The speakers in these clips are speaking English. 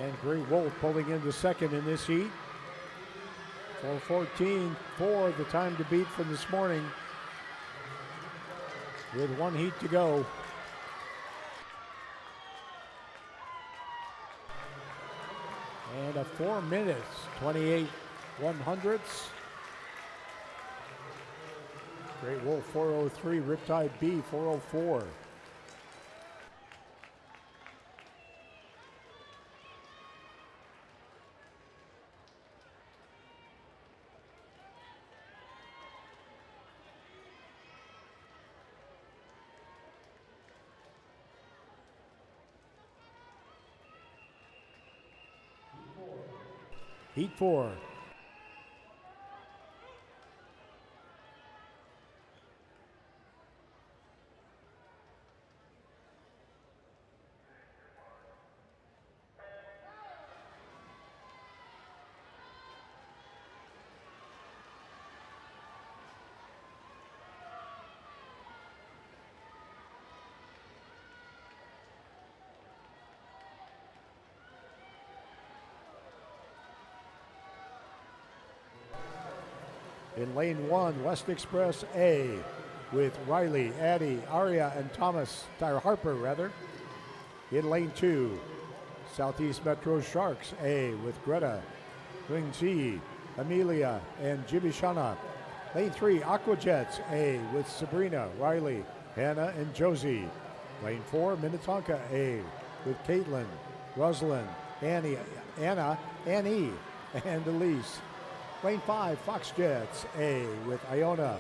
And Great Wolf pulling into second in this heat. 4:14 for the time to beat from this morning, with one heat to go. And a 4 minutes, 28 100ths. Great Wolf 4:03, Riptide B 4:04. Heat 4. In lane 1, West Express A with Riley, Addy, Aria, and Harper rather. In lane 2, Southeast Metro Sharks A with Greta, Wing-Chi, Amelia, and Jibishana. Lane 3, Aquajets A with Sabrina, Riley, Hannah, and Josie. Lane 4, Minnetonka A with Caitlin, Rosalind, Annie, Anna, Annie, and Elise. Lane 5, Fox Jets A with Iona,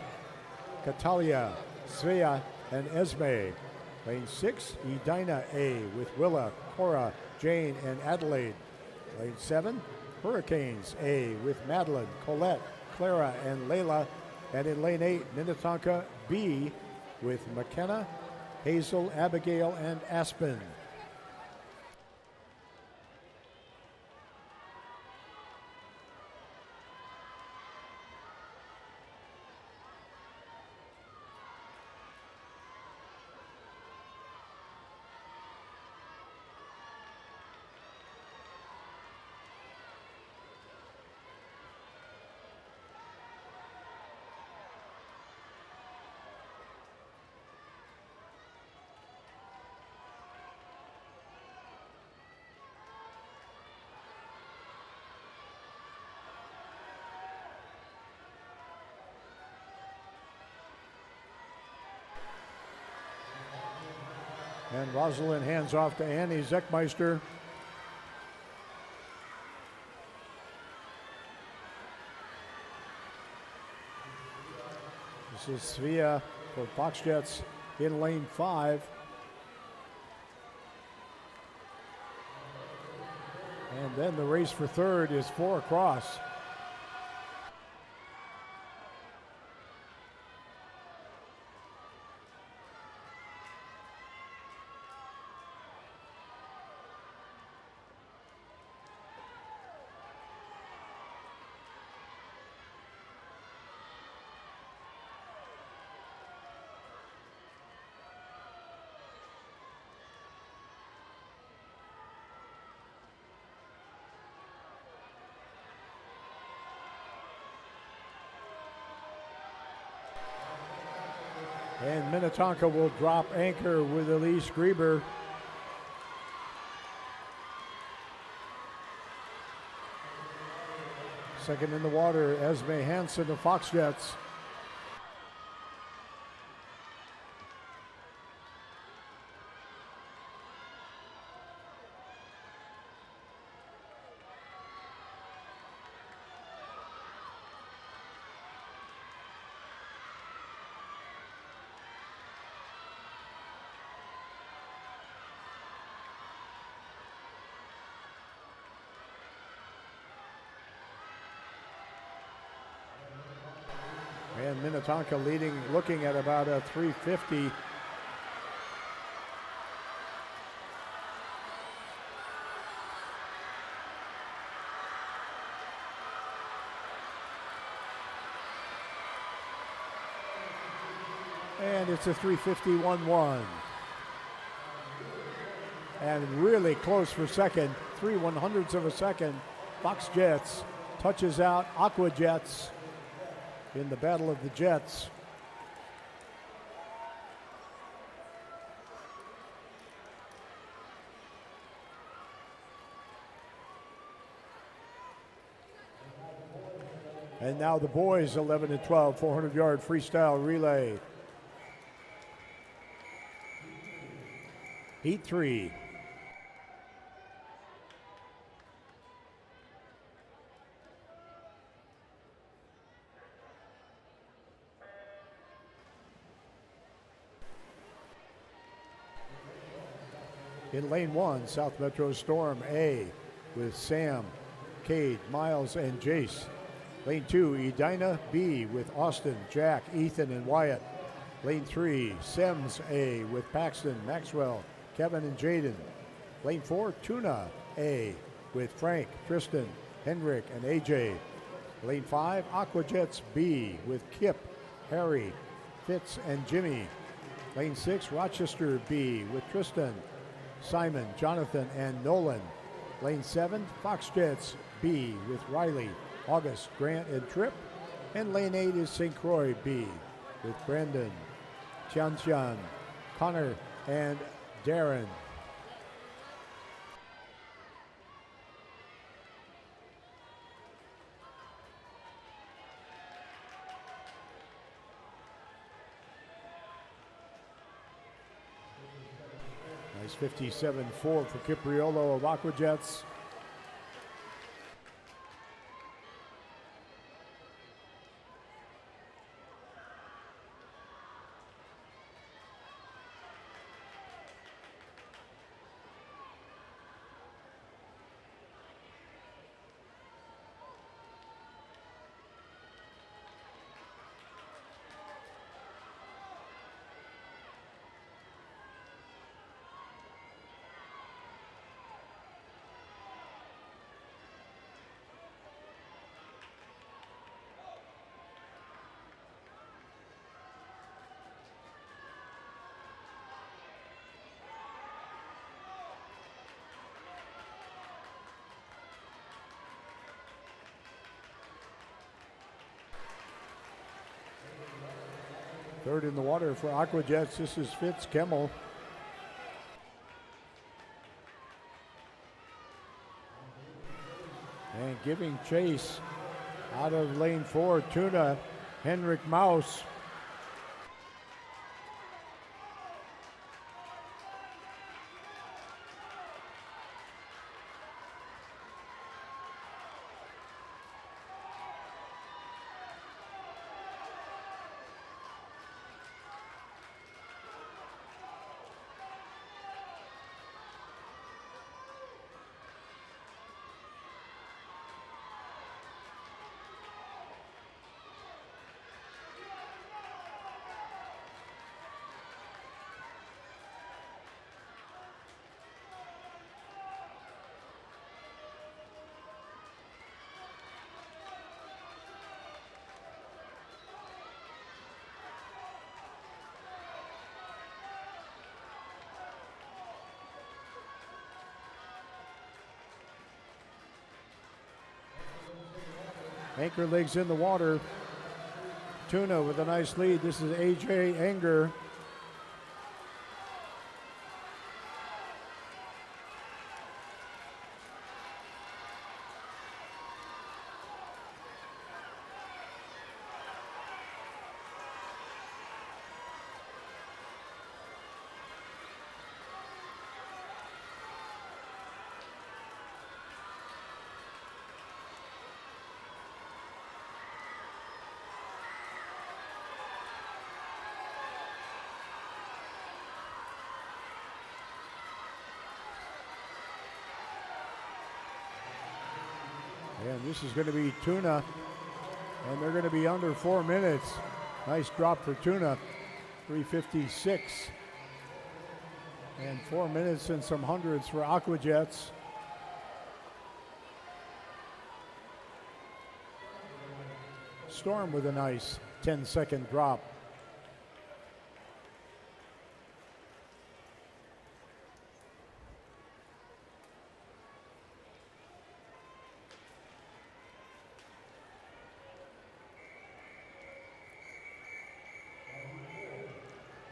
Catalia, Svea, and Esme. Lane 6, Edina A with Willa, Cora, Jane, and Adelaide. Lane 7, Hurricanes A with Madeline, Colette, Clara, and Layla. And in lane 8, Minnetonka B with McKenna, Hazel, Abigail, and Aspen. And Rosalind hands off to Annie Zeckmeister. This is Svea for Fox Jets in lane 5. And then the race for third is 4 across. And Minnetonka will drop anchor with Elise Grieber. Second in the water, Esme Hansen of Fox Jets. And Minnetonka leading, looking at about a 350. And it's a 351-1. And really close for second. 0.3 of a second. Fox Jets touches out Aqua Jets in the Battle of the Jets. And now the boys, 11 and 12, 400-yard freestyle relay. Heat 3. In lane 1, South Metro Storm A with Sam, Cade, Miles, and Jace. Lane 2, Edina B with Austin, Jack, Ethan, and Wyatt. Lane 3, Sims A with Paxton, Maxwell, Kevin, and Jaden. Lane 4, Tuna A with Frank, Tristan, Hendrick, and AJ. Lane 5, Aquajets B with Kip, Harry, Fitz, and Jimmy. Lane 6, Rochester B with Tristan, Simon, Jonathan, and Nolan. Lane 7, Fox Jets B with Riley, August, Grant, and Tripp. And lane 8 is St. Croix B with Brandon, Tian, Connor, and Darren. Nice 57-4 for Cipriolo of Aquajets. Third in the water for Aquajets. This is Fitz Kemmel. And giving chase out of lane 4, Tuna, Henrik Maus. Anchor legs in the water. Tuna with a nice lead. This is AJ Anger. And this is going to be Tuna, and they're going to be under 4 minutes. Nice drop for Tuna, 3:56. And 4 minutes and some hundreds for Aquajets. Storm with a nice 10-second drop.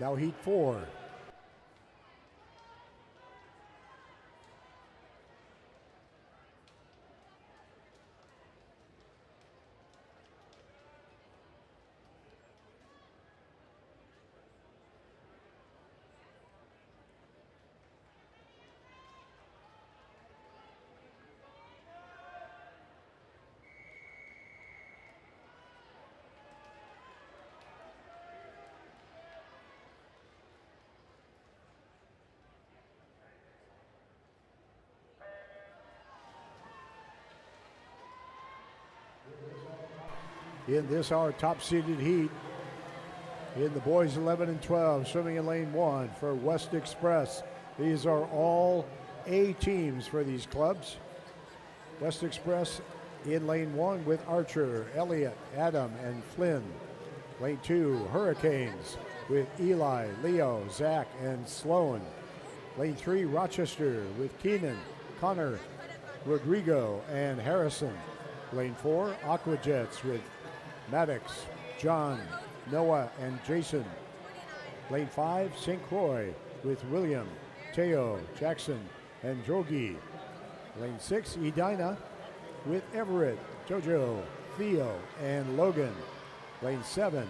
Now heat 4. In this, our top-seeded heat, in the boys 11 and 12, swimming in lane 1 for West Express. These are all A teams for these clubs. West Express in lane 1 with Archer, Elliott, Adam, and Flynn. Lane 2, Hurricanes with Eli, Leo, Zach, and Sloan. Lane 3, Rochester with Keenan, Connor, Rodrigo, and Harrison. Lane 4, Aquajets with Maddox, John, Noah, and Jason. Lane 5, St. Croix with William, Teo, Jackson, and Jogi. Lane 6, Edina with Everett, Jojo, Theo, and Logan. Lane 7,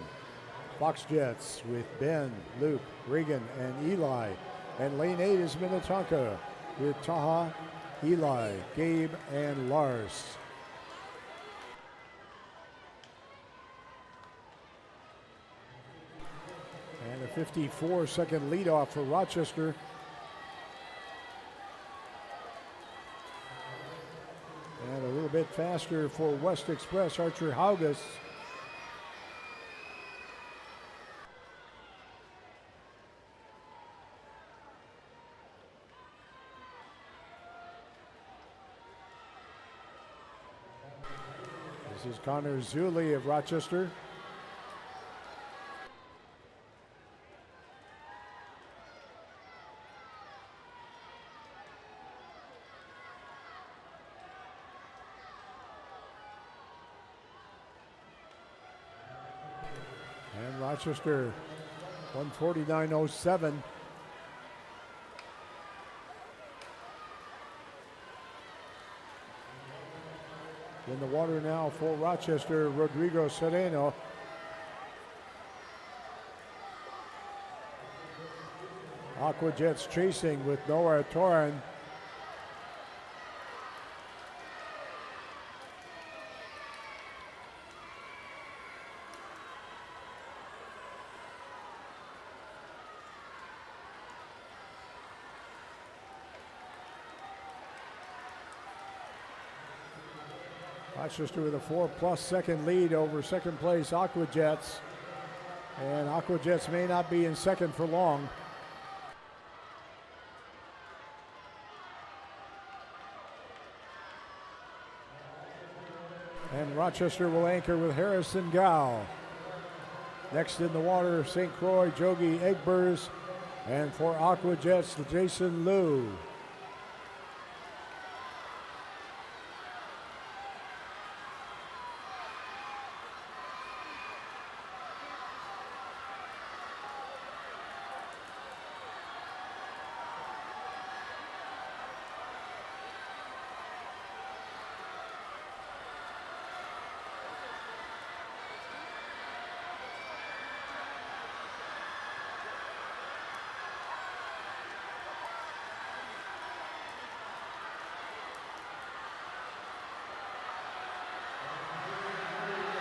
Fox Jets with Ben, Luke, Regan, and Eli. And lane 8 is Minnetonka with Taha, Eli, Gabe, and Lars. And a 54-second leadoff for Rochester. And a little bit faster for West Express, Archer Haugas. This is Connor Zuli of Rochester. And Rochester, 149.07. In the water now for Rochester, Rodrigo Sereno. Aquajets chasing with Noah Toran. Rochester with a 4+ second lead over second place Aquajets. And Aquajets may not be in second for long. And Rochester will anchor with Harrison Gow. Next in the water, St. Croix, Jogi Egbers. And for Aquajets, Jason Liu.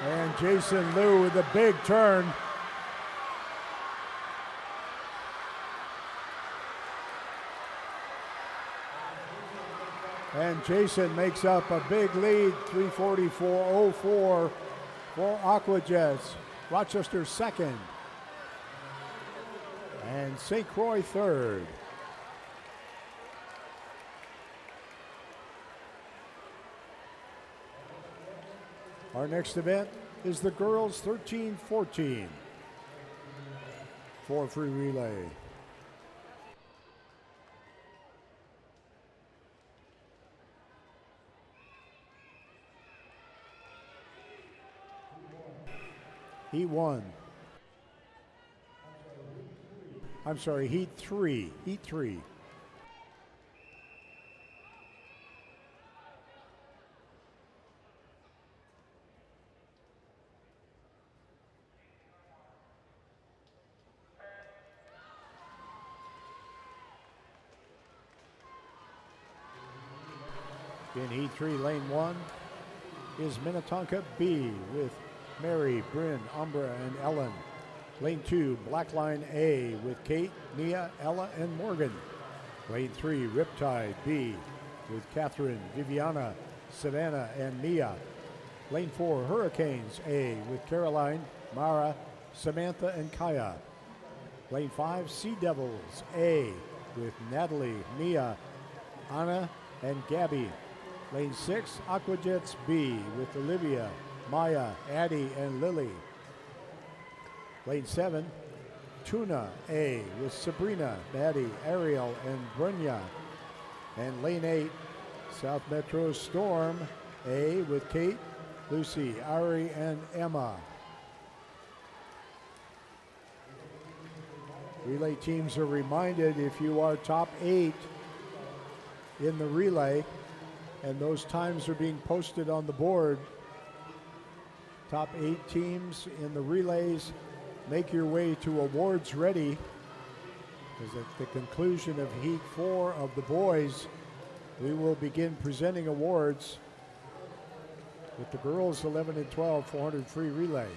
And Jason Liu with a big turn. And Jason makes up a big lead, 344.04 for Aquajets. Rochester second. And St. Croix third. Our next event is the girls 13-14 for free relay. Heat 1. I'm sorry, heat three. In heat three, lane one is Minnetonka B with Mary, Bryn, Umbra, and Ellen. Lane two, Black Line A with Kate, Nia, Ella, and Morgan. Lane three, Riptide B with Catherine, Viviana, Savannah, and Mia. Lane four, Hurricanes A with Caroline, Mara, Samantha, and Kaya. Lane five, Sea Devils A with Natalie, Mia, Anna, and Gabby. Lane six, Aquajets B with Olivia, Maya, Addie, and Lily. Lane seven, Tuna A with Sabrina, Maddie, Ariel, and Brenya. And lane eight, South Metro Storm A with Kate, Lucy, Ari, and Emma. Relay teams are reminded if you are top 8 in the relay, and those times are being posted on the board. Top 8 teams in the relays, make your way to awards ready, because at the conclusion of heat 4 of the boys, we will begin presenting awards with the girls 11 and 12 400 free relay.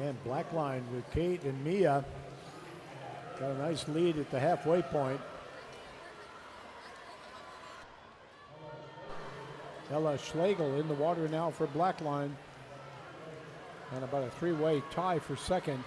And Black Line with Kate and Mia got a nice lead at the halfway point. Ella Schlegel in the water now for Black Line, and about a 3-way tie for second.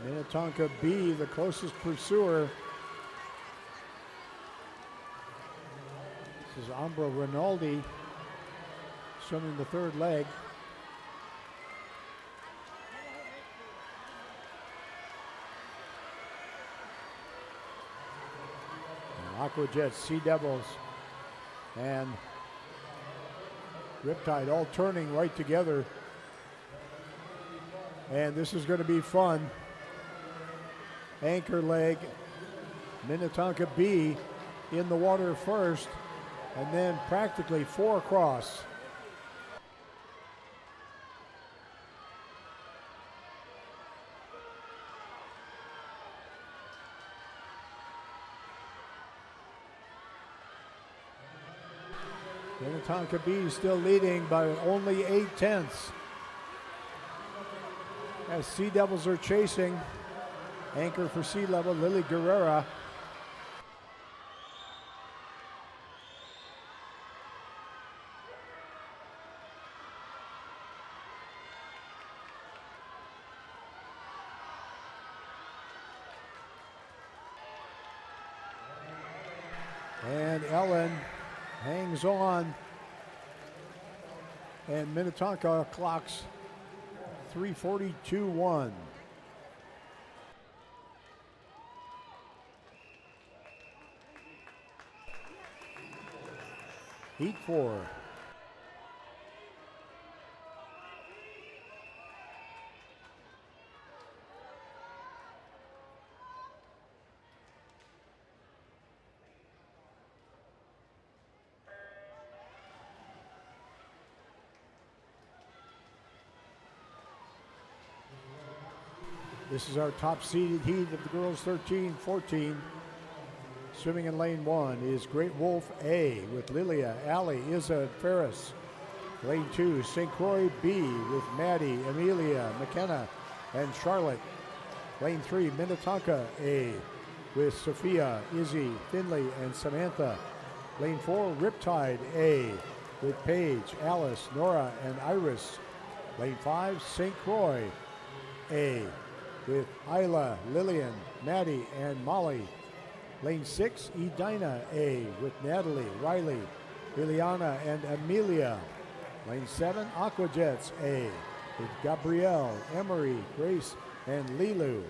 Minnetonka B, the closest pursuer. This is Umbra Rinaldi swimming the third leg. Aquajets, Sea Devils, and Riptide all turning right together. And this is going to be fun. Anchor leg, Minnetonka B in the water first, and then practically 4 across. Minnetonka B still leading by only 0.8. As Sea Devils are chasing. Anchor for Sea Level, Lily Guerrera. And Ellen hangs on. And Minnetonka clocks 3:42.1. Heat 4. This is our top seeded heat of the girls 13-14. Swimming in lane 1 is Great Wolf A with Lilia, Allie, Izza, and Ferris. Lane 2, St. Croix B with Maddie, Amelia, McKenna, and Charlotte. Lane 3, Minnetonka A with Sophia, Izzy, Finley, and Samantha. Lane 4, Riptide A with Paige, Alice, Nora, and Iris. Lane 5, St. Croix A with Isla, Lillian, Maddie, and Molly. Lane 6, Edina A with Natalie, Riley, Liliana, and Amelia. Lane 7, Aquajets A with Gabrielle, Emery, Grace, and Lilu.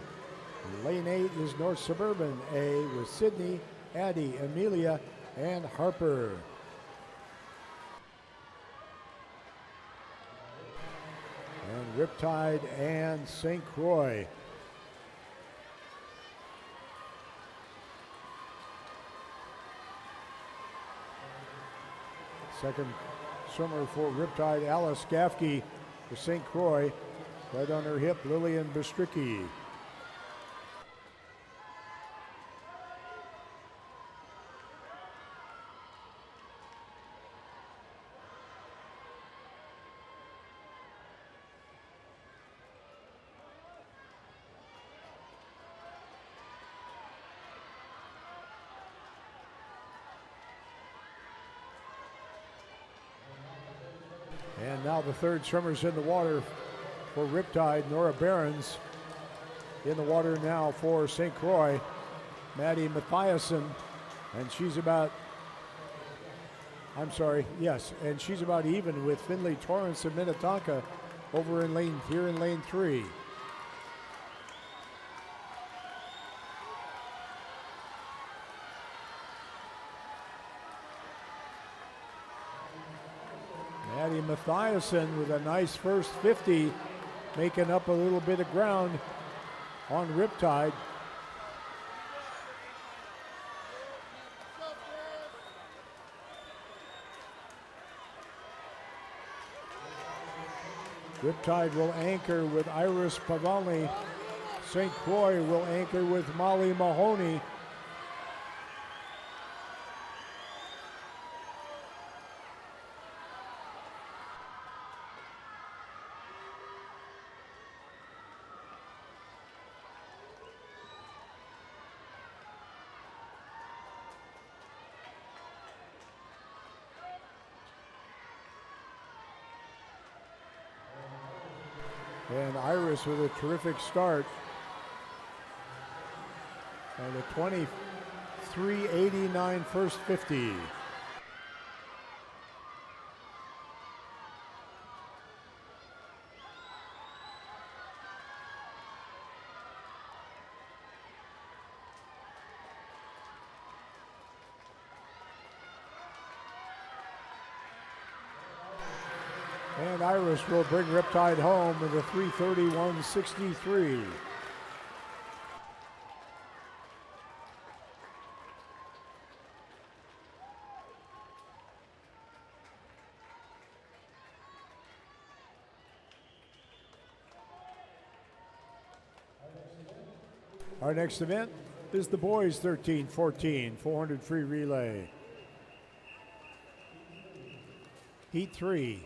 Lane 8 is North Suburban A with Sydney, Addie, Amelia, and Harper. And Riptide and St. Croix. Second swimmer for Riptide, Alice Gaffke for St. Croix. Right on her hip, Lillian Bistricki. And now the third swimmer's in the water for Riptide, Nora Behrens. In the water now for St. Croix, Maddie Mathiasen. And she's about, and she's about even with Finley Torrance and Minnetonka over in lane 3. Maddie Mathiasen with a nice first 50, making up a little bit of ground on Riptide. Riptide will anchor with Iris Pavalny. St. Croix will anchor with Molly Mahoney. And Iris with a terrific start. And a 23:89 first 50. And Iris will bring Riptide home with a 3:31.63. Our next event is the boys 13-14 400 free relay. Heat 3.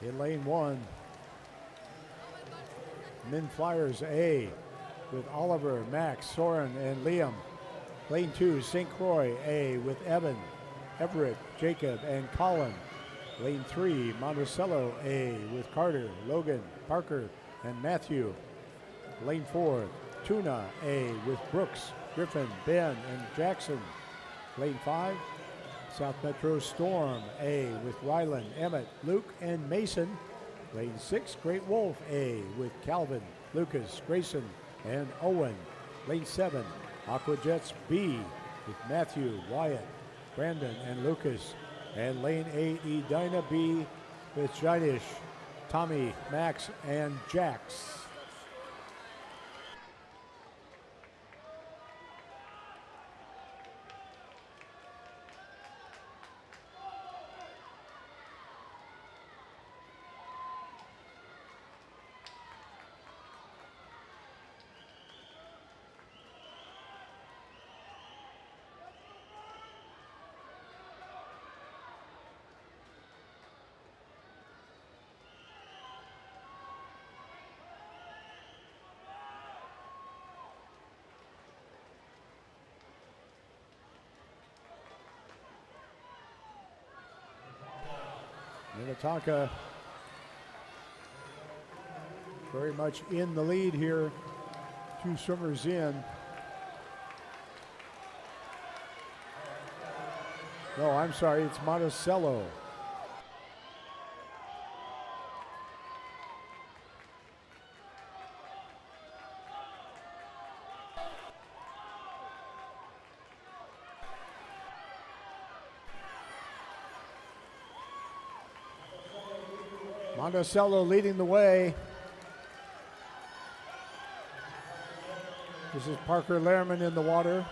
In lane 1, Men Flyers A with Oliver, Max, Soren, and Liam. Lane 2, St. Croix A with Evan, Everett, Jacob, and Colin. Lane 3, Monticello A with Carter, Logan, Parker, and Matthew. Lane 4, Tuna A with Brooks, Griffin, Ben, and Jackson. Lane 5, South Metro Storm A with Rylan, Emmett, Luke, and Mason. Lane 6, Great Wolf A with Calvin, Lucas, Grayson, and Owen. Lane 7, Aquajets B with Matthew, Wyatt, Brandon, and Lucas. And lane 8, Edina B with Jinish, Tommy, Max, and Jax. Minnetonka very much in the lead here. 2 swimmers in. No, I'm sorry, it's Monticello. Monticello leading the way. This is Parker Lehrman in the water.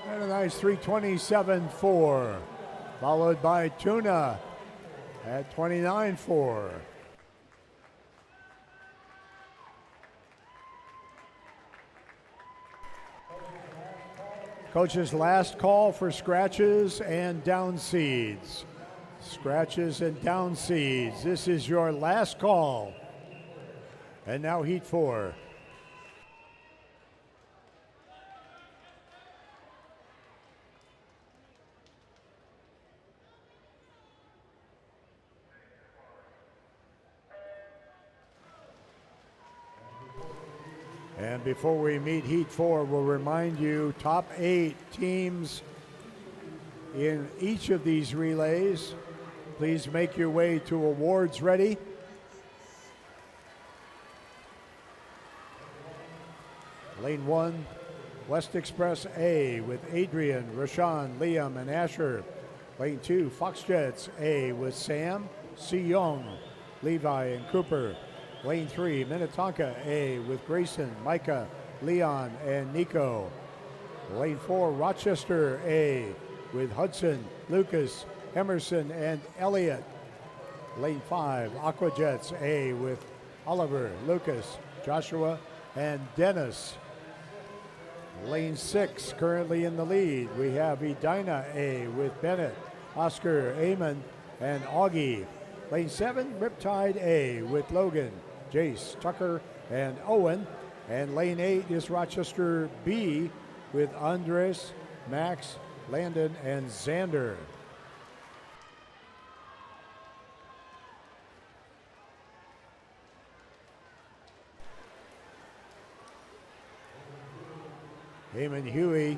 And a nice 3:27.4, followed by Tuna at 29.4. Coach's last call for scratches and down seeds. Scratches and down seeds. This is your last call. And now heat 4. And before we meet heat 4, we'll remind you top 8 teams in each of these relays. Please make your way to awards ready. Lane 1, West Express A with Adrian, Rashawn, Liam, and Asher. Lane 2, Fox Jets A with Sam, Si-Young, Levi, and Cooper. Lane 3, Minnetonka A with Grayson, Micah, Leon, and Nico. Lane 4, Rochester A with Hudson, Lucas, Emerson, and Elliott. Lane 5, Aquajets A with Oliver, Lucas, Joshua, and Dennis. Lane 6, currently in the lead, we have Edina A with Bennett, Oscar, Amon, and Augie. Lane 7, Riptide A with Logan, Jace, Tucker, and Owen. And lane 8 is Rochester B with Andres, Max, Landon, and Xander. Eamon Huey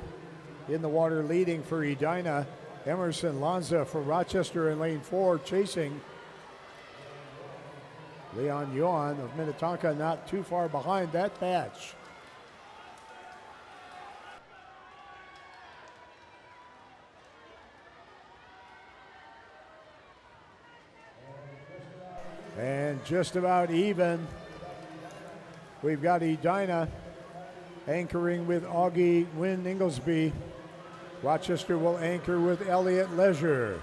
in the water leading for Edina. Emerson Lanza for Rochester in lane 4 chasing. Leon Yuan of Minnetonka not too far behind that batch. And just about even, we've got Edina anchoring with Augie Wynn Inglesby. Rochester will anchor with Elliott Leisure.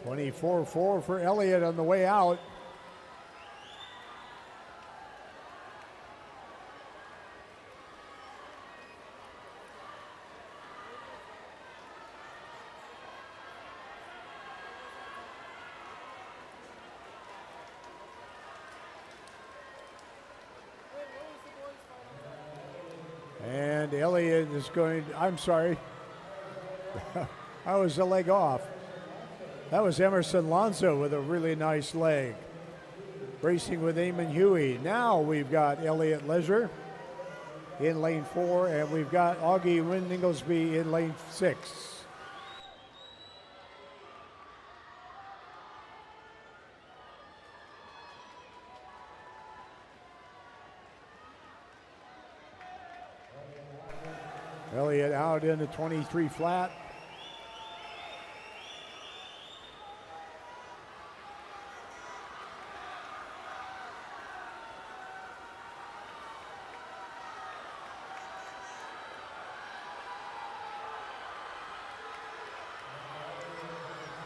.24.4 for Elliott on the way out. And Elliott is going, I'm sorry, I was a leg off. That was Emerson Lonzo with a really nice leg. racing with Eamon Huey. Now we've got Elliott Leisure in lane 4, and we've got Augie Wynn Inglesby in lane 6. Elliott out in the 23 flat.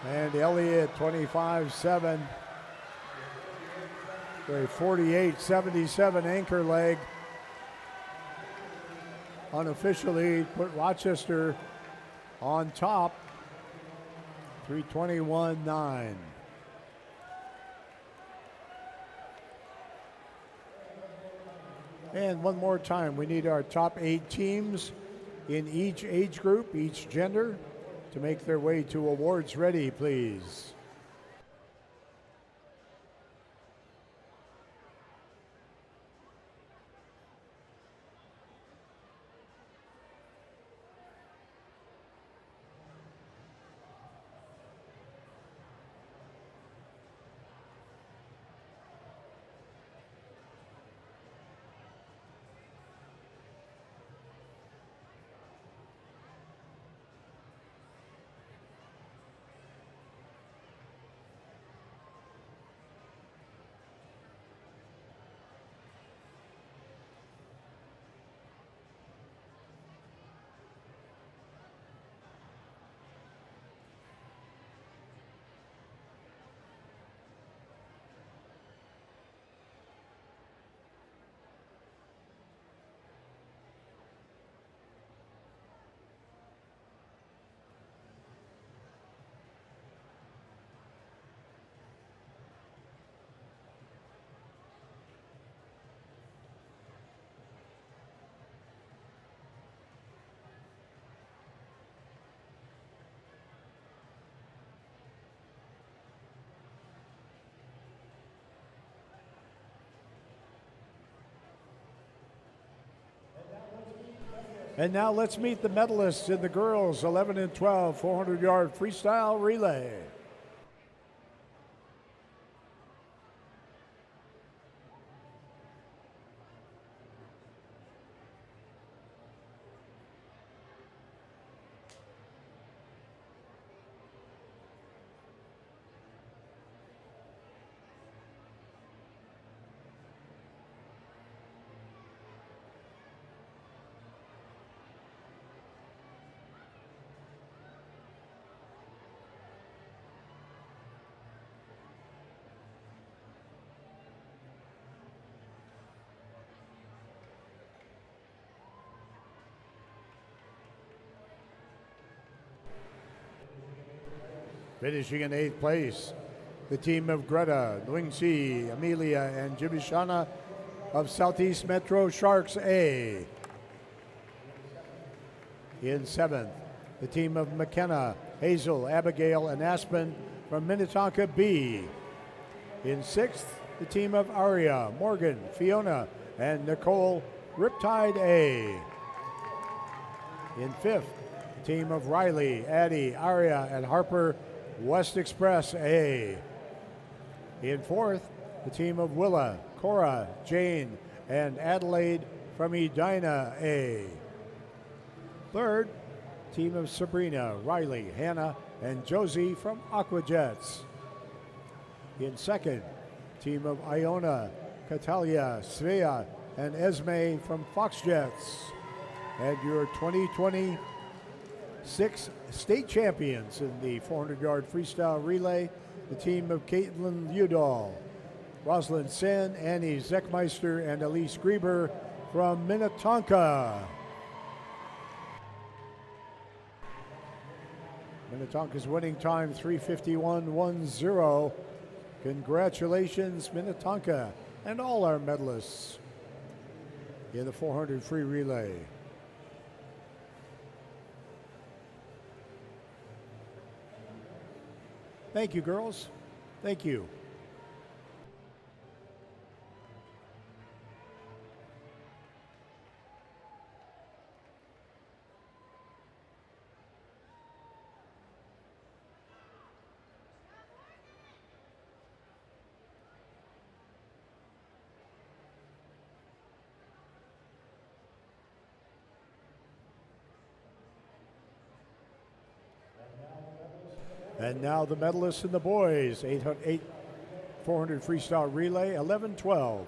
And Elliott 25-7. A 48-77 anchor leg. Unofficially put Rochester on top, 321.9. And one more time, we need our top 8 teams in each age group, each gender, to make their way to awards ready, please. And now let's meet the medalists in the girls 11 and 12 400-yard freestyle relay. Finishing in 8th place, the team of Greta, Nguingxi, Amelia, and Jibishana of Southeast Metro Sharks A. In 7th, the team of McKenna, Hazel, Abigail, and Aspen from Minnetonka B. In 6th, the team of Aria, Morgan, Fiona, and Nicole, Riptide A. In 5th, the team of Riley, Addie, Aria, and Harper, West Express A. In 4th, the team of Willa, Cora, Jane, and Adelaide from Edina A. 3rd, team of Sabrina, Riley, Hannah, and Josie from Aquajets. In 2nd, team of Iona, Catalia, Svea, and Esme from Foxjets. And your 2026 state champions in the 400-yard freestyle relay, the team of Caitlin Udall, Rosalind Sen, Annie Zeckmeister, and Elise Grieber from Minnetonka. Minnetonka's winning time, 3:51.10. Congratulations, Minnetonka, and all our medalists in the 400 free relay. Thank you, girls. Thank you. And now the medalists in the boys, 400 freestyle relay, 11-12.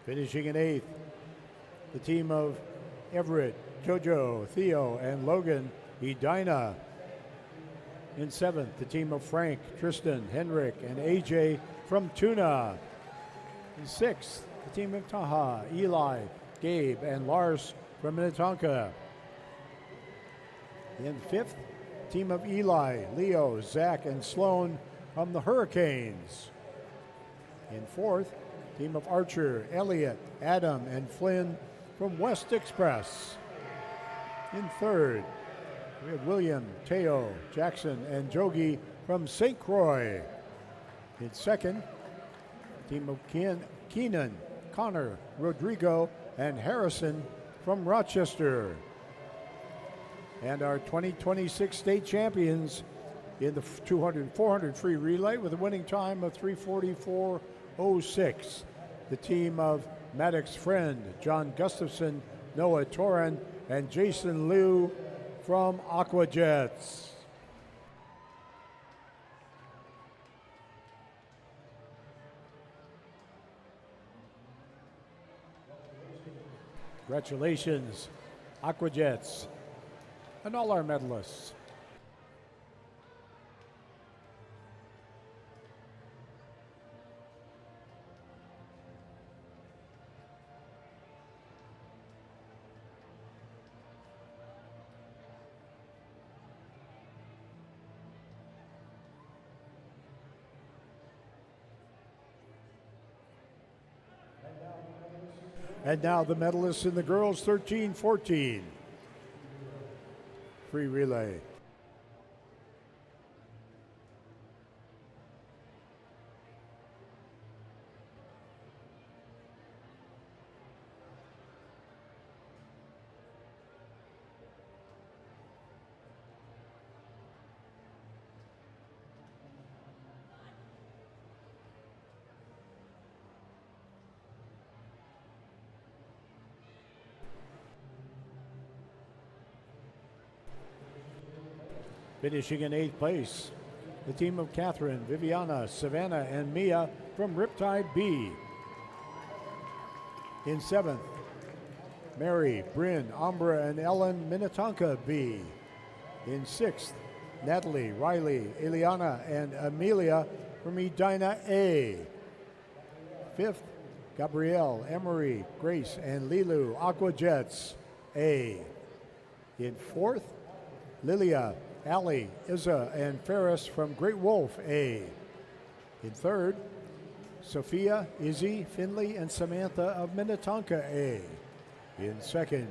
Finishing in 8th, the team of Everett, Jojo, Theo, and Logan Edina. In 7th, the team of Frank, Tristan, Henrik, and AJ from Tuna. In 6th, the team of Taha, Eli, Gabe, and Lars from Minnetonka. In 5th, team of Eli, Leo, Zach, and Sloan from the Hurricanes. In 4th, team of Archer, Elliot, Adam, and Flynn from West Express. In 3rd, we have William, Teo, Jackson, and Jogi from St. Croix. In 2nd, team of Keenan, Connor, Rodrigo, and Harrison from Rochester. And our 2026 state champions in the 400 free relay with a winning time of 3:44.06. The team of Maddox Friend, John Gustafson, Noah Toran, and Jason Liu from Aqua Jets. Congratulations, Aqua Jets, and all our medalists. And now the medalists in the girls 13-14 free relay. Finishing in 8th place, the team of Catherine, Viviana, Savannah, and Mia from Riptide B. In 7th, Mary, Bryn, Umbra, and Ellen, Minnetonka B. In 6th, Natalie, Riley, Eliana, and Amelia from Edina A. 5th, Gabrielle, Emery, Grace, and Lilu, Aqua Jets A. In 4th, Lilia, Allie, Izza, and Ferris from Great Wolf A. In 3rd, Sophia, Izzy, Finley, and Samantha of Minnetonka A. In 2nd,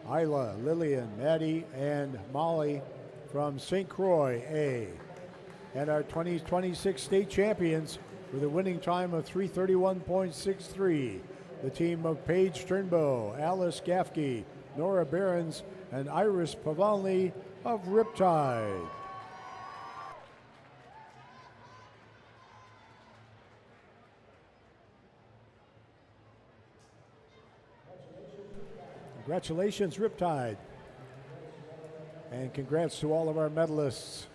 Isla, Lillian, Maddie, and Molly from St. Croix A. And our 2026 state champions with a winning time of 3:31.63, the team of Paige Turnbow, Alice Gaffke, Nora Behrens, and Iris Pavalny of Riptide. Congratulations, Riptide. And congrats to all of our medalists.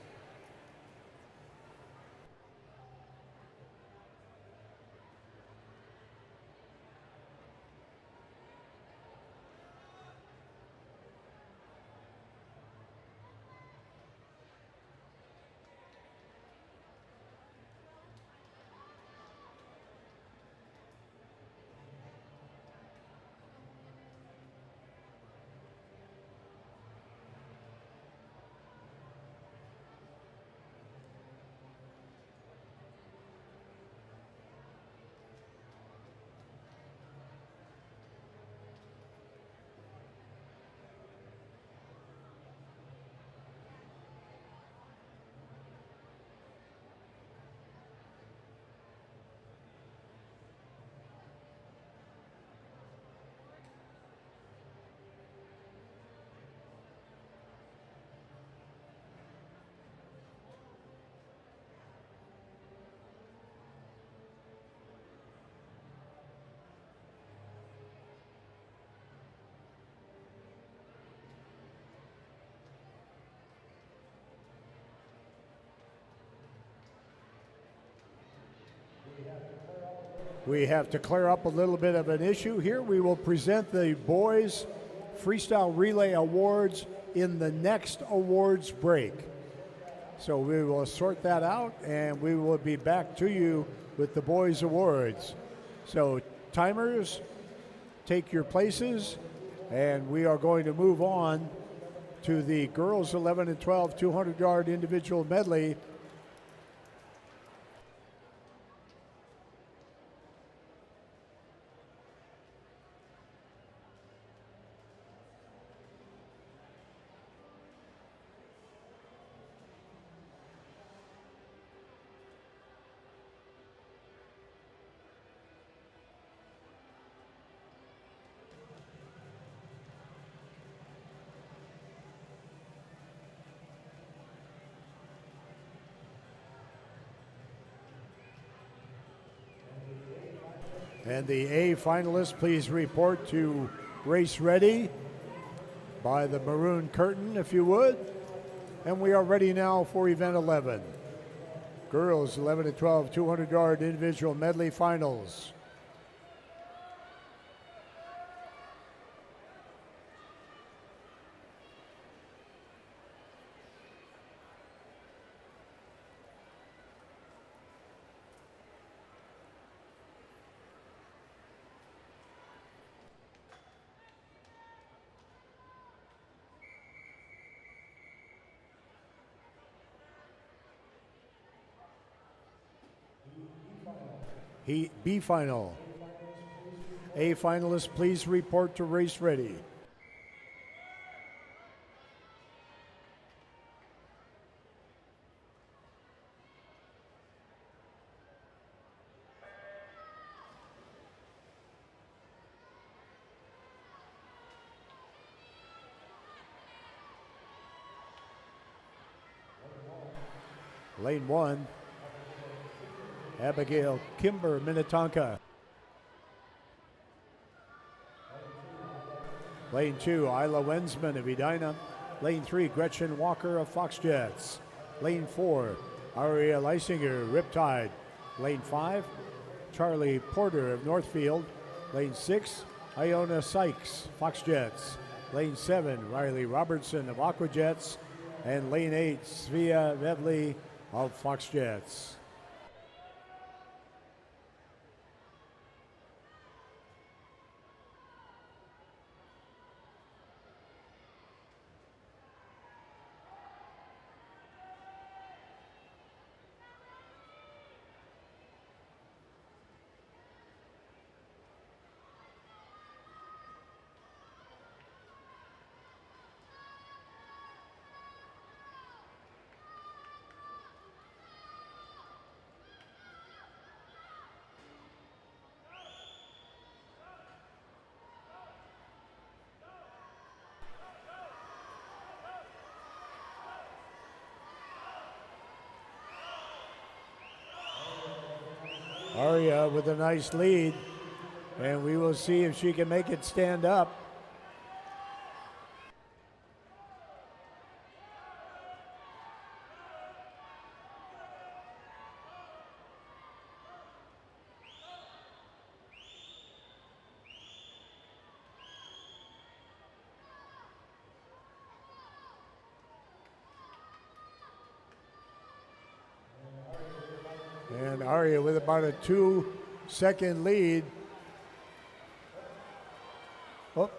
We have to clear up a little bit of an issue here. We will present the boys freestyle relay awards in the next awards break. So we will sort that out and we will be back to you with the boys awards. So timers, take your places, and we are going to move on to the girls 11 and 12 200-yard individual medley. And the A finalists, please report to race ready by the maroon curtain, if you would. And we are ready now for event 11. Girls 11 and 12 200-yard individual medley finals. B final. A finalists, please report to race ready. Lane 1. Abigail Kimber, Minnetonka. Lane 2, Isla Wensman of Edina. Lane 3, Gretchen Walker of Fox Jets. Lane 4, Aria Leisinger, Riptide. Lane 5, Charlie Porter of Northfield. Lane 6, Iona Sykes, Fox Jets. Lane 7, Riley Robertson of Aqua Jets. And lane 8, Svea Vedley of Fox Jets. Aria with a nice lead, and we will see if she can make it stand up. And Aria with about a 2-second lead. Oh.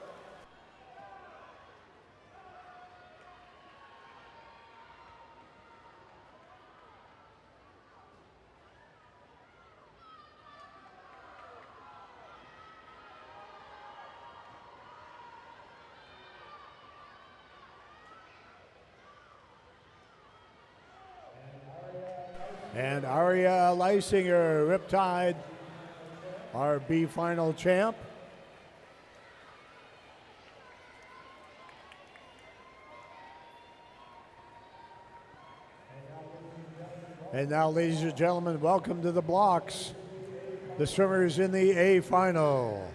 And Aria Leisinger, Riptide, our B final champ. And now, ladies and gentlemen, welcome to the blocks. The swimmers in the A final.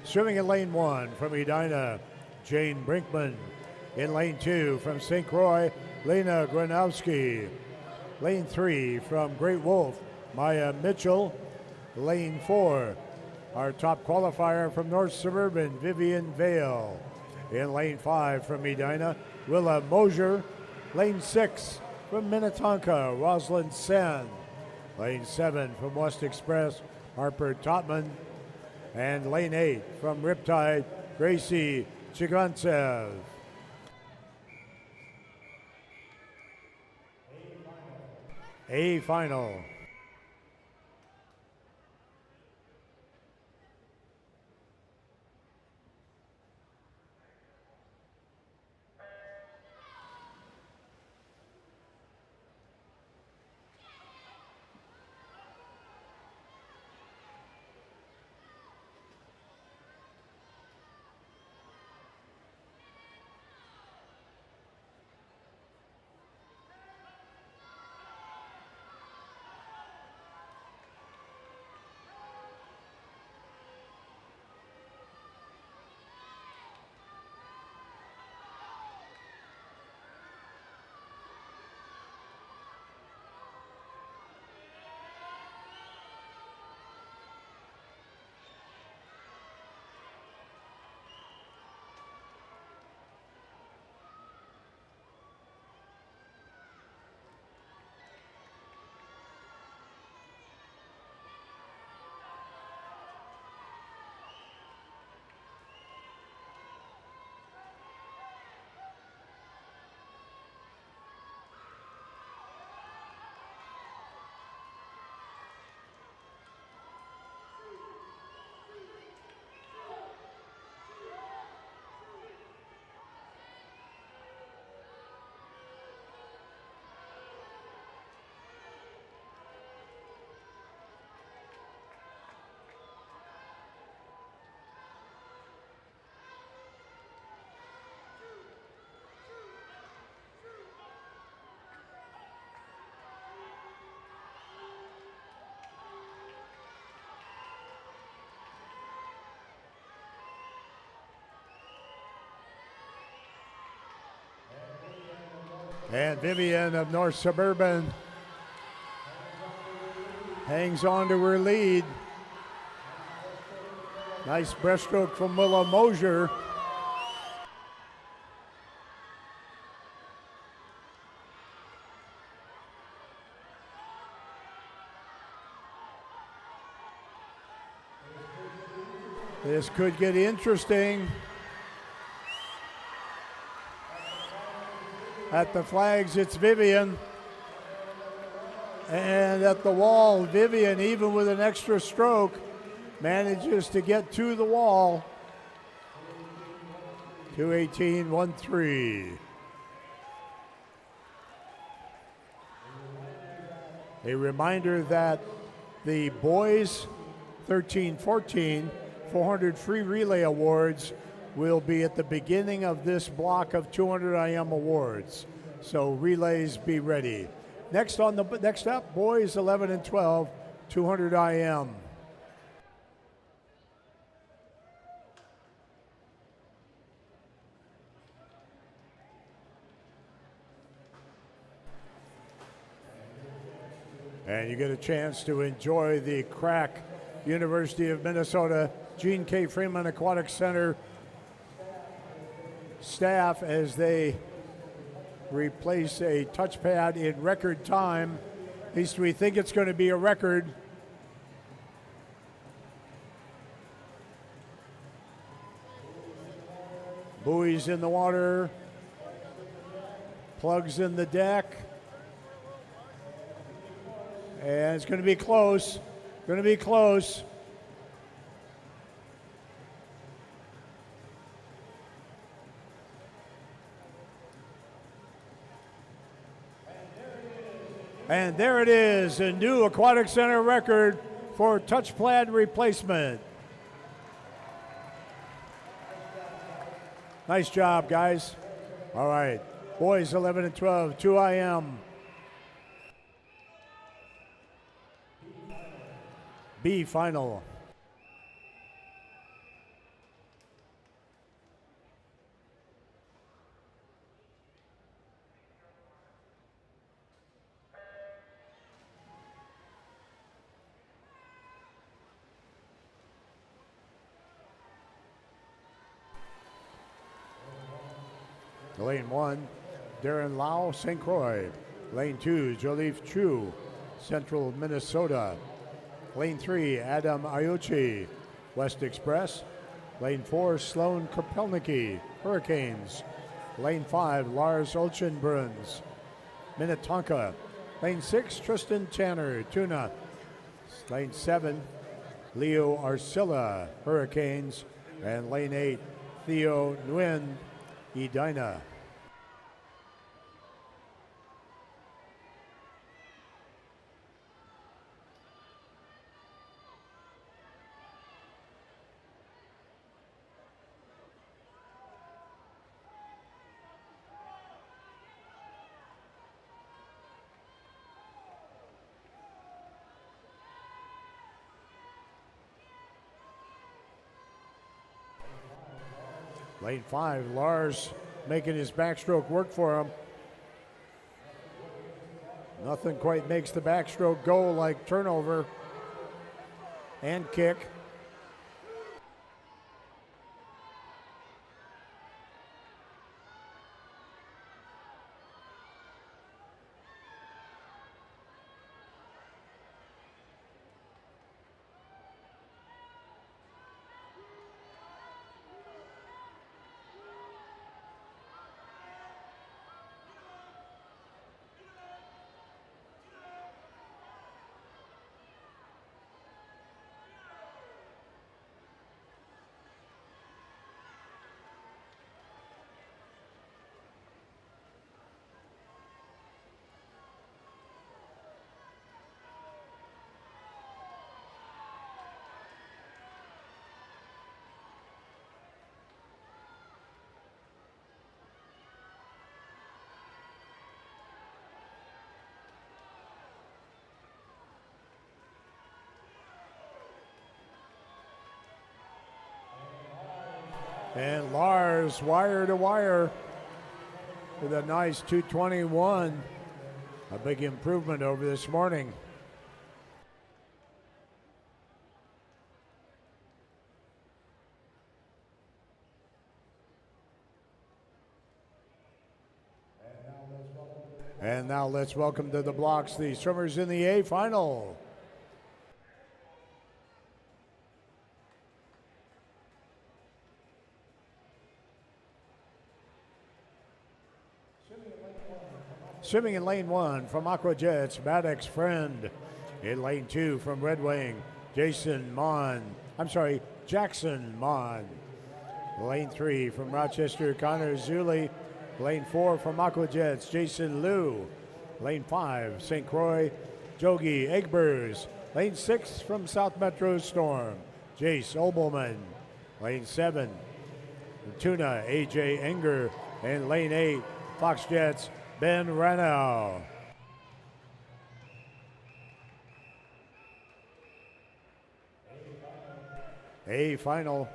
Swimming in lane 1 from Edina, Jane Brinkman. In lane 2 from St. Croix, Lena Gronowski. Lane 3 from Great Wolf, Maya Mitchell. Lane 4, our top qualifier from North Suburban, Vivian Vale. In lane 5 from Medina, Willa Mosier. Lane 6 from Minnetonka, Rosalind Sen. Lane 7 from West Express, Harper Totman. And lane 8 from Riptide, Gracie Chigantsev. A final. And Vivian of North Suburban hangs on to her lead. Nice breaststroke from Willa Mosier. This could get interesting. At the flags, it's Vivian. And at the wall, Vivian, even with an extra stroke, manages to get to the wall. 2:18.13. A reminder that the boys 13-14 400 free relay awards will be at the beginning of this block of 200 IM awards. So relays, be ready. Next up, boys 11 and 12, 200 IM. And you get a chance to enjoy the crack University of Minnesota Gene K. Freeman Aquatic Center staff as they replace a touchpad in record time. At least we think it's going to be a record. Buoys in the water, plugs in the deck, and it's going to be close. Going to be close. And there it is, a new Aquatic Center record for touchpad replacement. Nice job, guys. All right, boys 11 and 12, 2 IM. B final. Lane 1, Darren Lau, St. Croix. Lane 2, Joliffe Chu, Central Minnesota. Lane 3, Adam Ayuchi, West Express. Lane 4, Sloan Kopelnicki, Hurricanes. Lane 5, Lars Olchenbruns, Minnetonka. Lane 6, Tristan Tanner, Tuna. Lane 7, Leo Arcilla, Hurricanes. And lane 8, Theo Nguyen, Edina. Lane 5, Lars making his backstroke work for him. Nothing quite makes the backstroke go like turnover and kick. And Lars wire to wire with a nice 221. A big improvement over this morning. And now let's welcome to the blocks the swimmers in the A final. Swimming in lane 1 from Aqua Jets, Maddox Friend. In lane 2 from Red Wing, Jackson Mon. Lane 3 from Rochester, Connor Zuli. Lane 4 from Aqua Jets, Jason Liu. Lane 5, St. Croix, Jogi Egbers. Lane 6 from South Metro Storm, Jace Obelman. Lane 7, Tuna, AJ Enger. And lane 8, Fox Jets, Ben Ranow. A final.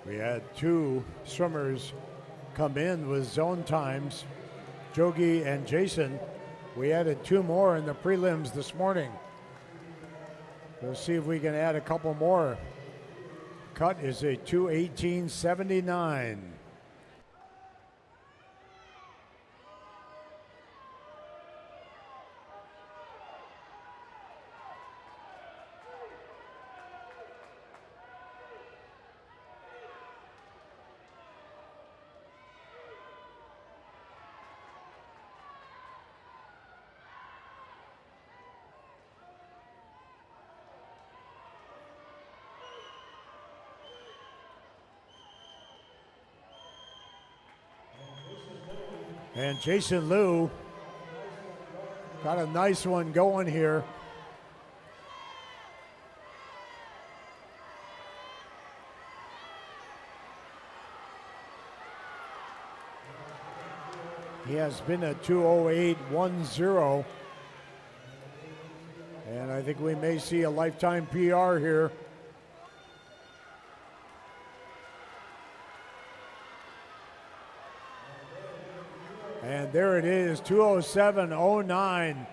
We had 2 swimmers come in with zone times, Jogi and Jason. We added 2 more in the prelims this morning. We'll see if we can add a couple more. Cut is a 2:18.79. And Jason Liu got a nice one going here. He has been a 2:08.10. And I think we may see a lifetime PR here. And there it is, 2:07.09.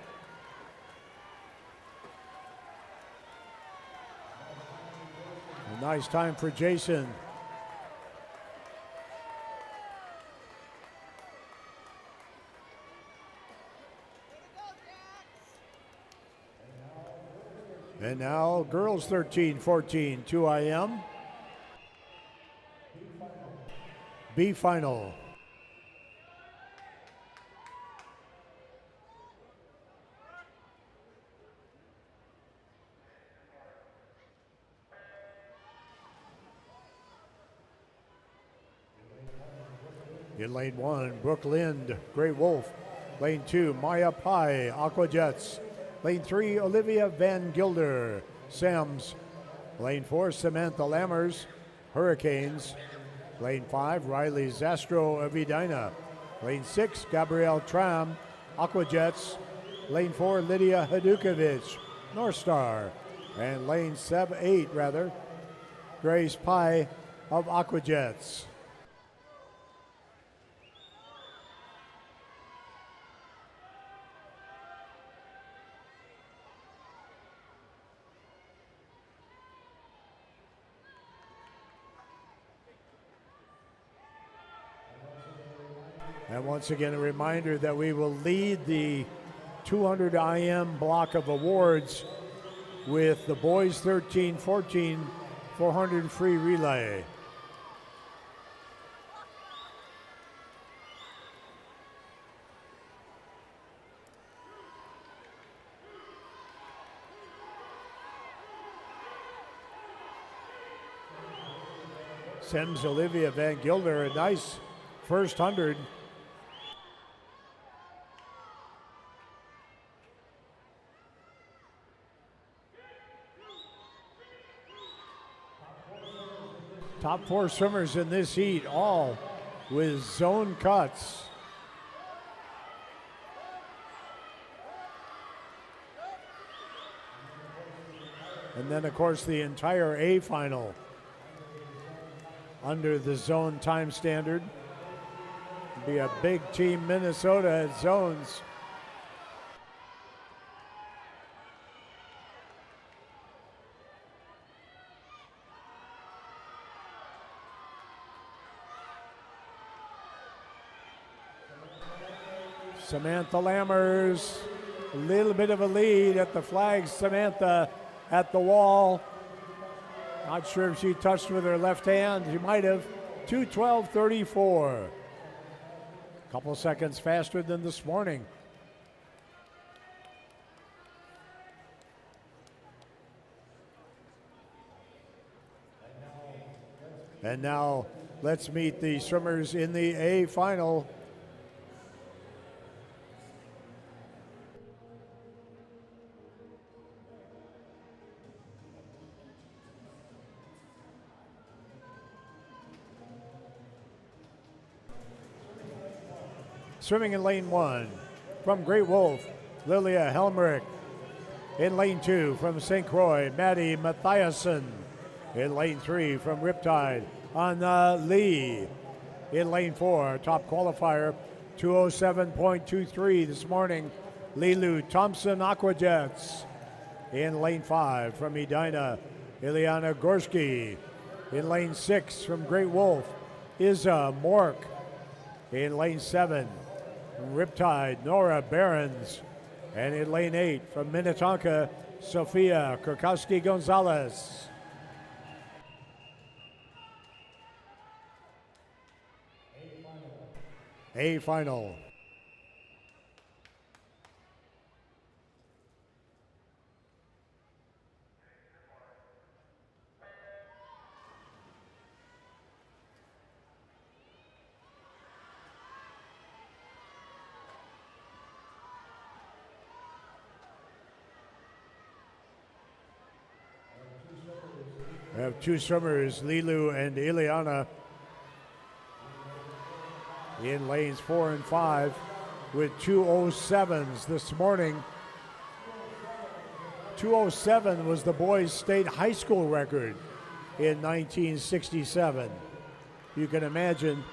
A nice time for Jason. And now girls 13-14, 2 IM. B final. In lane 1, Brooke Lind, Great Wolf. Lane 2, Maya Pai, Aqua Jets. Lane 3, Olivia Van Gilder, Sams. Lane 4, Samantha Lammers, Hurricanes. Lane 5, Riley Zastro of Edina. Lane 6, Gabrielle Tram, Aqua Jets. Lane 4, Lydia Hadukovic, North Star. And lane 8, Grace Pai of Aqua Jets. And once again, a reminder that we will lead the 200 IM block of awards with the boys 13-14 400 free relay. Sends Olivia Van Gilder a nice first 100. Top 4 swimmers in this heat, all with zone cuts. And then, of course, the entire A final under the zone time standard. It'll be a big team Minnesota at zones. Samantha Lammers, a little bit of a lead at the flags. Samantha at the wall. Not sure if she touched with her left hand. She might have. 2:12.34. A couple seconds faster than this morning. And now let's meet the swimmers in the A final. Swimming in lane 1 from Great Wolf, Lilia Helmrich. In lane 2 from St. Croix, Maddie Mathiasen. In lane 3 from Riptide, Anna Lee. In lane 4, top qualifier, 2:07.23 this morning, Lilu Thompson Aquajets. In lane 5 from Edina, Ileana Gorski. In lane 6 from Great Wolf, Izza Mork. In lane 7, Riptide, Nora Behrens. And in lane 8, from Minnetonka, Sofia Kurkowski-Gonzalez. A final. We have two swimmers, Lilu and Ileana, in lanes 4 and 5 with 2:07s this morning. 2:07 was the boys' state high school record in 1967. You can imagine.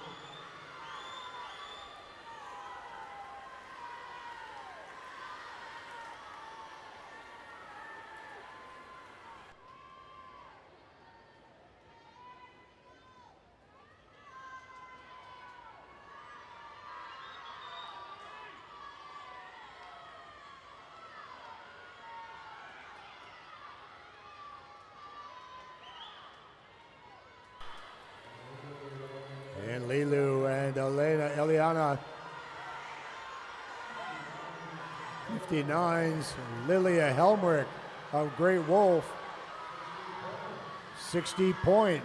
And Lilu and Eliana, 59s, Lilia Helmrich of Great Wolf, 60 point.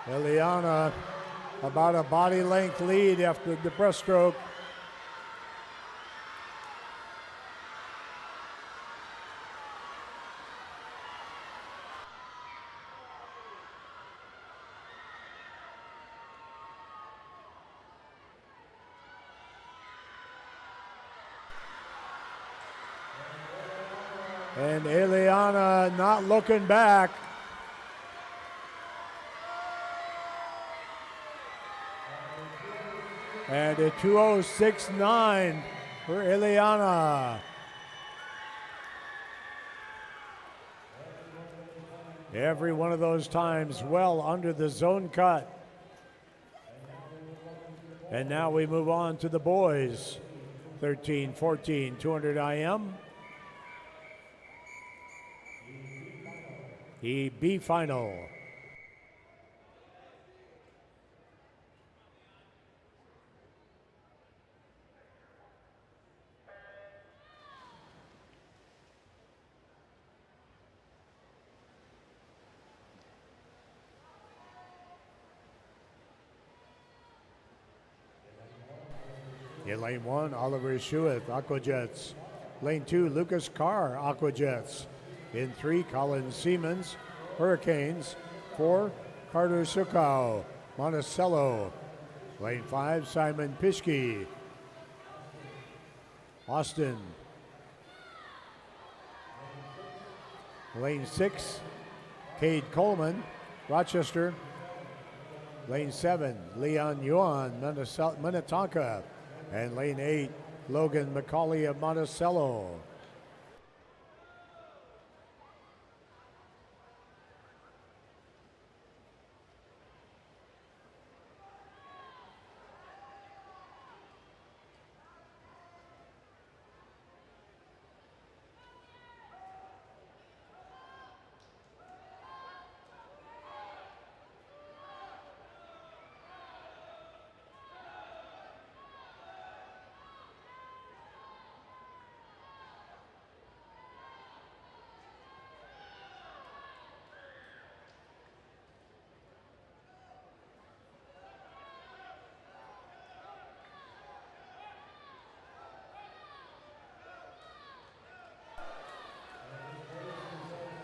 Eliana about a body length lead after the breaststroke. And Eliana not looking back. And a 2:06.9 for Ileana. Every one of those times well under the zone cut. And now we move on to the boys. 13-14, 200 IM. EB final. In lane 1, Oliver Schueth, Aquajets. Lane 2, Lucas Carr, Aquajets. In 3, Colin Siemens, Hurricanes. 4, Carter Sukau, Monticello. Lane 5, Simon Pischke, Austin. Lane 6, Cade Coleman, Rochester. Lane 7, Leon Yuan, Minnetonka. And lane 8, Logan McCauley of Monticello.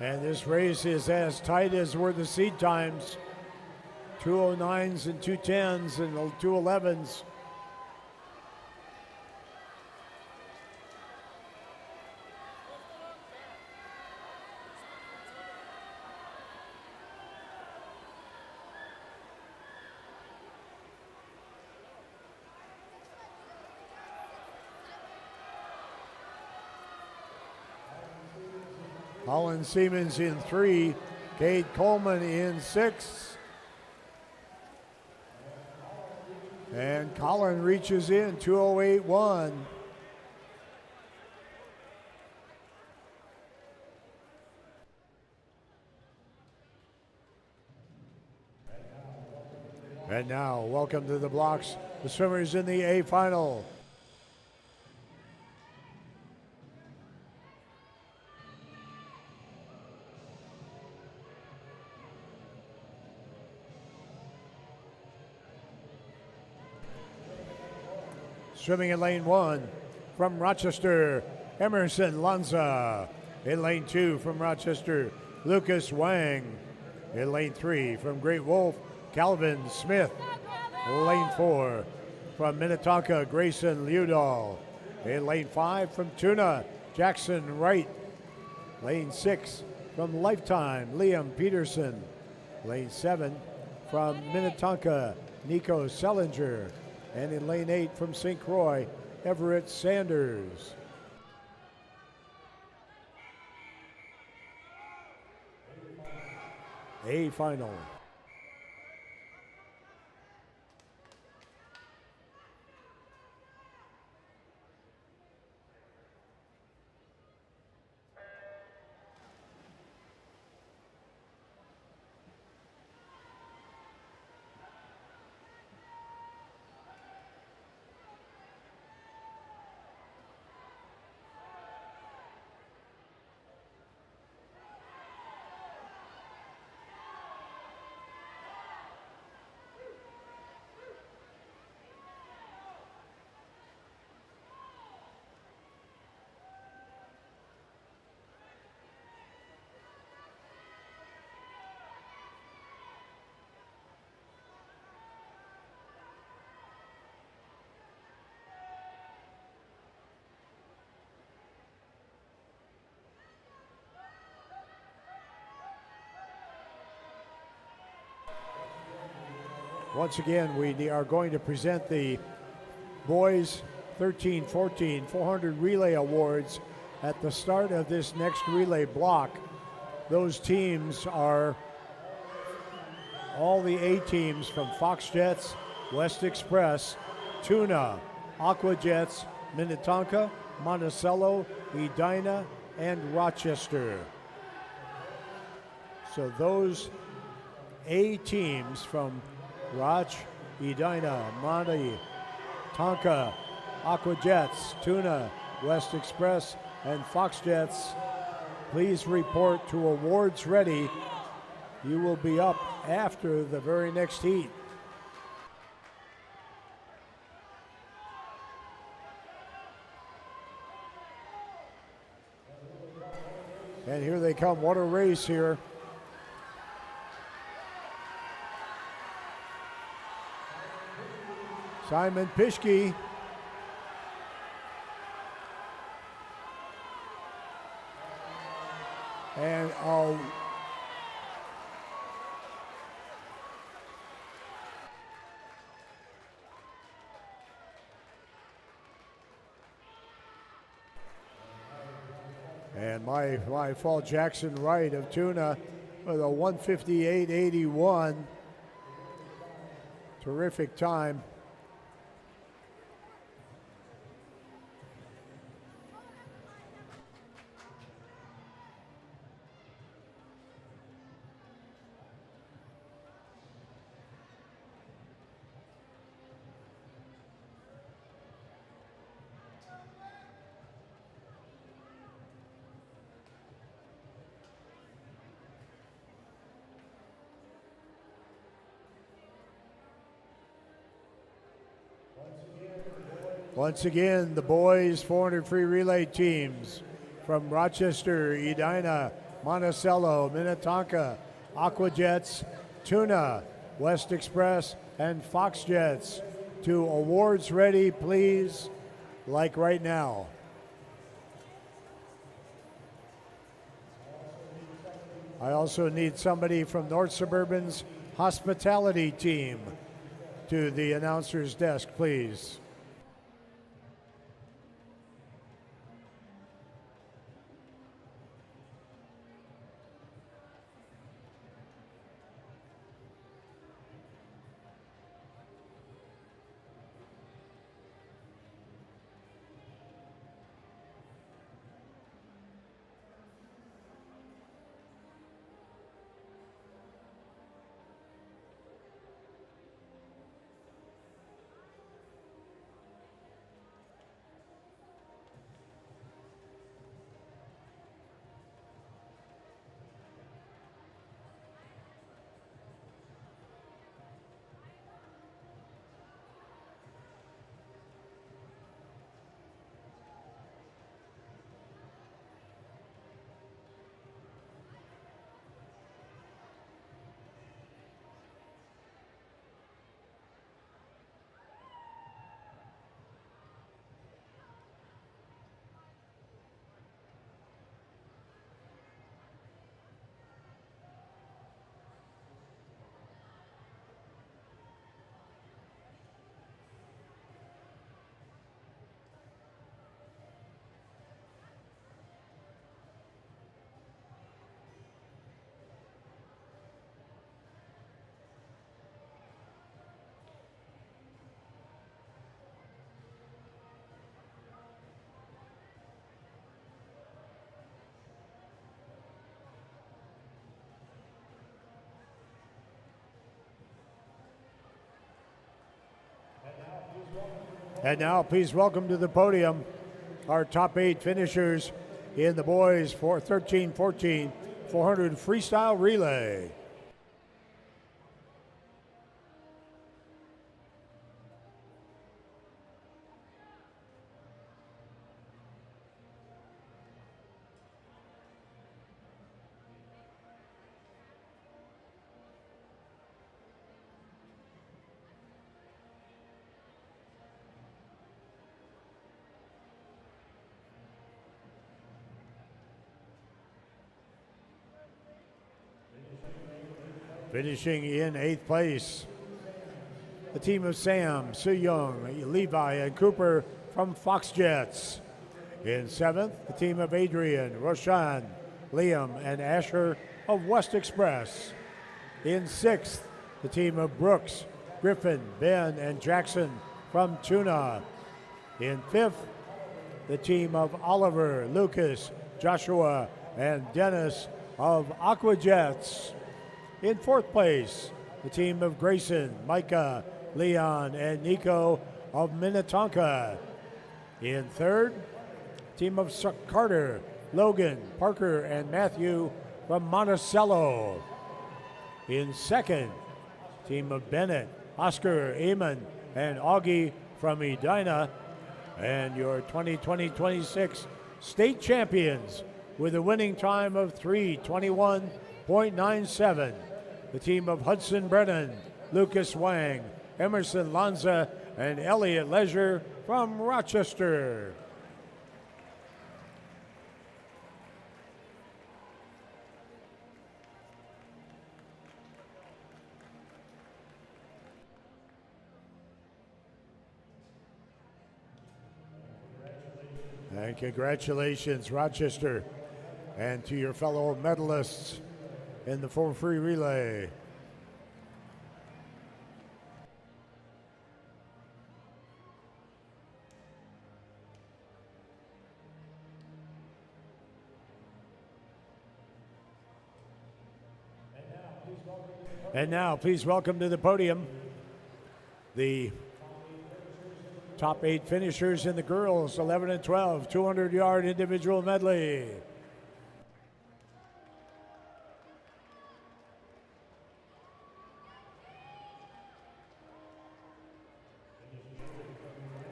And this race is as tight as were the seed times. 2:09s and 2:10s and 2:11s. Colin Siemens in 3, Cade Coleman in 6. And Colin reaches in, 2:08.1. And now, welcome to the blocks, the swimmers in the A final. Swimming in lane 1 from Rochester, Emerson Lanza. In lane 2 from Rochester, Lucas Wang. In lane 3 from Great Wolf, Calvin Smith. Lane 4 from Minnetonka, Grayson Liudall. In lane 5 from Tuna, Jackson Wright. Lane 6 from Lifetime, Liam Peterson. Lane 7 from Minnetonka, Nico Sellinger. And in lane 8 from St. Croix, Everett Sanders. A final. Once again, we are going to present the Boys 13-14 400 Relay Awards at the start of this next relay block. Those teams are all the A teams from Fox Jets, West Express, Tuna, Aqua Jets, Minnetonka, Monticello, Edina, and Rochester. So those A teams from Roch, Edina, Monty, Tonka, Aqua Jets, Tuna, West Express, and Fox Jets, please report to awards ready. You will be up after the very next heat. And here they come. What a race here. Simon Pischke. And my fault, Jackson Wright of Tuna with a 1:58.81. Terrific time. Once again, the boys 400 free relay teams from Rochester, Edina, Monticello, Minnetonka, Aqua Jets, Tuna, West Express, and Fox Jets. To awards ready, please, like right now. I also need somebody from North Suburban's hospitality team to the announcer's desk, please. And now please welcome to the podium our top 8 finishers in the boys for 13-14 400 freestyle relay. Finishing in 8th place, the team of Sam, Soo Young, Levi, and Cooper from Fox Jets. In 7th, the team of Adrian, Roshan, Liam, and Asher of West Express. In 6th, the team of Brooks, Griffin, Ben, and Jackson from Tuna. In 5th, the team of Oliver, Lucas, Joshua, and Dennis of Aqua Jets. In 4th place, the team of Grayson, Micah, Leon, and Nico of Minnetonka. In 3rd, team of Carter, Logan, Parker, and Matthew from Monticello. In 2nd, team of Bennett, Oscar, Eamon, and Augie from Edina. And your 2020-26 state champions with a winning time of 3:21.97. The team of Hudson Brennan, Lucas Wang, Emerson Lanza, and Elliot Leisure from Rochester. And congratulations, Rochester, and to your fellow medalists in the 4 free relay. And now please welcome to the podium the top 8 finishers in the girls 11 and 12 200-yard individual medley.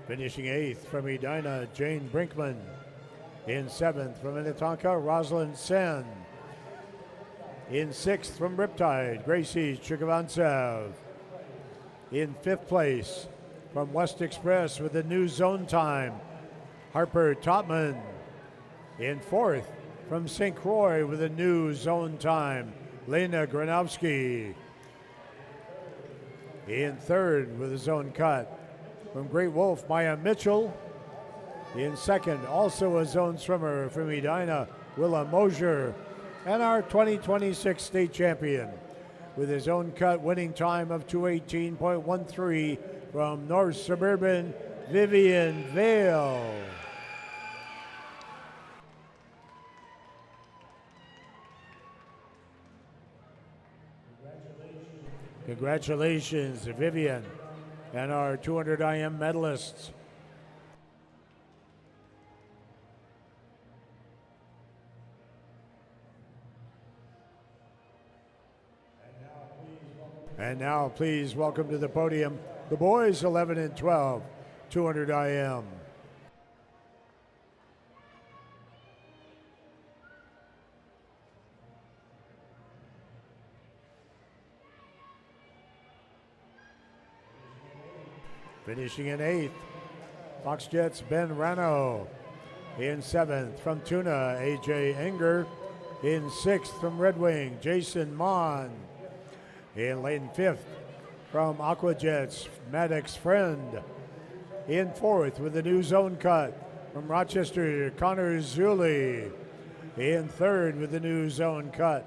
Finishing 8th from Edina, Jane Brinkman. In 7th from Minnetonka, Rosalind Sen. In 6th from Riptide, Gracie Chukavantsev. In 5th place from West Express with the new zone time, Harper Topman. In 4th from St. Croix with a new zone time, Lena Granowski. In 3rd with a zone cut from Great Wolf, Maya Mitchell. In 2nd, also a zone swimmer from Edina, Willa Mosier. And our 2026 state champion with his own cut winning time of 2:18.13 from North Suburban, Vivian Vale. Congratulations, Vivian, and our 200 IM medalists. And now please welcome to the podium the boys 11 and 12 200 IM. Finishing in 8th, Fox Jets Ben Rano. In 7th from Tuna, AJ Enger. In 6th from Red Wing, Jason Mon. In late 5th from Aqua Jets, Maddox Friend. In 4th with the new zone cut from Rochester, Connor Zuli. In 3rd with the new zone cut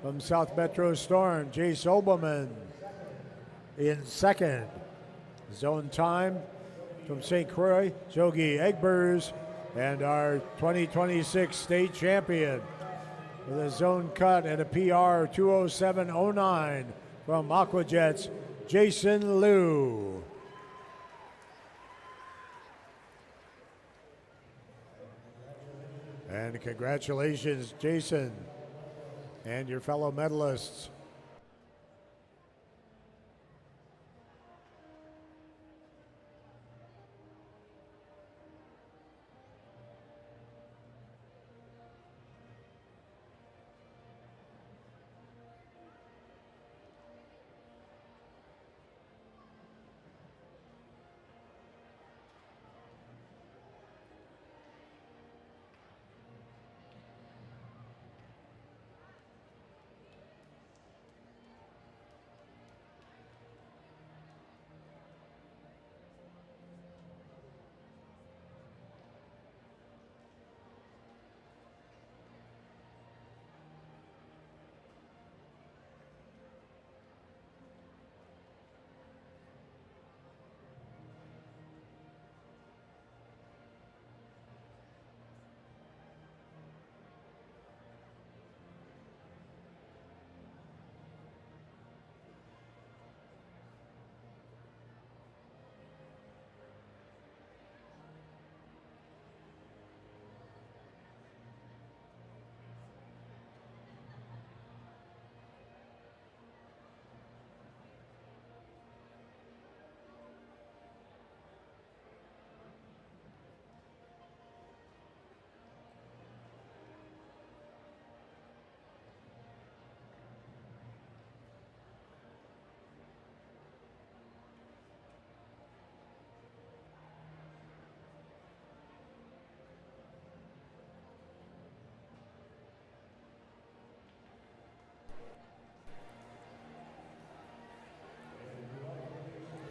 from South Metro Storm, Jace Obelman. In 2nd, zone time from St. Croix, Jogi Egbers, and our 2026 state champion with a zone cut and a PR 2:07.09 from Aqua Jets, Jason Liu. And congratulations, Jason, and your fellow medalists.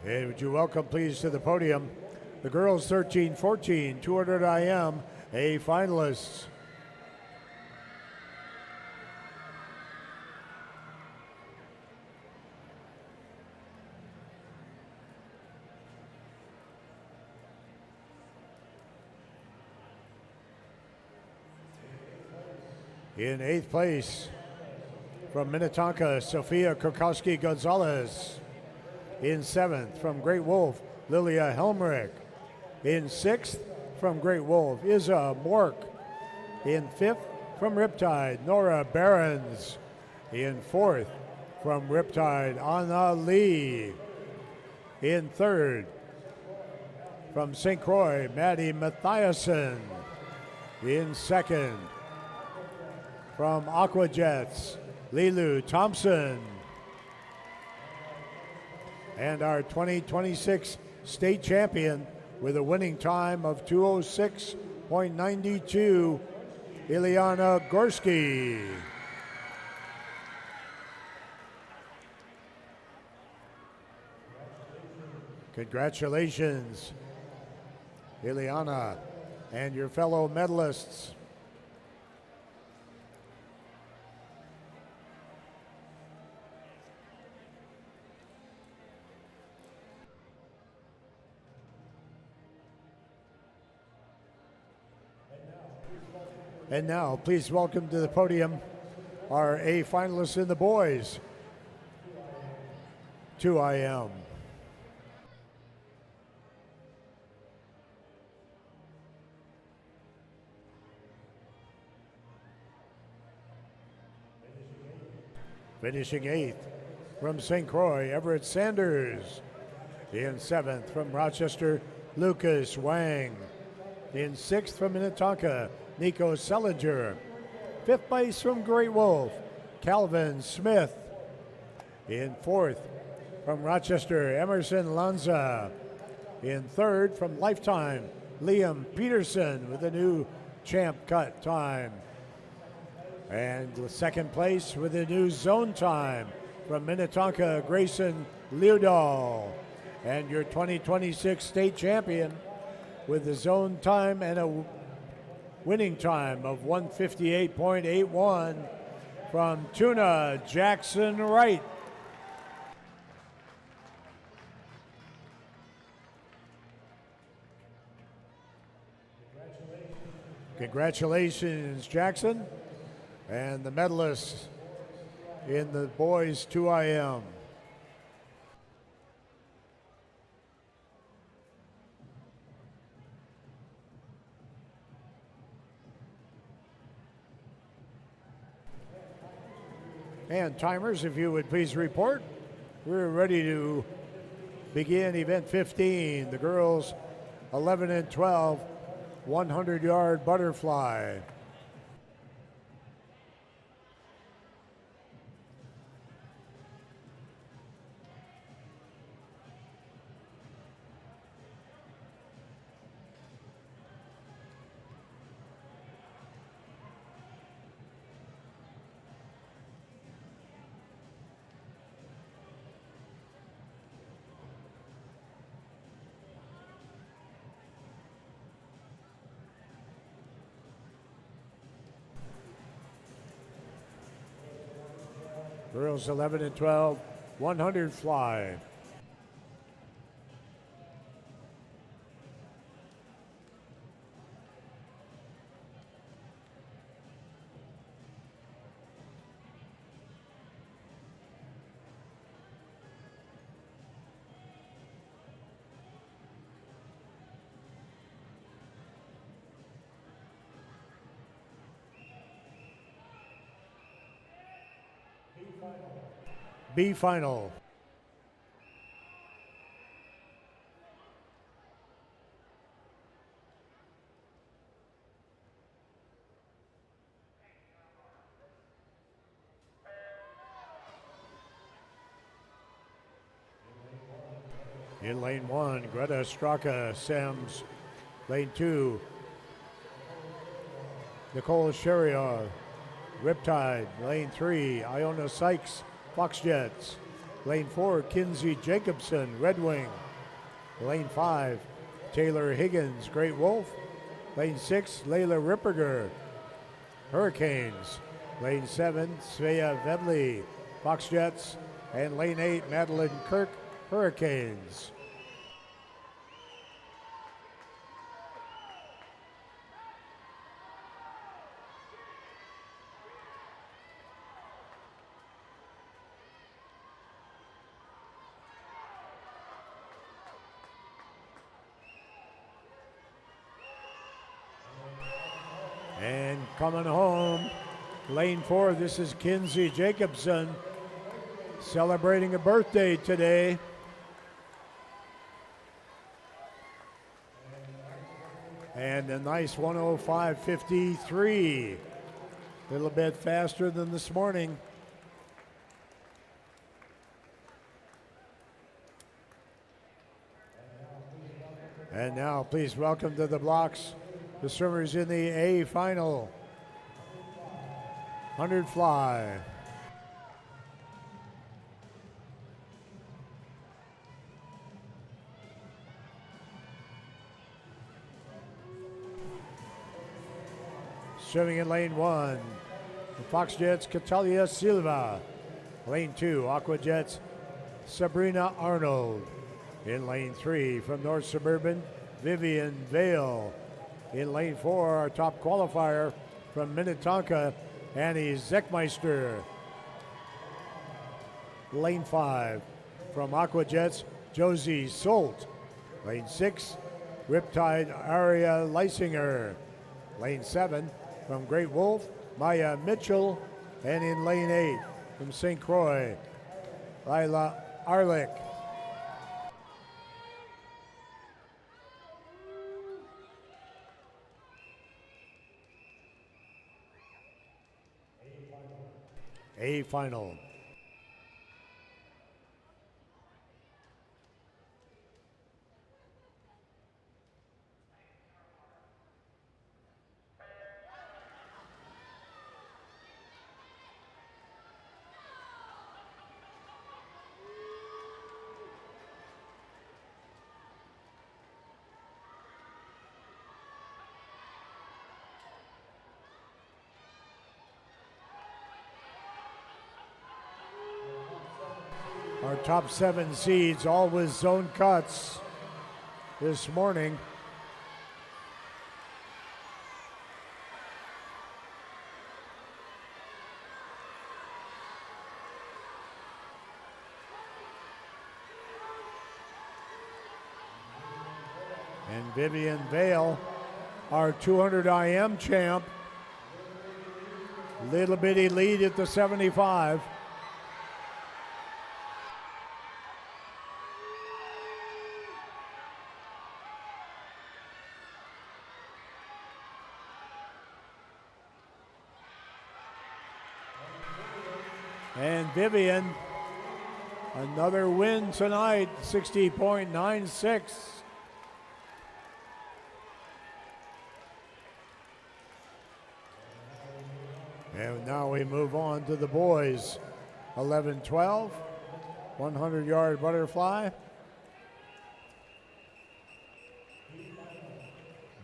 And would you welcome, please, to the podium the girls 13-14, 200 IM, A finalists. In 8th place, from Minnetonka, Sofia Kurkowski-Gonzalez. In 7th, from Great Wolf, Lilia Helmrich. In 6th, from Great Wolf, Isa Mork. In 5th, from Riptide, Nora Behrens. In 4th, from Riptide, Anna Lee. In 3rd, from St. Croix, Maddie Mathiasen. In 2nd, from Aquajets, Lilu Thompson. And our 2026 state champion with a winning time of 2:06.92, Ileana Gorski. Congratulations, Ileana, and your fellow medalists. And now, please welcome to the podium our A finalists in the boys, 2IM. Finishing 8th from St. Croix, Everett Sanders. In 7th from Rochester, Lucas Wang. In 6th from Minnetonka, Nico Selinger. 5th place from Great Wolf, Calvin Smith. In 4th from Rochester, Emerson Lanza. In 3rd from Lifetime, Liam Peterson with a new champ cut time. And 2nd place with a new zone time from Minnetonka, Grayson Leodahl. And your 2026 state champion with the zone time and a winning time of 1:58.81 from Tuna Jackson Wright. Congratulations, Jackson, and the medalists in the boys 2IM. And timers, if you would please report. We're ready to begin event 15, the girls 11 and 12, 100-yard butterfly. Girls 11 and 12, 100 fly. B final. In lane 1, Greta Straka Sims. Lane 2, Nicole Sherrier, Riptide. Lane 3, Iona Sykes, Fox Jets. Lane 4, Kinsey Jacobson, Red Wing. Lane 5, Taylor Higgins, Great Wolf. Lane 6, Layla Ripperger, Hurricanes. Lane 7, Svea Vedley, Fox Jets. And lane 8, Madeline Kirk, Hurricanes. And coming home, lane 4, this is Kinsey Jacobson, celebrating a birthday today. And a nice 105.53, a little bit faster than this morning. And now please welcome to the blocks the swimmers in the A final, 100 fly. Swimming in lane 1, the Fox Jets, Catalia Silva. Lane 2, Aqua Jets, Sabrina Arnold. In lane 3, from North Suburban, Vivian Vale. In lane 4, our top qualifier from Minnetonka, Annie Zeckmeister. Lane 5, from Aqua Jets, Josie Solt. Lane 6, Riptide Aria Leisinger. Lane 7, from Great Wolf, Maya Mitchell. And in lane 8, from St. Croix, Lila Arlick. A final. Our top 7 seeds, all with zone cuts this morning. And Vivian Vale, our 200 IM champ. Little bitty lead at the 75. And Vivian, another win tonight, 60.96. And now we move on to the boys. 11-12, 100-yard butterfly.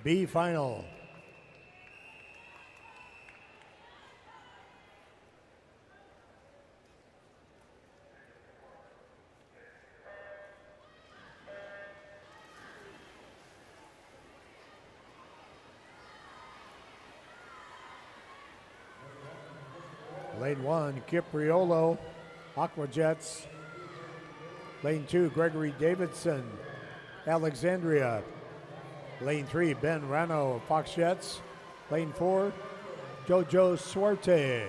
B final. Lane 1, Cipriolo, Aquajets. Lane 2, Gregory Davidson, Alexandria. Lane 3, Ben Rano, Fox Jets. Lane 4, Jojo Suerte,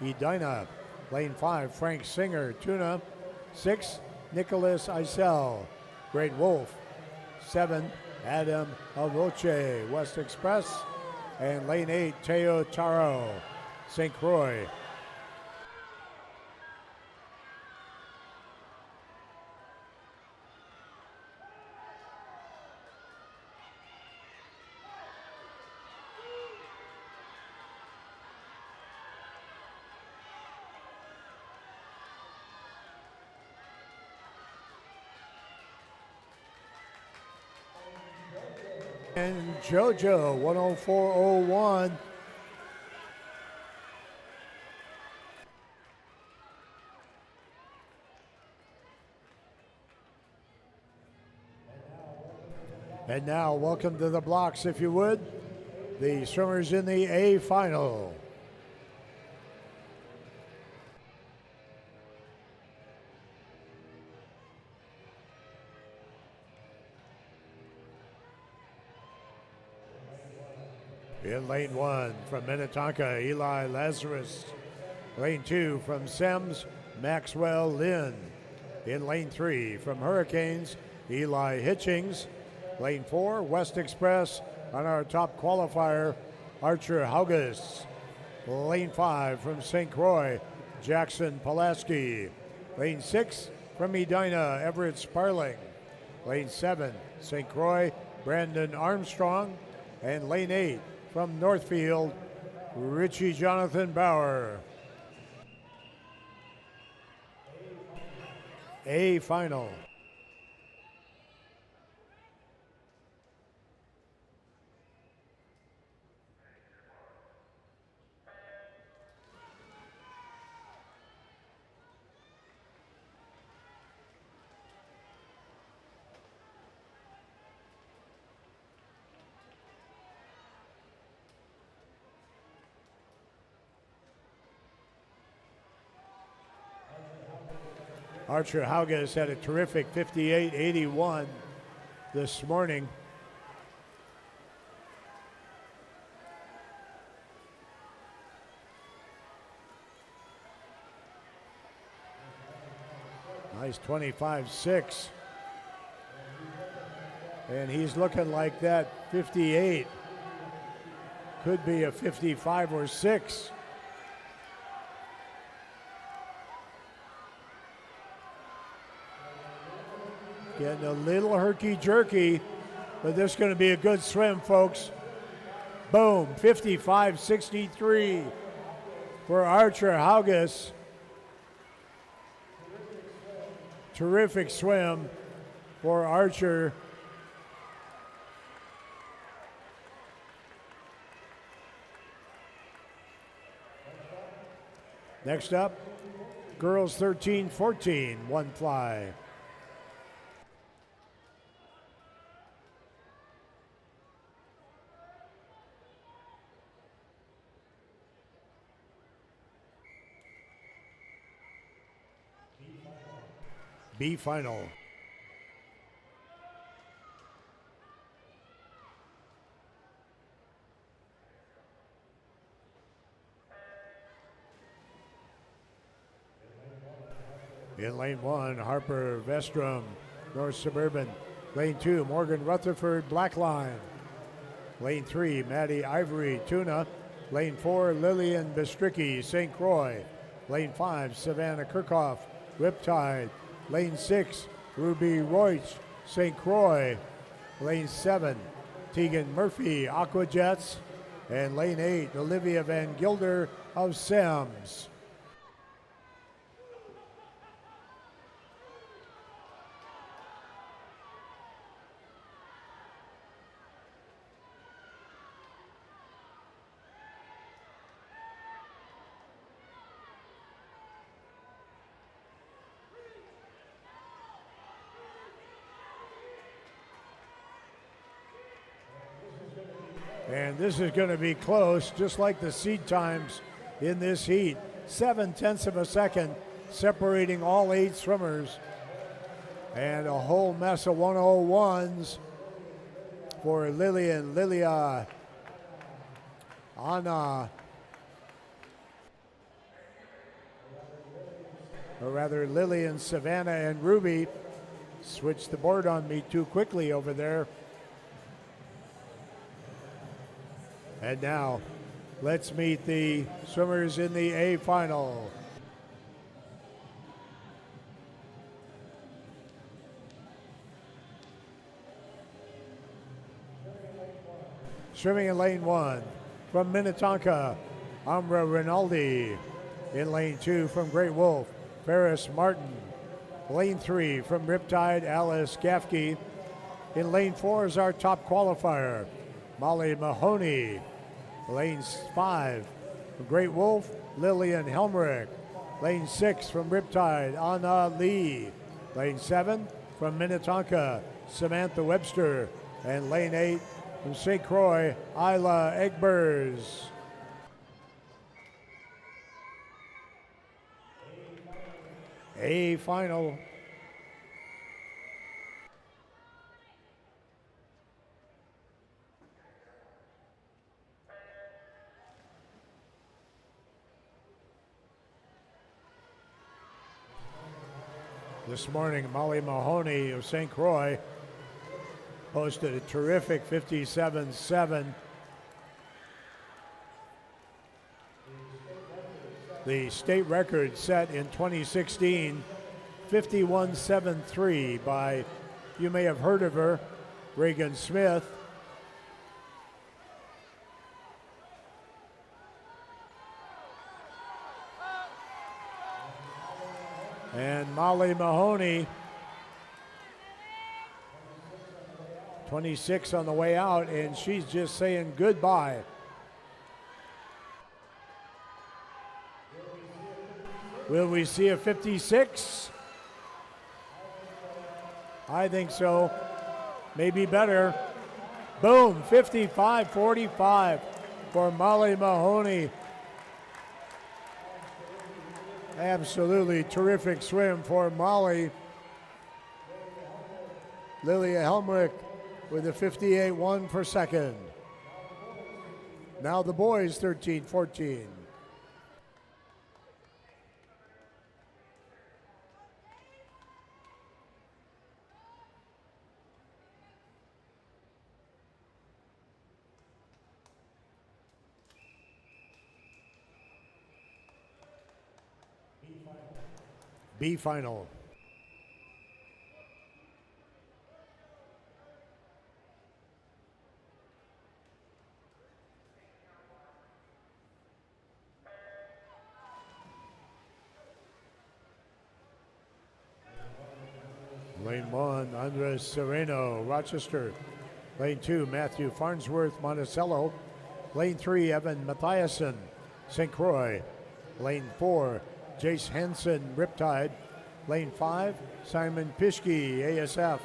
Edina. Lane 5, Frank Singer, Tuna. 6, Nicholas Isel, Great Wolf. 7, Adam Avoce, West Express. And lane 8, Teo Taro, St. Croix. And JoJo, 104.01. And now, welcome to the blocks, if you would. The swimmers in the A final. In lane 1 from Minnetonka, Eli Lazarus. Lane 2 from Sems, Maxwell Lynn. In lane 3 from Hurricanes, Eli Hitchings. Lane 4, West Express on our top qualifier, Archer Hauges. Lane 5 from St. Croix, Jackson Pulaski. Lane 6 from Edina, Everett Sparling. Lane 7, St. Croix, Brandon Armstrong. And lane 8 from Northfield, Richie Jonathan Bauer. A final. Archer Hauges had a terrific 58.81 this morning. Nice 25.6. And he's looking like that 58 could be a 55 or 6. Getting a little herky-jerky, but this is going to be a good swim, folks. Boom, 55.63 for Archer Hauges. Terrific swim for Archer. Next up, girls 13-14, one fly. B final. In lane 1, Harper Vestrom, North Suburban. Lane 2, Morgan Rutherford, Blackline. Lane 3, Maddie Ivory, Tuna. Lane 4, Lillian Bistricki, St. Croix. Lane 5, Savannah Kirchhoff, Riptide. Lane 6, Ruby Roich, St. Croix. Lane 7, Tegan Murphy, Aqua Jets. And lane 8, Olivia Van Gilder of Sims. And this is going to be close, just like the seed times in this heat. 7/10 of a second separating all 8 swimmers. And a whole mess of 101s for Lilia, Anna, or rather Lillian, Savannah, and Ruby. Switched the board on me too quickly over there. And now, let's meet the swimmers in the A final. Swimming in lane 1 from Minnetonka, Ambra Rinaldi. In lane 2 from Great Wolf, Ferris Martin. Lane 3 from Riptide, Alice Gaffke. In lane 4 is our top qualifier, Molly Mahoney. Lane 5 from Great Wolf, Lillian Helmrich. Lane 6 from Riptide, Anna Lee. Lane 7 from Minnetonka, Samantha Webster. And lane 8 from St. Croix, Isla Egbers. A final. This morning, Molly Mahoney of St. Croix posted a terrific 57.7. The state record set in 2016, 51.73 by, you may have heard of her, Reagan Smith. And Molly Mahoney, 26 on the way out, and she's just saying goodbye. Will we see a 56? I think so. Maybe better. Boom, 55.45 for Molly Mahoney. Absolutely terrific swim for Molly. Lilia Helmrich with a 58.1 per second. Now the boys 13-14. B final. Lane 1, Andres Sereno, Rochester. Lane 2, Matthew Farnsworth, Monticello. Lane 3, Evan Mathiasen, St. Croix. Lane 4, Jace Hansen, Riptide. Lane 5, Simon Pischke, ASF.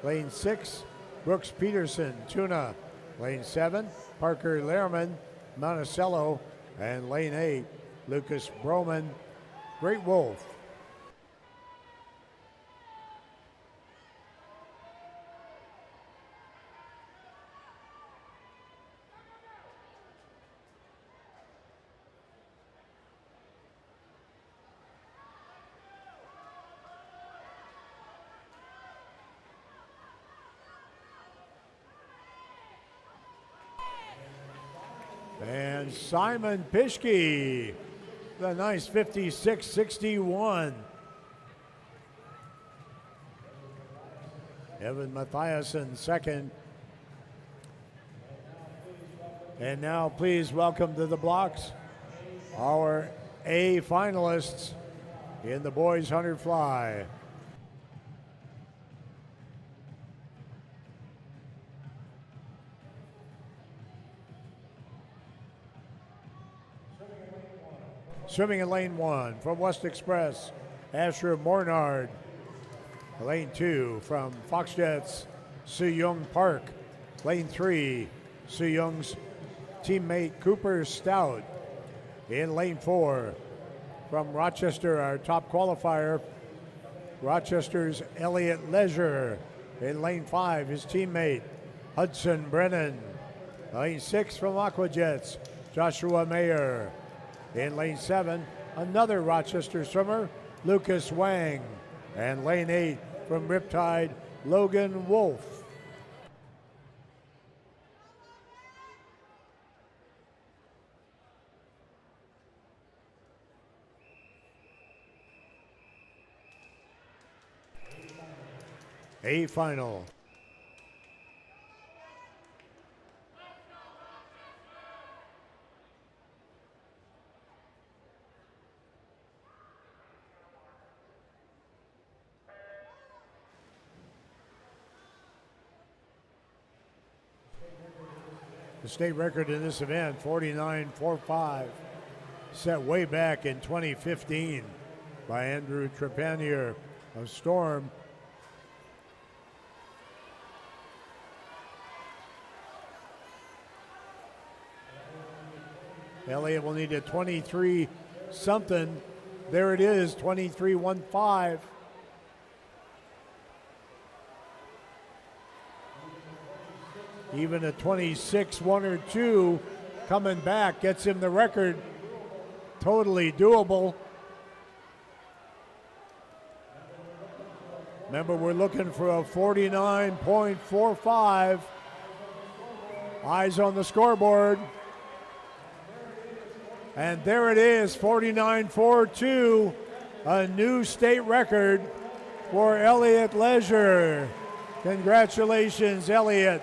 Lane 6, Brooks Peterson, Tuna. Lane 7, Parker Lehrman, Monticello. And lane 8, Lucas Broman, Great Wolf. And Simon Pischke The nice 56-61. Evan Mathiasen second. And now please welcome to the blocks our A finalists in the boys 100 fly. Swimming in lane 1 from West Express, Asher Mornard. Lane 2 from Fox Jets, Soo-Young Park. Lane 3, Soo-Young's teammate Cooper Stout. In lane 4 from Rochester, our top qualifier, Rochester's Elliott Leisure. In lane 5, his teammate Hudson Brennan. Lane 6 from Aquajets, Joshua Mayer. In lane 7, another Rochester swimmer, Lucas Wang. And lane 8 from Riptide, Logan Wolf. A final. The state record in this event, 49.45, set way back in 2015 by Andrew Trepanier of Storm. Elliott will need a 23 something. There it is, 23.15. Even a 26 1 or 2 coming back gets him the record. Totally doable. Remember, we're looking for a 49.45. Eyes on the scoreboard. And there it is, 49.42, a new state record for Elliott Leisure. Congratulations, Elliott.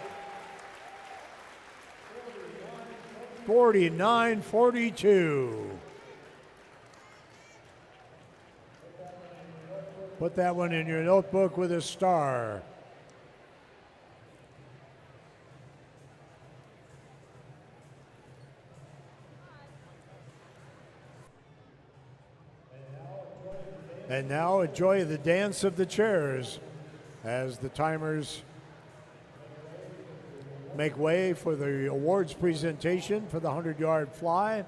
49.42. Put that one in your notebook with a star. And now enjoy the dance of the chairs as the timers make way for the awards presentation for the 100-yard fly.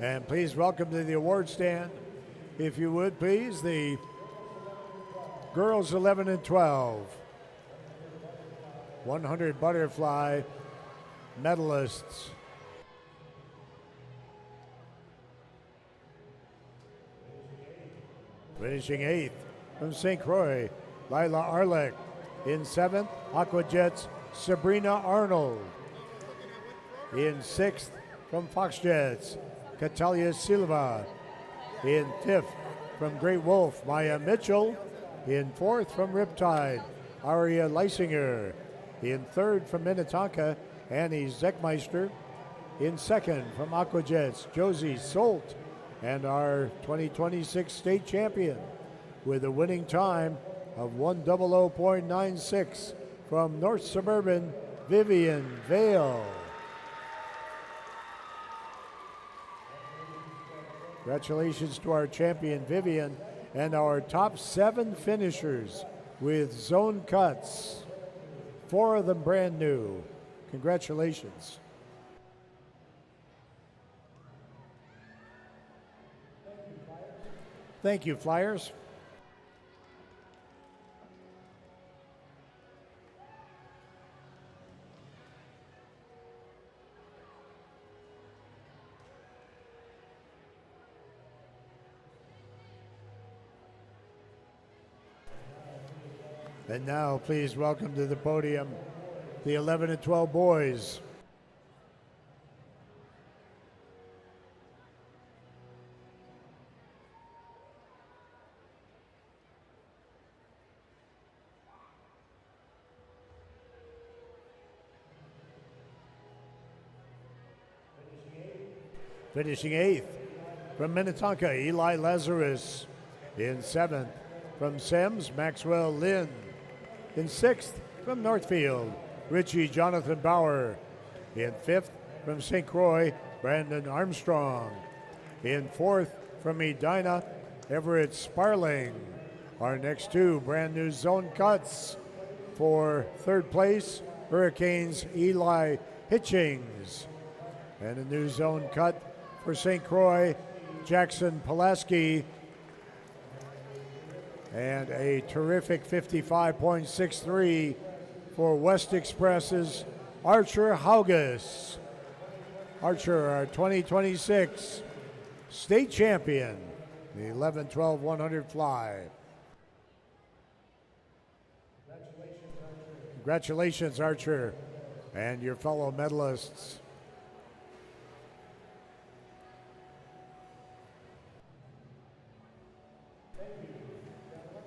And please welcome to the award stand, if you would please, the girls 11 and 12 100 butterfly medalists. Finishing 8th from St. Croix, Lila Arlek. In 7th, Aquajets, Sabrina Arnold. In 6th, from Fox Jets, Catalia Silva. In 5th, from Great Wolf, Maya Mitchell. In 4th, from Riptide, Aria Leisinger. In 3rd, from Minnetonka, Annie Zeckmeister. In 2nd, from Aquajets, Josie Solt. And our 2026 state champion with a winning time of 100.96 from North Suburban, Vivian Vale. Congratulations to our champion Vivian and our top 7 finishers with zone cuts. 4 of them brand new. Congratulations. Thank you, Flyers. And now, please welcome to the podium the 11 and 12 boys. Finishing 8th from Minnetonka, Eli Lazarus. In 7th from Sems, Maxwell Lynn. In 6th from Northfield, Richie Jonathan Bauer. In 5th from St. Croix, Brandon Armstrong. In 4th from Edina, Everett Sparling. Our next 2 brand new zone cuts. For 3rd place, Hurricanes Eli Hitchings. And a new zone cut for St. Croix, Jackson Pulaski. And a terrific 55.63 for West Express's Archer Hauges. Archer, our 2026 state champion, the 11-12-100 fly. Congratulations, Archer, and your fellow medalists.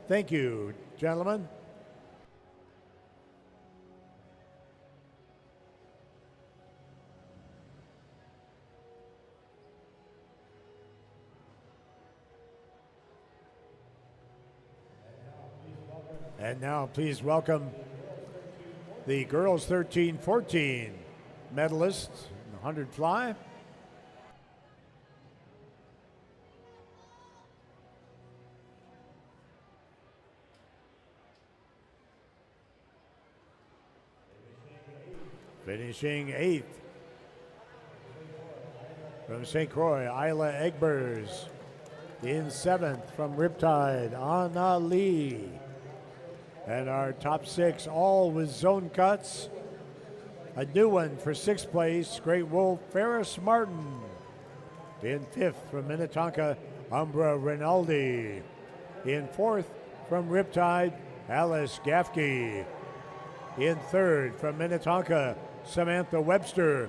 Thank you, gentlemen. And now please welcome the girls 13-14 medalists in the 100 fly. Finishing 8th from St. Croix, Isla Egbers. In 7th from Riptide, Anna Lee. And our top 6 all with zone cuts. A new one for 6th place, Great Wolf Ferris Martin. In 5th from Minnetonka, Umbra Rinaldi. In 4th from Riptide, Alice Gaffke. In 3rd from Minnetonka, Samantha Webster.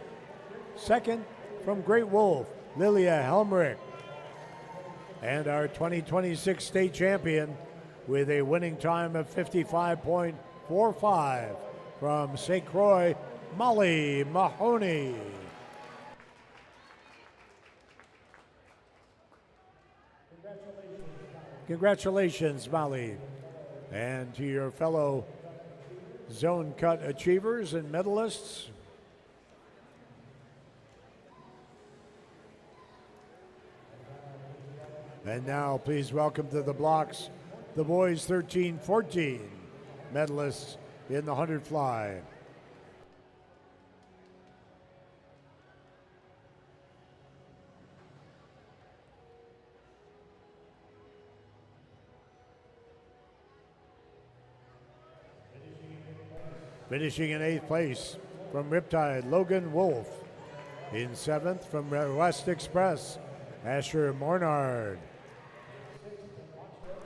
2nd from Great Wolf, Lilia Helmrich. And our 2026 state champion with a winning time of 55.45 from St. Croix, Molly Mahoney. Congratulations, Molly. And to your fellow zone cut achievers and medalists. And now please welcome to the blocks the boys 13-14 medalists in the 100 fly. Finishing in 8th place from Riptide, Logan Wolf. In 7th from West Express, Asher Mornard.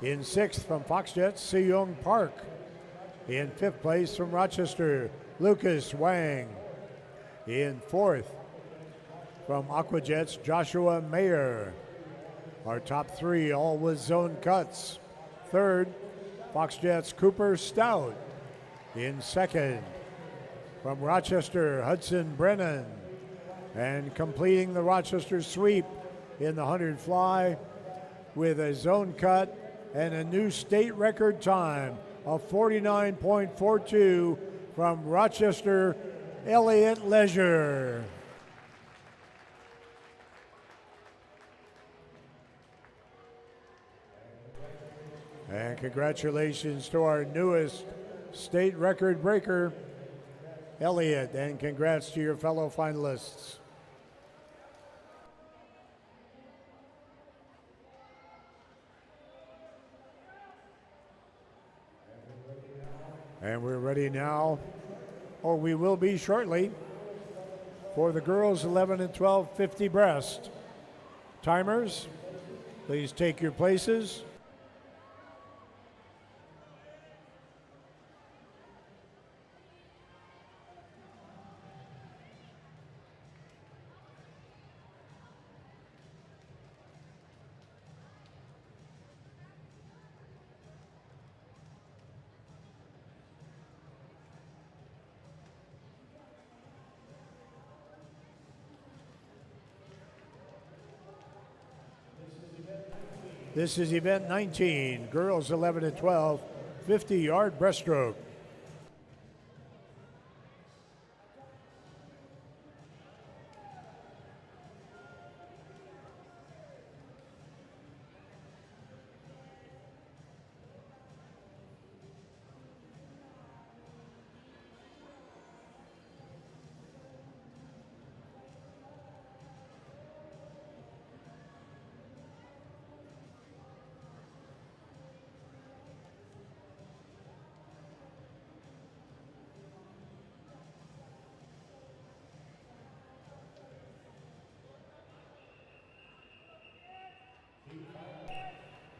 In 6th from Foxjets, Seyoung Park. In 5th place from Rochester, Lucas Wang. In 4th from Aquajets, Joshua Mayer. Our top 3 all with zone cuts. 3rd, Foxjets, Cooper Stout. In 2nd from Rochester, Hudson Brennan. And completing the Rochester sweep in the 100 fly with a zone cut and a new state record time of 49.42 from Rochester, Elliott Leisure. And congratulations to our newest state record breaker, Elliot, and congrats to your fellow finalists. And we're ready now, or we will be shortly, for the girls 11 and 12 50 breast. Timers, please take your places. This is event 19, girls 11 and 12, 50-yard breaststroke.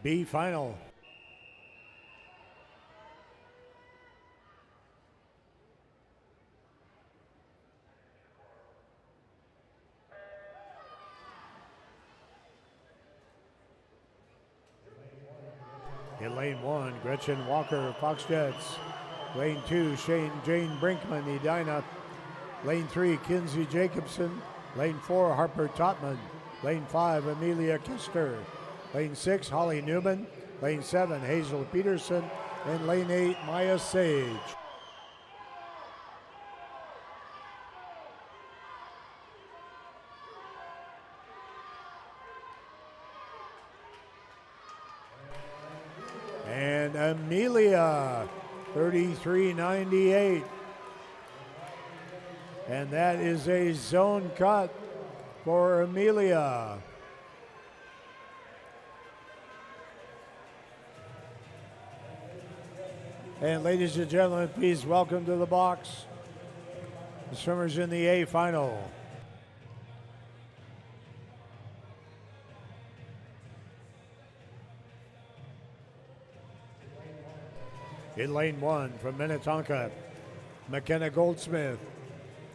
B final. In lane 1, Gretchen Walker, Fox Jets. Lane 2, Jane Brinkman, Edina. Lane 3, Kinsey Jacobson. Lane 4, Harper Totman. Lane 5, Amelia Kister. Lane 6, Holly Newman. Lane 7, Hazel Peterson. And lane 8, Maya Sage. And Amelia, 33.98. And that is a zone cut for Amelia. And ladies and gentlemen, please welcome to the box the swimmers in the A final. In lane 1 from Minnetonka, McKenna Goldsmith.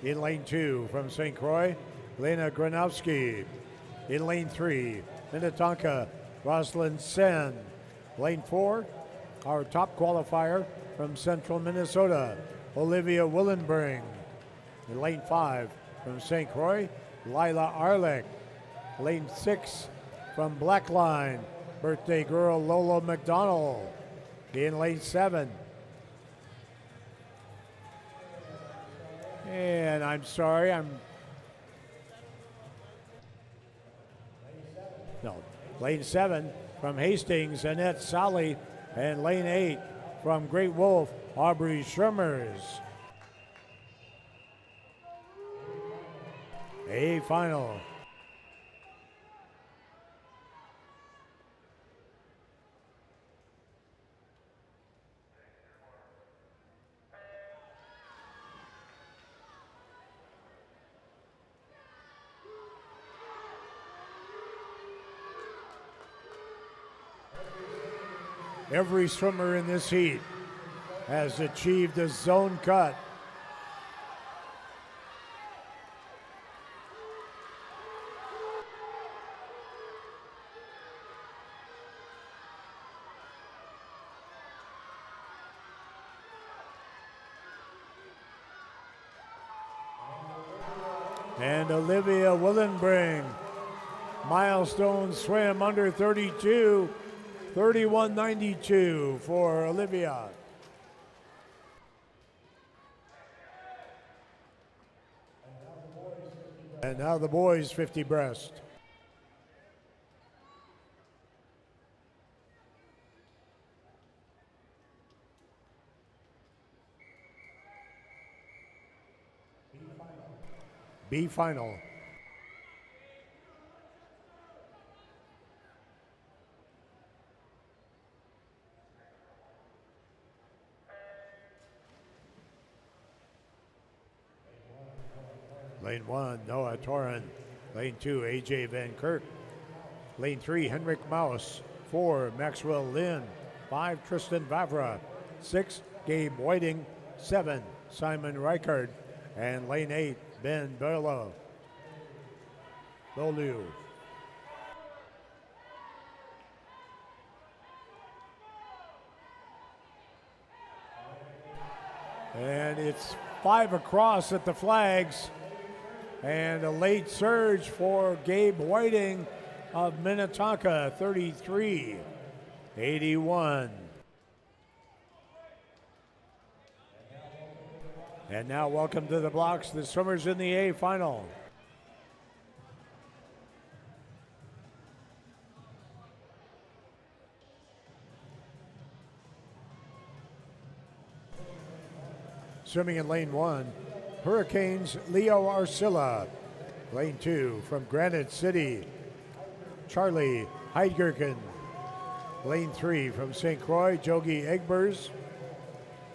In lane 2 from St. Croix, Lena Granowski. In lane 3, Minnetonka, Rosalind Sen. Lane 4, our top qualifier from Central Minnesota, Olivia Willenbring. In lane 5 from St. Croix, Lila Arlick. Lane 6 from Blackline, birthday girl Lola McDonald. In lane 7. And I'm sorry, lane 7 from Hastings, Annette Sally. And lane 8 from Great Wolf, Aubrey Schirmers. A final. Every swimmer in this heat has achieved a zone cut. And Olivia Willenbring, milestone swim under 32, 31.92 for Olivia. And now the boys 50 breast. B final. Lane 1, Noah Torren. Lane 2, AJ Van Kirk. Lane 3, Henrik Maus. 4, Maxwell Lynn. 5, Tristan Vavra. 6, Gabe Whiting. 7, Simon Reichard. And lane 8, Ben Bolu. And it's 5 across at the flags. And a late surge for Gabe Whiting of Minnetonka, 33-81. And now welcome to the blocks, the swimmers in the A final. Swimming in lane 1, Hurricanes Leo Arcilla. Lane 2 from Granite City, Charlie Heidgerken. Lane 3 from St. Croix, Jogi Egbers.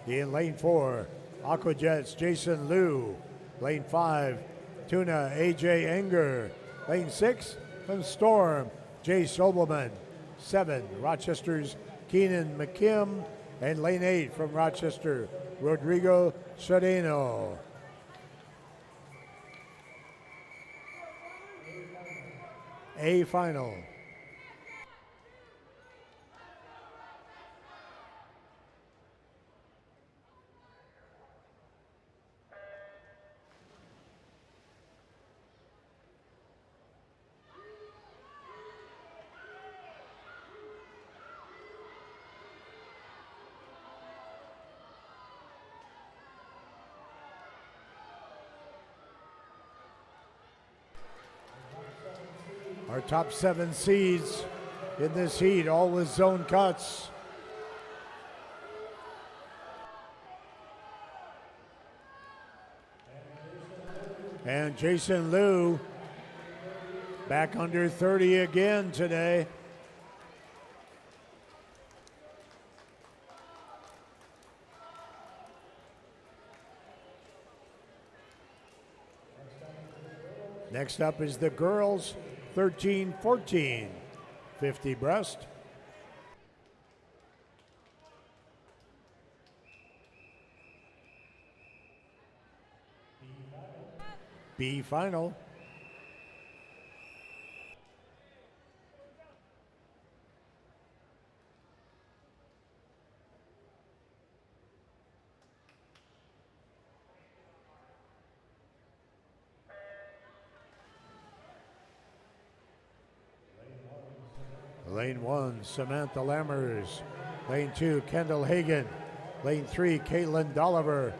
In lane 4, Aquajets Jason Liu. Lane 5, Tuna AJ Enger. Lane 6 from Storm, Jay Sobelman. 7, Rochester's Keenan McKim. And lane 8 from Rochester, Rodrigo Sereno. A final. Our top 7 seeds in this heat, all with zone cuts. And Jason Liu back under 30 again today. Next up is the girls 13-14, 50 breast. B final. Lane 1, Samantha Lammers. Lane 2, Kendall Hagan. Lane 3, Caitlin Dolliver.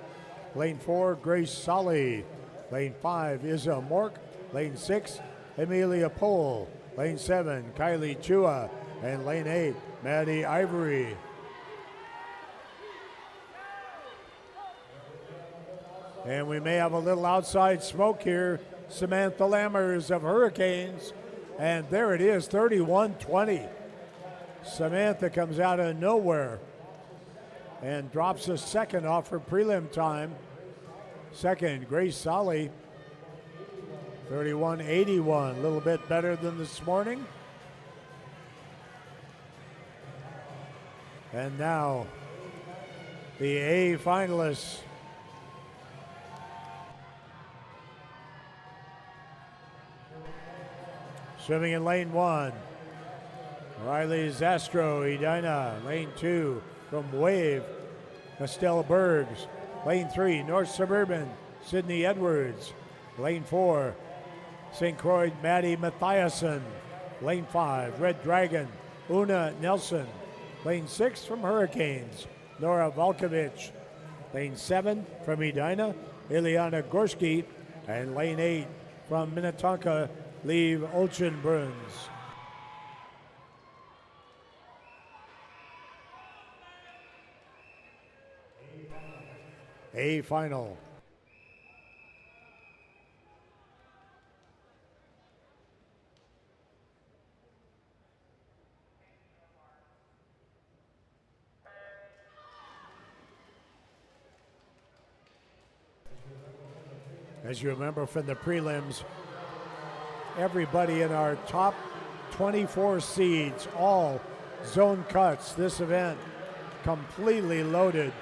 Lane 4, Grace Solly. Lane 5, Isa Mork. Lane 6, Amelia Pohl. Lane 7, Kylie Chua. And lane 8, Maddie Ivory. And we may have a little outside smoke here. Samantha Lammers of Hurricanes. And there it is, 31-20. Samantha comes out of nowhere and drops a second off her prelim time. Second, Grace Solly, 31-81, a little bit better than this morning. And now, the A finalists. Swimming in lane 1, Riley Zastro, Edina. Lane 2 from Wave, Estelle Bergs. Lane 3, North Suburban, Sydney Edwards. Lane 4, St. Croix, Maddie Mathiasen. Lane 5, Red Dragon, Una Nelson. Lane 6 from Hurricanes, Nora Valkovich. Lane 7 from Edina, Ileana Gorski. And lane 8 from Minnetonka, Liv Olchenbruns. A final. As you remember from the prelims, everybody in our top 24 seeds, all zone cuts. This event completely loaded.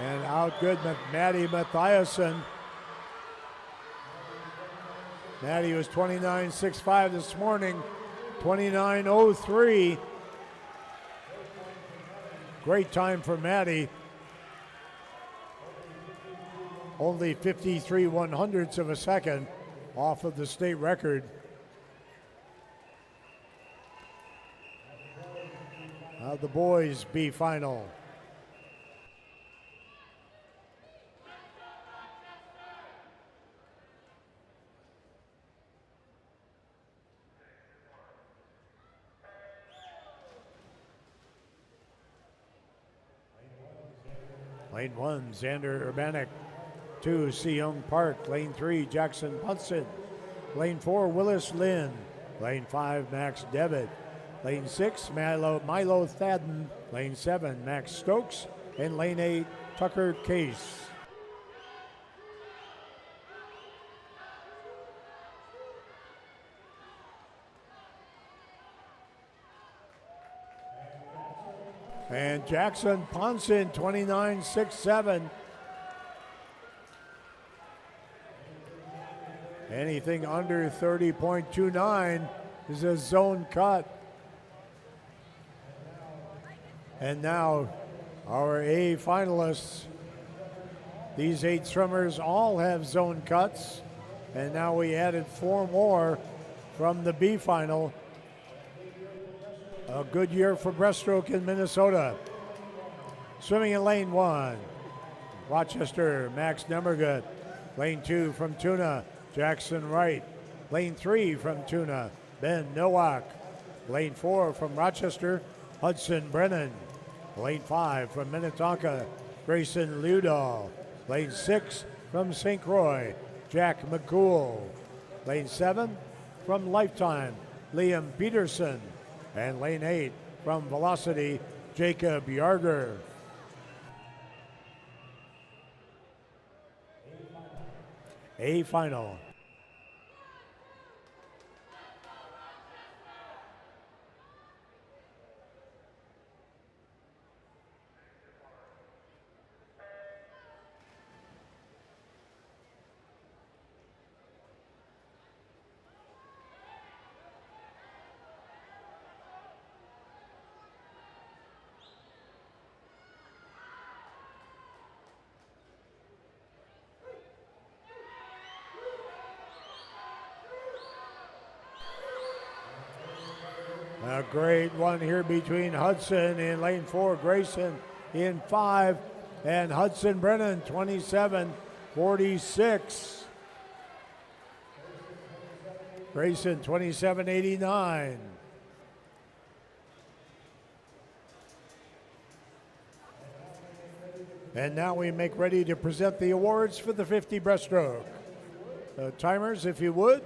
And out good, Maddie Mathiasen. Maddie was 29.65 this morning, 29.03. Great time for Maddie. Only 53 100ths of a second off of the state record. Now the boys B final. Lane 1, Xander Urbanek. 2, Seyoung Park. Lane 3, Jackson Punson. Lane 4, Willis Lynn. Lane 5, Max Devitt. Lane 6, Milo Thadden. Lane 7, Max Stokes. And lane 8, Tucker Case. And Jackson Ponson, 29.67. Anything under 30.29 is a zone cut. And now our A finalists. These 8 swimmers all have zone cuts. And now we added 4 more from the B final. A good year for breaststroke in Minnesota. Swimming in lane 1, Rochester, Max Nemmergut. Lane 2 from Tuna, Jackson Wright. Lane 3 from Tuna, Ben Nowak. Lane 4 from Rochester, Hudson Brennan. Lane 5 from Minnetonka, Grayson Ludahl. Lane 6 from St. Croix, Jack McCool. Lane 7 from Lifetime, Liam Peterson. And lane 8 from Velocity, Jacob Yarger. A final. A great one here between Hudson in lane 4, Grayson in 5, and Hudson Brennan 27.46. Grayson 27.89. And now we make ready to present the awards for the 50 breaststroke. Timers, if you would.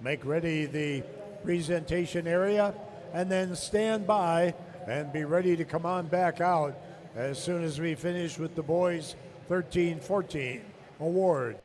Make ready the presentation area and then stand by and be ready to come on back out as soon as we finish with the boys 13-14 award.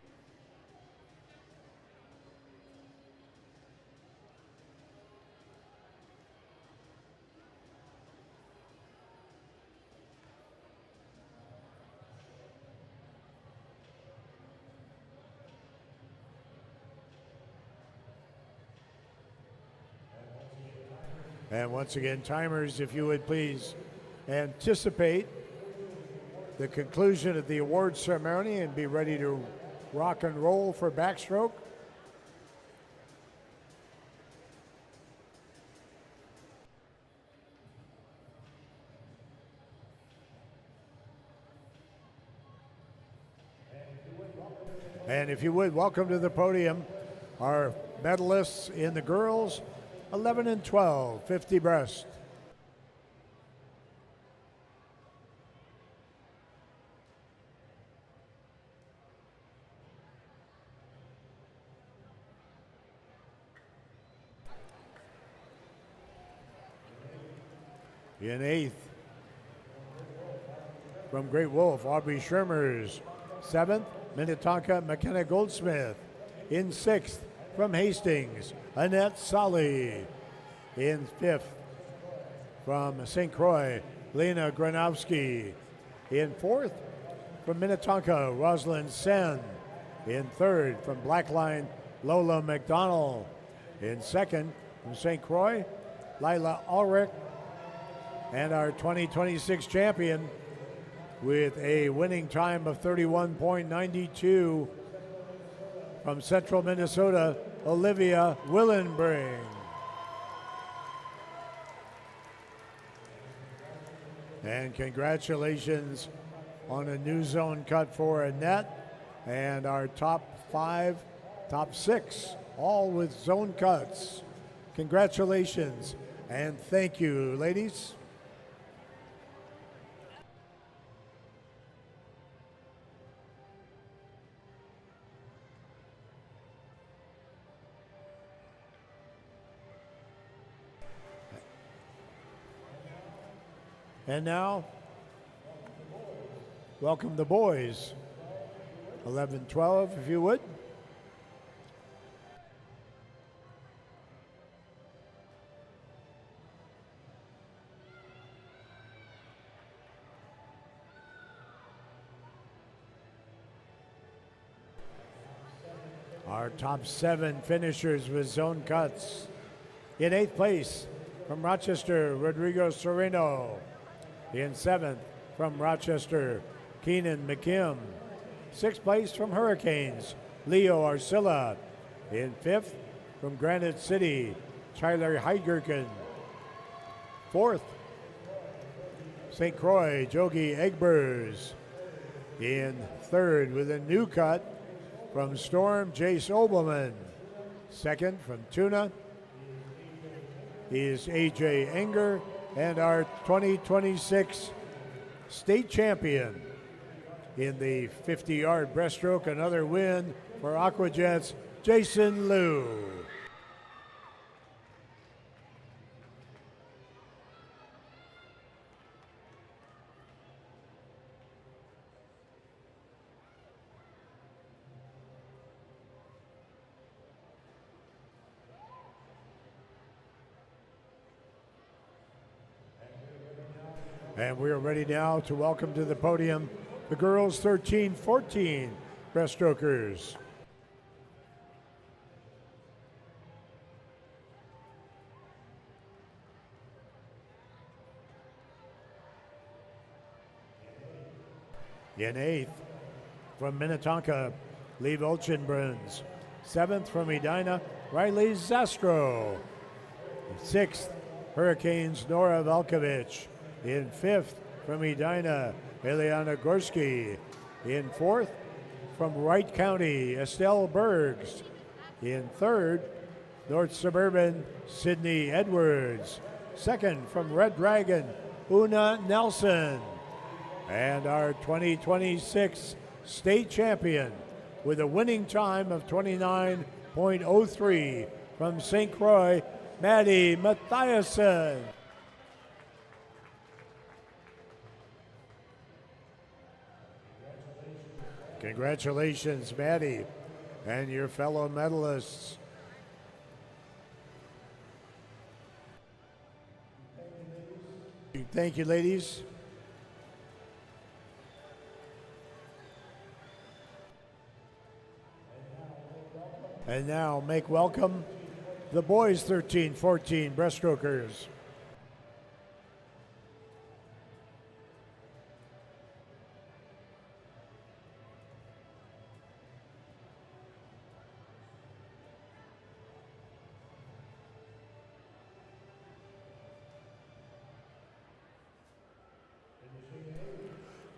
And once again, timers, if you would please anticipate the conclusion of the award ceremony and be ready to rock and roll for backstroke. And if you would, welcome to the podium our medalists in the girls 11 and 12, 50 breast. In 8th, from Great Wolf, Aubrey Shermers. 7th, Minnetonka McKenna Goldsmith. In 6th, from Hastings, Annette Solly. In 5th, from St. Croix, Lena Granowski. In 4th, from Minnetonka, Rosalind Sen. In 3rd, from Blackline, Lola McDonald. In 2nd, from St. Croix, Lila Ulrich. And our 2026 champion with a winning time of 31.92 from Central Minnesota, Olivia Willenbring. And congratulations on a new zone cut for Annette, and our top 6, all with zone cuts. Congratulations, and thank you, ladies. And now, welcome the boys. 11-12, if you would. Our top 7 finishers with zone cuts. In 8th place, from Rochester, Rodrigo Sereno. In 7th, from Rochester, Keenan McKim. 6th place, from Hurricanes, Leo Arcilla. In 5th, from Granite City, Tyler Heidgerken. 4th, St. Croix, Jogi Egbers. In 3rd, with a new cut, from Storm, Jace Obelman. 2nd, from Tuna, is AJ Enger. And our 2026 state champion in the 50-yard breaststroke, another win for Aquajets, Jason Liu. And we are ready now to welcome to the podium the girls 13-14 breaststrokers. In 8th, from Minnetonka, Lee Olchenbruns. 7th, from Edina, Riley Zastro. 6th, Hurricanes, Nora Velkovich. In 5th, from Edina, Eliana Gorski. In 4th, from Wright County, Estelle Bergs. In 3rd, North Suburban, Sydney Edwards. 2nd, from Red Dragon, Una Nelson. And our 2026 state champion with a winning time of 29.03 from St. Croix, Maddie Mathiasen. Congratulations, Maddie, and your fellow medalists. Thank you, ladies. And now make welcome the boys 13-14 breaststrokers.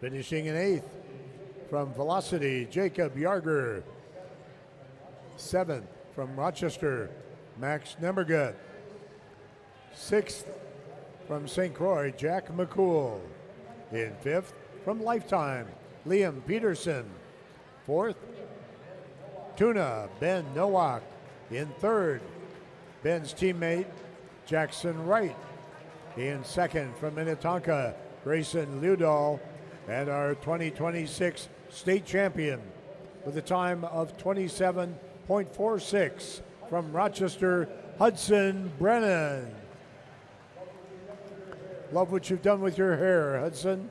Finishing in 8th, from Velocity, Jacob Yarger. 7th, from Rochester, Max Nemmergut. 6th, from St. Croix, Jack McCool. In 5th, from Lifetime, Liam Peterson. 4th, Tuna, Ben Nowak. In 3rd, Ben's teammate, Jackson Wright. In second from Minnetonka, Grayson Ludahl, and our 2026 state champion with a time of 27.46 from Rochester, Hudson Brennan. Love what you've done with your hair, Hudson.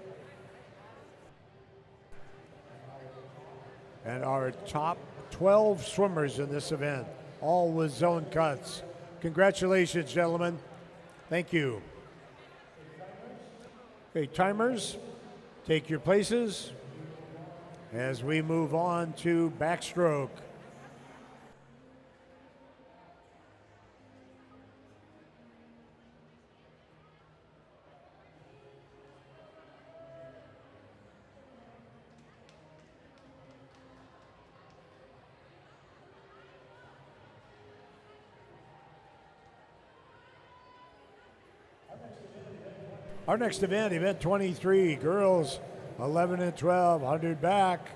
And our top 12 swimmers in this event, all with zone cuts. Congratulations, gentlemen. Thank you. Okay, timers, take your places as we move on to backstroke. Our next event, event 23, girls 11 and 12, 100 back.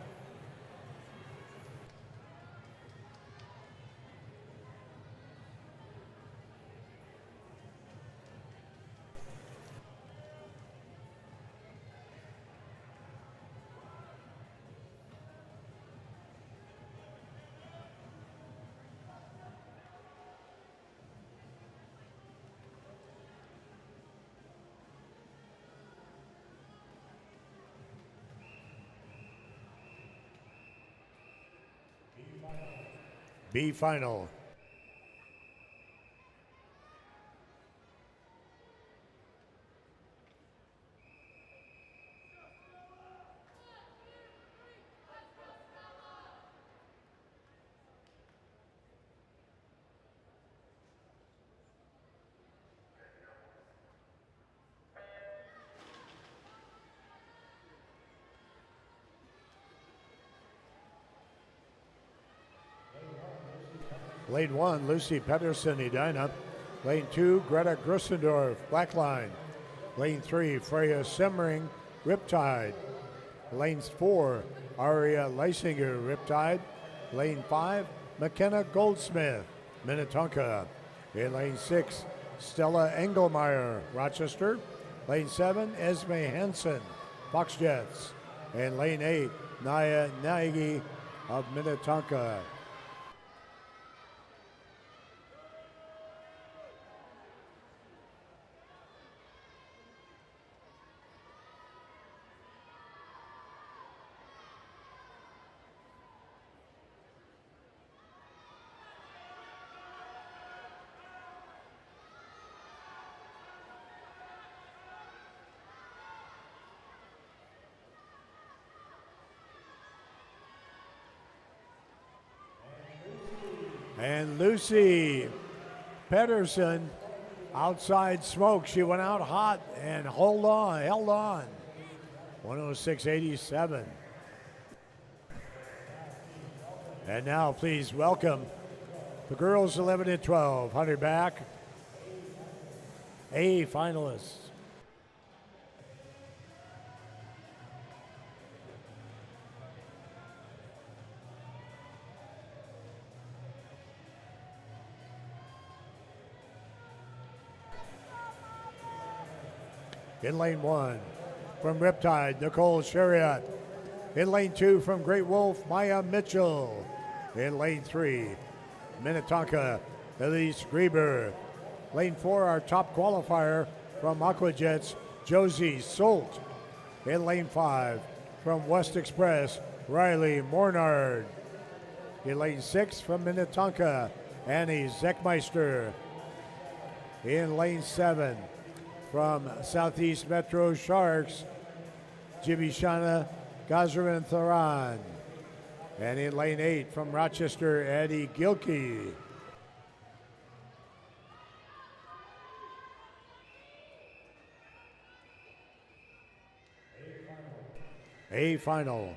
B final. Lane 1, Lucy Pedersen, Edina. Lane 2, Greta Grissendorf, Blackline. Lane 3, Freya Semmering, Riptide. Lane 4, Aria Leisinger, Riptide. Lane 5, McKenna Goldsmith, Minnetonka. In lane 6, Stella Engelmeyer, Rochester. Lane 7, Esme Hansen, Fox Jets. And lane 8, Naya Nagy of Minnetonka. And Lucy Pedersen, outside smoke. She went out hot and held on. 106.87. And now please welcome the girls 11 and 12, 100 back, A finalists. In lane 1, from Riptide, Nicole Chariot. In lane 2, from Great Wolf, Maya Mitchell. In lane 3, Minnetonka, Elise Grieber. Lane 4, our top qualifier from Aquajets, Josie Solt. In lane 5, from West Express, Riley Mornard. In lane 6, from Minnetonka, Annie Zeckmeister. In lane 7, from Southeast Metro Sharks, Jibishana Gazarantharan. And in lane 8, from Rochester, Addie Gilkey. A final.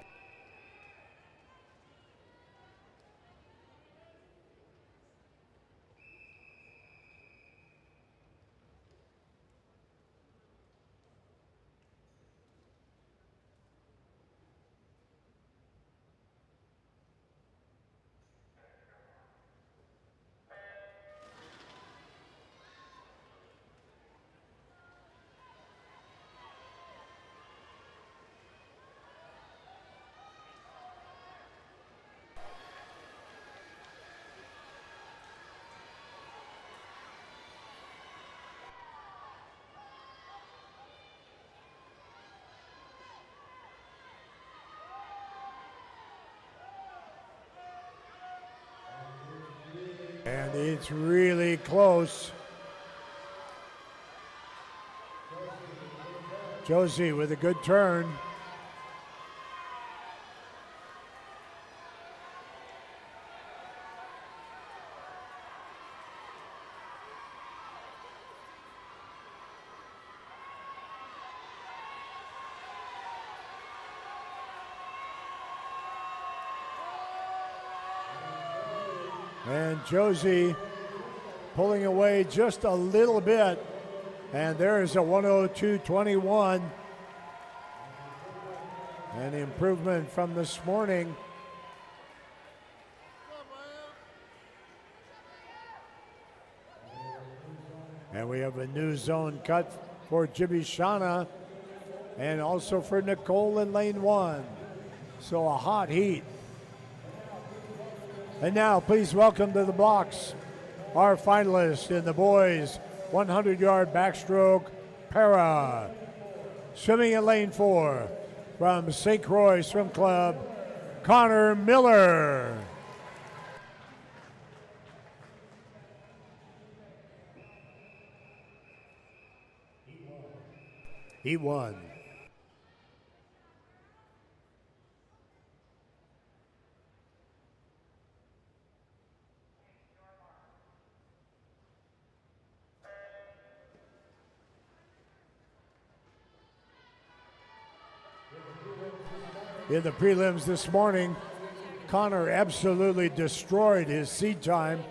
It's really close. Josie with a good turn. And Josie pulling away just a little bit. And there's a 102.21. An improvement from this morning. And we have a new zone cut for Jimmy Shauna and also for Nicole in lane 1. So a hot heat. And now please welcome to the blocks our finalists in the boys 100-yard backstroke para. Swimming in lane 4 from St. Croix Swim Club, Connor Miller. He won. In the prelims this morning, Connor absolutely destroyed his seed time,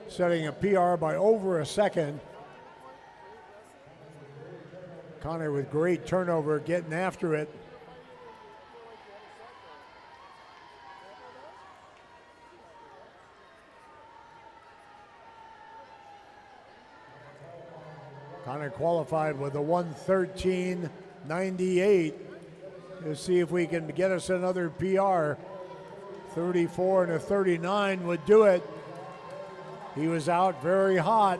setting a PR by over a second. Connor with great turnover, getting after it. Connor qualified with a 1:13.98. To see if we can get us another PR. 34 and a 39 would do it. He was out very hot.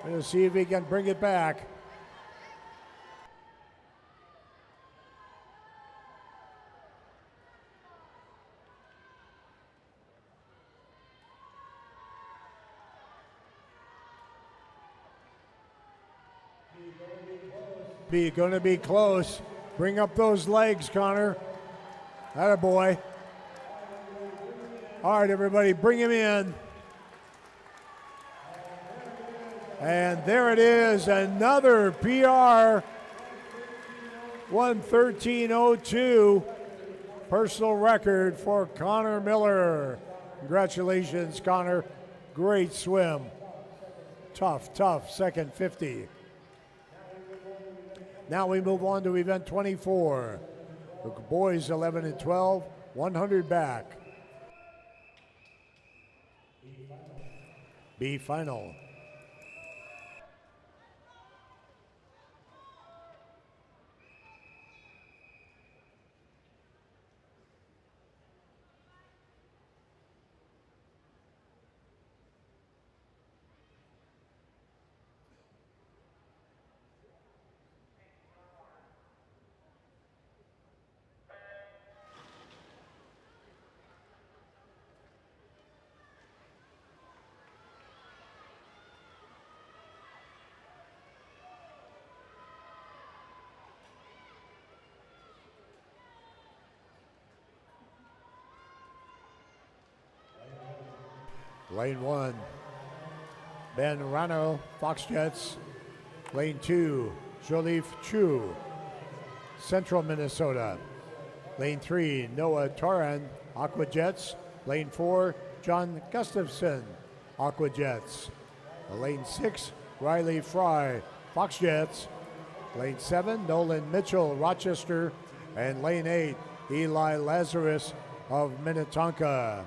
We'll see if he can bring it back. Going to be close. Bring up those legs, Connor. Attaboy. All right, everybody, bring him in. And there it is, another PR. 1:13.02. Personal record for Connor Miller. Congratulations, Connor. Great swim. Tough second 50. Now we move on to event 24. The boys 11 and 12, 100 back. B final. Lane 1, Ben Rano, Fox Jets. Lane 2, Jolif Chu, Central Minnesota. Lane 3, Noah Toran, Aqua Jets. Lane 4, John Gustafson, Aqua Jets. Lane 6, Riley Fry, Fox Jets. Lane 7, Nolan Mitchell, Rochester. And lane 8, Eli Lazarus of Minnetonka.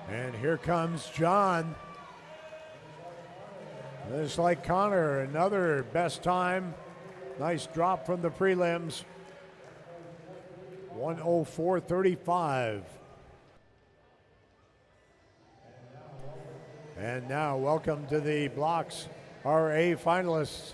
And here comes John. Just like Connor, another best time. Nice drop from the prelims. 1:04.35. And now, welcome to the blocks, our A finalists.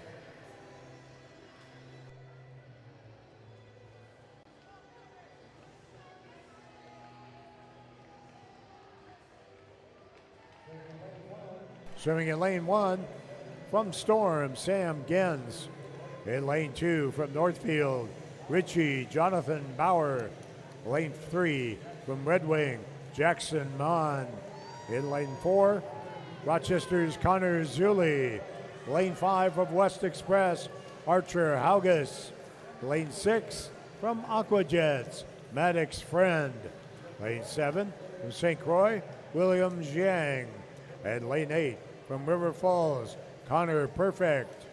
Swimming in lane 1 from Storm, Sam Gens. In lane 2 from Northfield, Richie Jonathan Bauer. Lane 3 from Red Wing, Jackson Mon. In lane 4, Rochester's Connor Zulli. Lane 5 of West Express, Archer Haugas. Lane 6 from Aquajets, Maddox Friend. Lane 7 from St. Croix, William Jiang. And lane 8 from River Falls, Connor Perfect.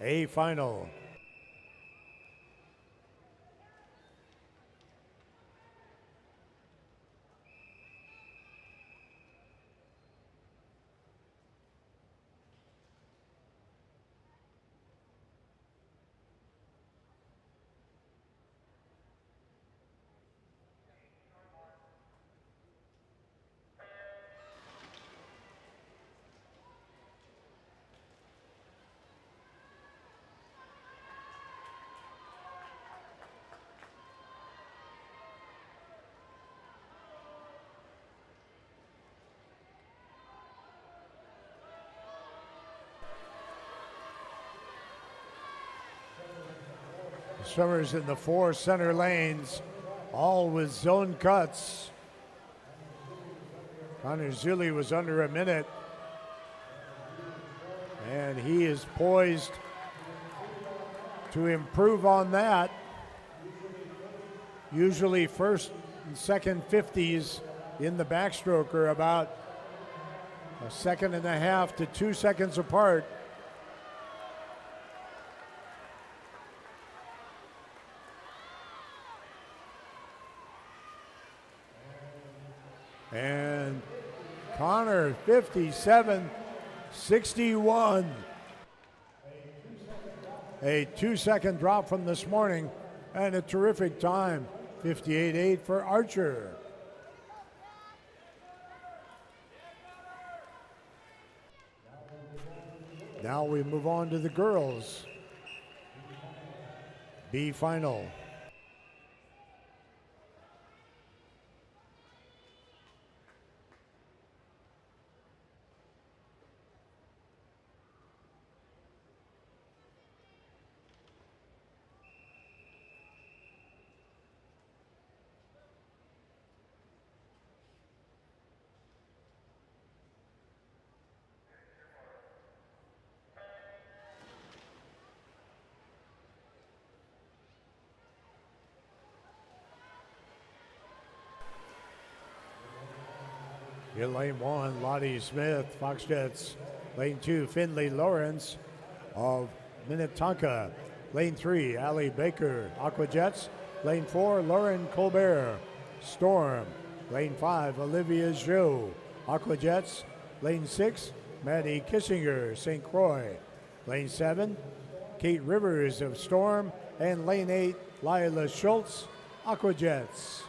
A final. Swimmers in the 4 center lanes, all with zone cuts. Connor Zulli was under a minute, and he is poised to improve on that. Usually first and second 50s in the backstroke are about 1.5 seconds to 2 seconds apart. And Connor, 57.61. A 2-second drop from this morning, and a terrific time, 58.8 for Archer. Now we move on to the girls' B final. In lane 1, Lottie Smith, Foxjets. Lane 2, Finley Lawrence of Minnetonka. Lane 3, Allie Baker, Aquajets. Lane 4, Lauren Colbert, Storm. Lane 5, Olivia Zhou, Aquajets. Lane 6, Maddie Kissinger, St. Croix. Lane 7, Kate Rivers of Storm. And lane 8, Lila Schultz, Aquajets.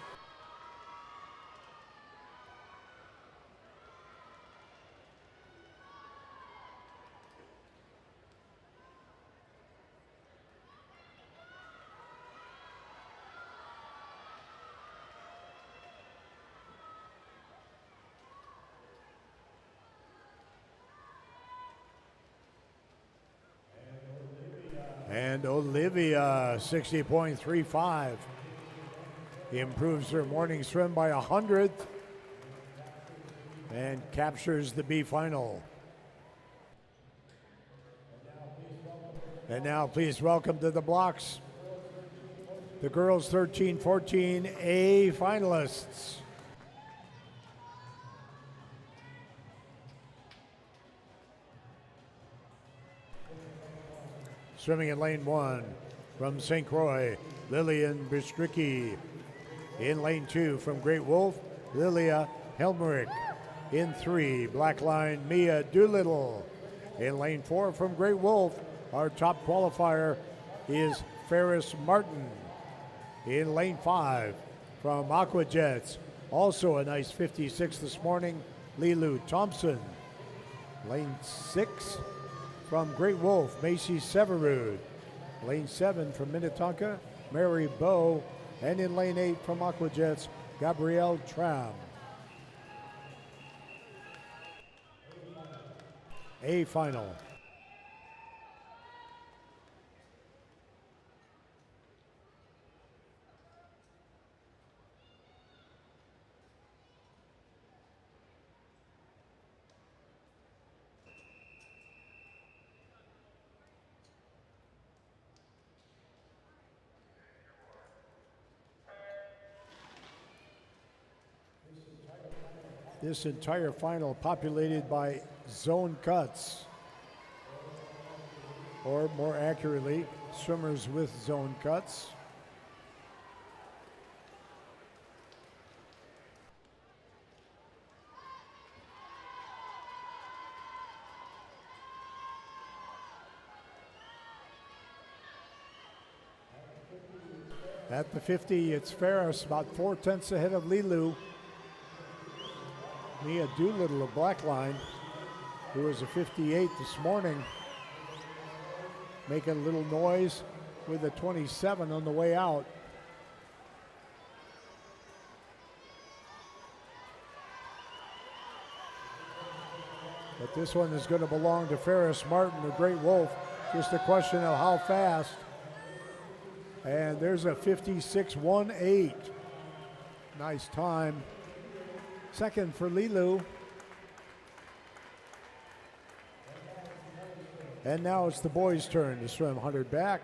And Olivia, 60.35. Improves her morning swim by 100th and captures the B final. And now please welcome to the blocks the girls 13-14 A finalists. Swimming in lane 1 from St. Croix, Lillian Bistricki. In lane 2 from Great Wolf, Lilia Helmerick. In 3, Black Line, Mia Doolittle. In lane 4 from Great Wolf, our top qualifier is Ferris Martin. In lane 5 from Aquajets, Also a nice 56 this morning, Lilu Thompson. Lane 6 from Great Wolf, Macy Severud. Lane 7 from Minnetonka, Mary Bow. And in lane 8 from Aquajets, Gabrielle Tram. A final. This entire final populated by zone cuts, or more accurately, swimmers with zone cuts. At the 50, it's Ferris, about 4/10 ahead of Lilu. Mia Doolittle of Blackline, who was a 58 this morning, making a little noise with a 27 on the way out. But this one is going to belong to Ferris Martin, the Great Wolf. Just a question of how fast. And there's a 56.18. Nice time. Second for Lilu. And now it's the boys' turn to swim 100 back.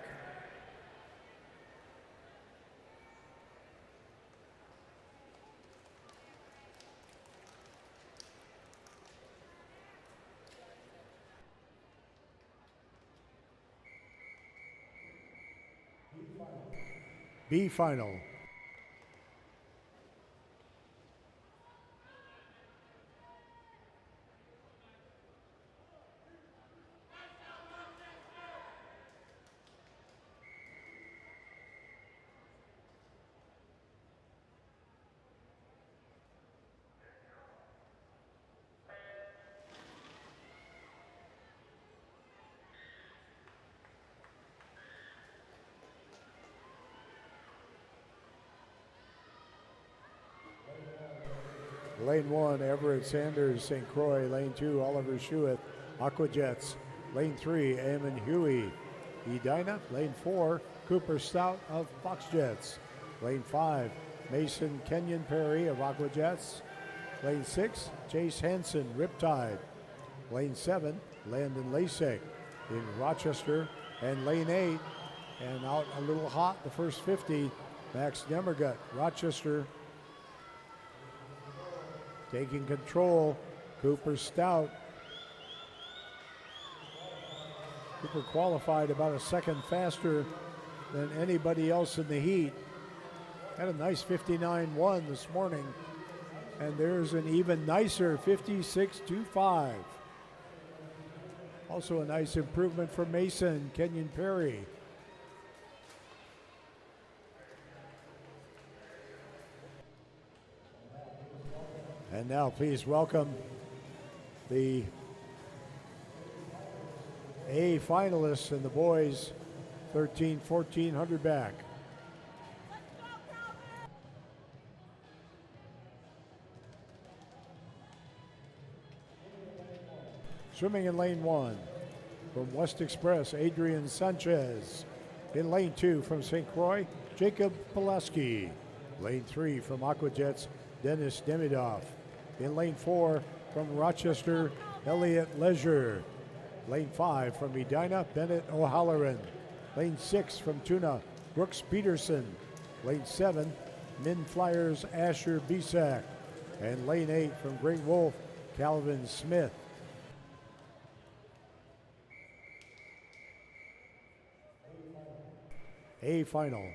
B final. Lane 1, Everett Sanders, St. Croix. Lane 2, Oliver Schueth, Aquajets. Lane 3, Eamon Huey, Edina. Lane 4, Cooper Stout of Foxjets. Lane 5, Mason Kenyon Perry of Aquajets. Lane 6, Chase Hansen, Riptide. Lane 7, Landon Lasek in Rochester. And lane 8, and out a little hot, the first 50, Max Nemmergut, Rochester. Taking control, Cooper Stout. Cooper qualified about a second faster than anybody else in the heat. Had a nice 59.1 this morning. And there's an even nicer 56.25. Also a nice improvement for Mason Kenyon Perry. And now please welcome the A finalists in the boys 13-1400 back. Swimming in lane 1 from West Express, Adrian Sanchez. In lane 2 from St. Croix, Jacob Pulaski. Lane 3 from Aquajets, Dennis Demidoff. In lane 4 from Rochester, Elliott Leisure. Lane 5 from Edina, Bennett O'Halloran. Lane 6 from Tuna, Brooks Peterson. Lane 7, Min Flyers, Asher Bisak. And lane 8 from Great Wolf, Calvin Smith. A final.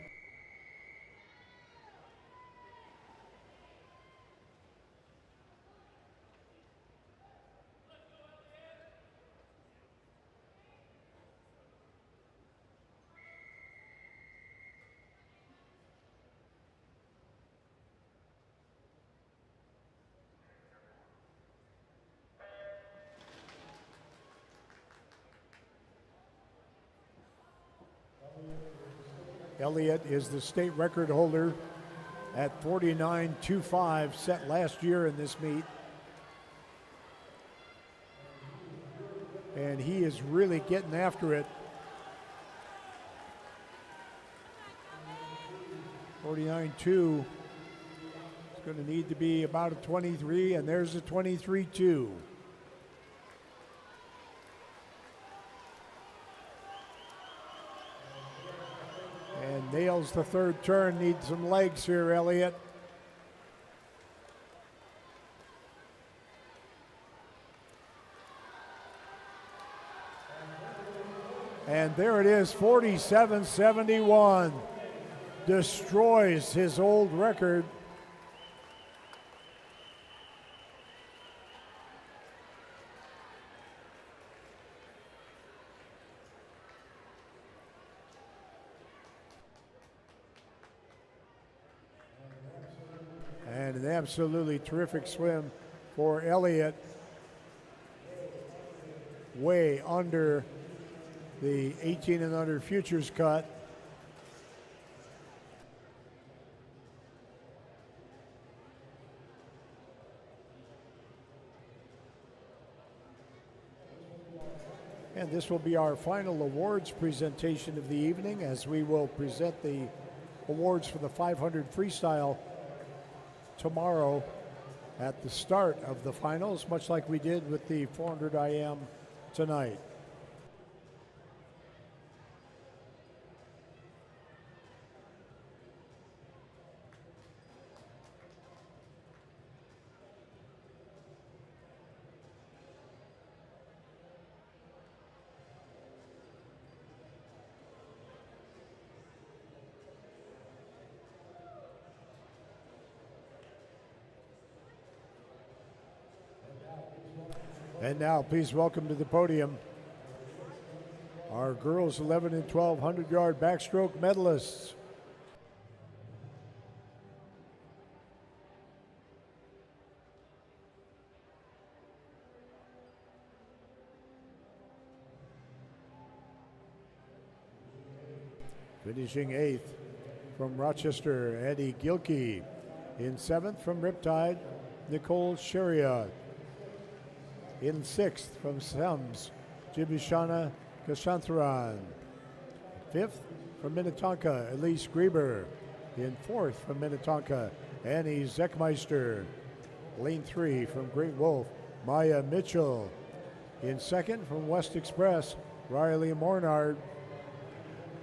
Elliott is the state record holder at 49.25, set last year in this meet. And he is really getting after it. 49.2. It's going to need to be about a 23, and there's a 23.2. And nails the third turn. Needs some legs here, Elliott. And there it is, 47.71. Destroys his old record. And an absolutely terrific swim for Elliott. Way under the 18 and under futures cut. And this will be our final awards presentation of the evening, as we will present the awards for the 500 freestyle tomorrow at the start of the finals, much like we did with the 400 IM tonight. And now, please welcome to the podium our girls 11 and 12 100-yard backstroke medalists. Finishing 8th from Rochester, Eddie Gilkey. In 7th from Riptide, Nicole Shariat. In 6th from Sems, Jibishana Kashantharan. 5th from Minnetonka, Elise Grieber. In 4th from Minnetonka, Annie Zeckmeister. Lane 3 from Great Wolf, Maya Mitchell. In 2nd from West Express, Riley Mornard.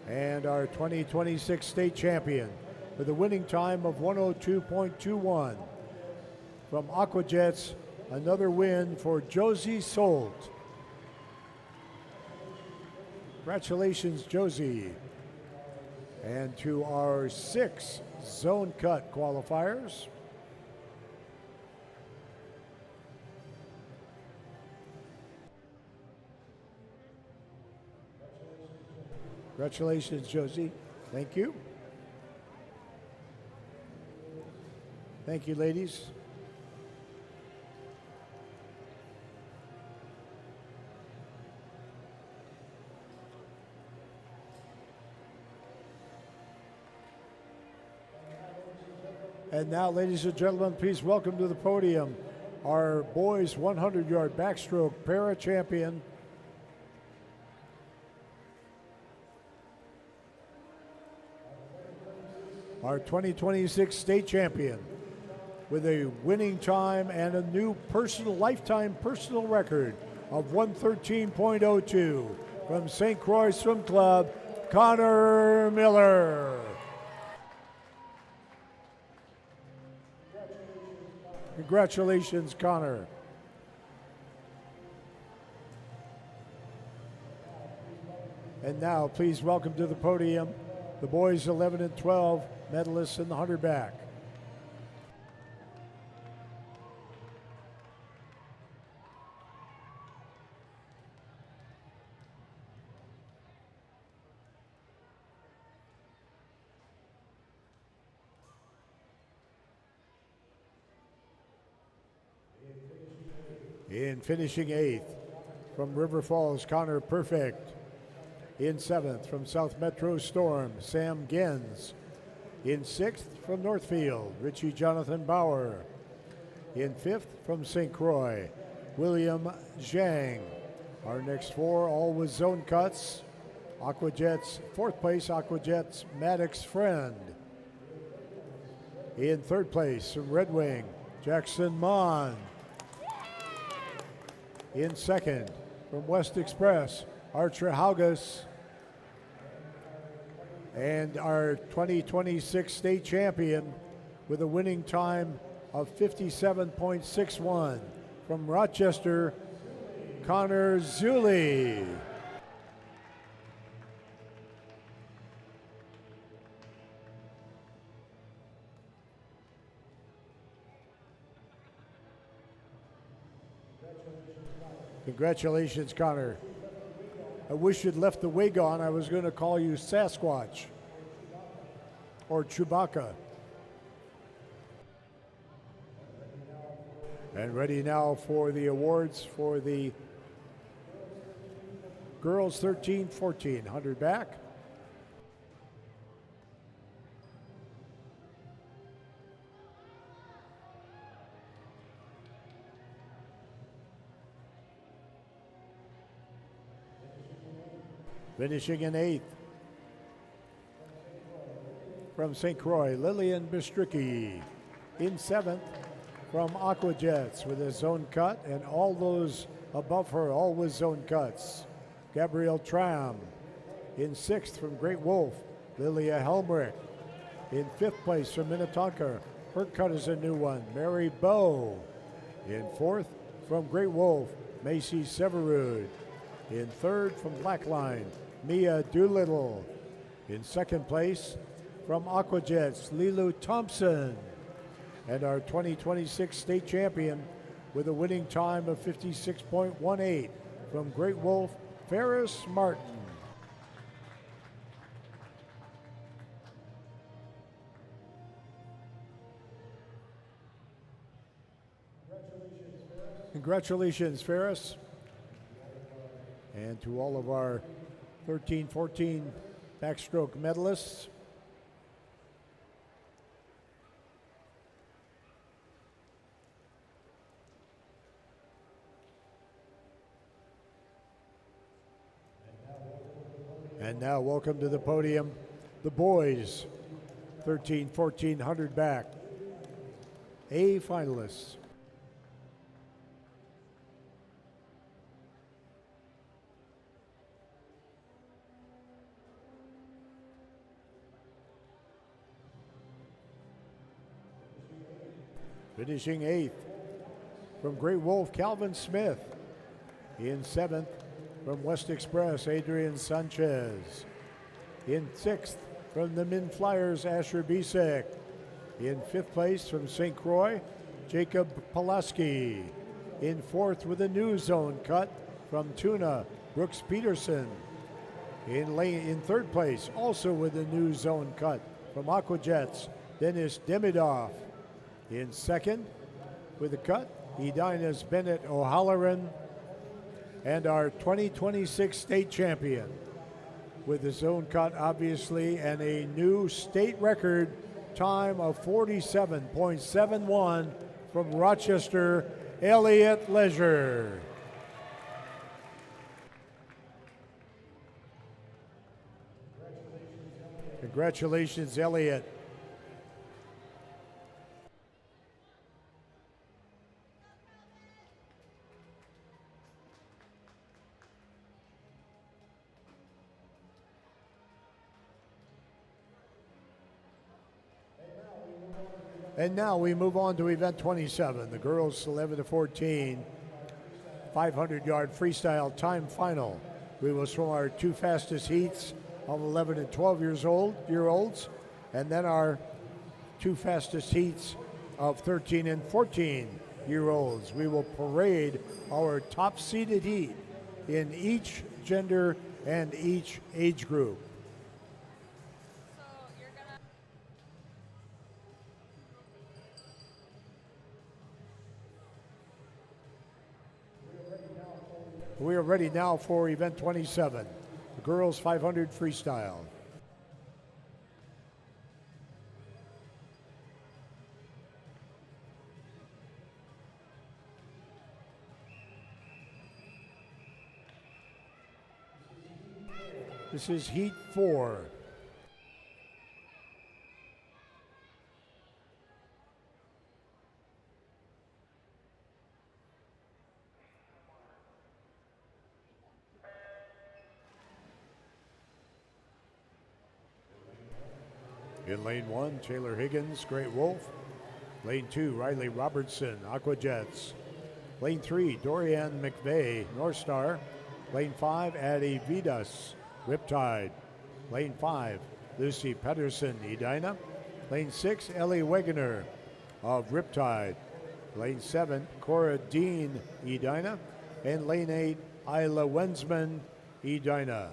And our 2026 state champion with a winning time of 102.21 from Aquajets. Another win for Josie Solt. Congratulations, Josie. And to our 6 zone cut qualifiers. Congratulations, Josie. Thank you. Thank you, ladies. And now, ladies and gentlemen, please welcome to the podium our boys 100-yard backstroke para champion, our 2026 state champion with a winning time and a new lifetime personal record of 113.02 from St. Croix Swim Club, Connor Miller. Congratulations, Connor. And now, please welcome to the podium the boys 11 and 12 medalists in the 100 back. In finishing 8th from River Falls, Connor Perfect. In 7th from South Metro Storm, Sam Gens. In 6th from Northfield, Richie Jonathan Bauer. In 5th from St. Croix, William Zhang. Our next 4 all with zone cuts. Aquajets, 4th place, Aquajets, Maddox Friend. In 3rd place from Red Wing, Jackson Mon. In 2nd from West Express, Archer Haugas. And our 2026 state champion with a winning time of 57.61 from Rochester, Connor Zuley. Congratulations, Connor. I wish you'd left the wig on. I was going to call you Sasquatch or Chewbacca. And ready now for the awards for the girls 13-14, 100 back. Finishing in 8th from St. Croix, Lillian Bistricki. In 7th from Aquajets with a zone cut, and all those above her all with zone cuts. Gabrielle Tram. In 6th from Great Wolf, Lilia Helmrich. In 5th place from Minnetonka, her cut is a new one, Mary Bow. In 4th from Great Wolf, Macy Severud. In 3rd from Blackline, Mia Doolittle. In 2nd place from Aquajets, Lilu Thompson. And our 2026 state champion with a winning time of 56.18 from Great Wolf, Ferris Martin. Congratulations, Ferris. And to all of our 13-14 backstroke medalists. And now welcome to the podium, the boys, 13-14 100 back, A finalists. Finishing 8th from Great Wolf, Calvin Smith. In 7th from West Express, Adrian Sanchez. In 6th from the Min Flyers, Asher Bisek. In 5th place from St. Croix, Jacob Pulaski. In 4th with a new zone cut from Tuna, Brooks Peterson. In 3rd place, also with a new zone cut from Aquajets, Dennis Demidov. In 2nd with a cut, Edina's Bennett O'Halloran. And our 2026 state champion with his own cut, obviously, and a new state record time of 47.71 from Rochester, Elliott Leisure. Congratulations, Elliott. And now we move on to event 27, the girls 11-14, 500-yard freestyle time final. We will swim our 2 fastest heats of 11 and 12 year olds, and then our 2 fastest heats of 13 and 14-year-olds. We will parade our top seeded heat in each gender and each age group. We are ready now for event 27. The girls 500 freestyle. This is heat 4. In lane 1, Taylor Higgins, Great Wolf. Lane 2, Riley Robertson, Aqua Jets. Lane 3, Dorianne McVeigh, North Star. Lane 5, Addie Vidas, Riptide. Lane 5, Lucy Pedersen, Edina. Lane 6, Ellie Wegener of Riptide. Lane 7, Cora Dean, Edina. And lane 8, Isla Wensman, Edina.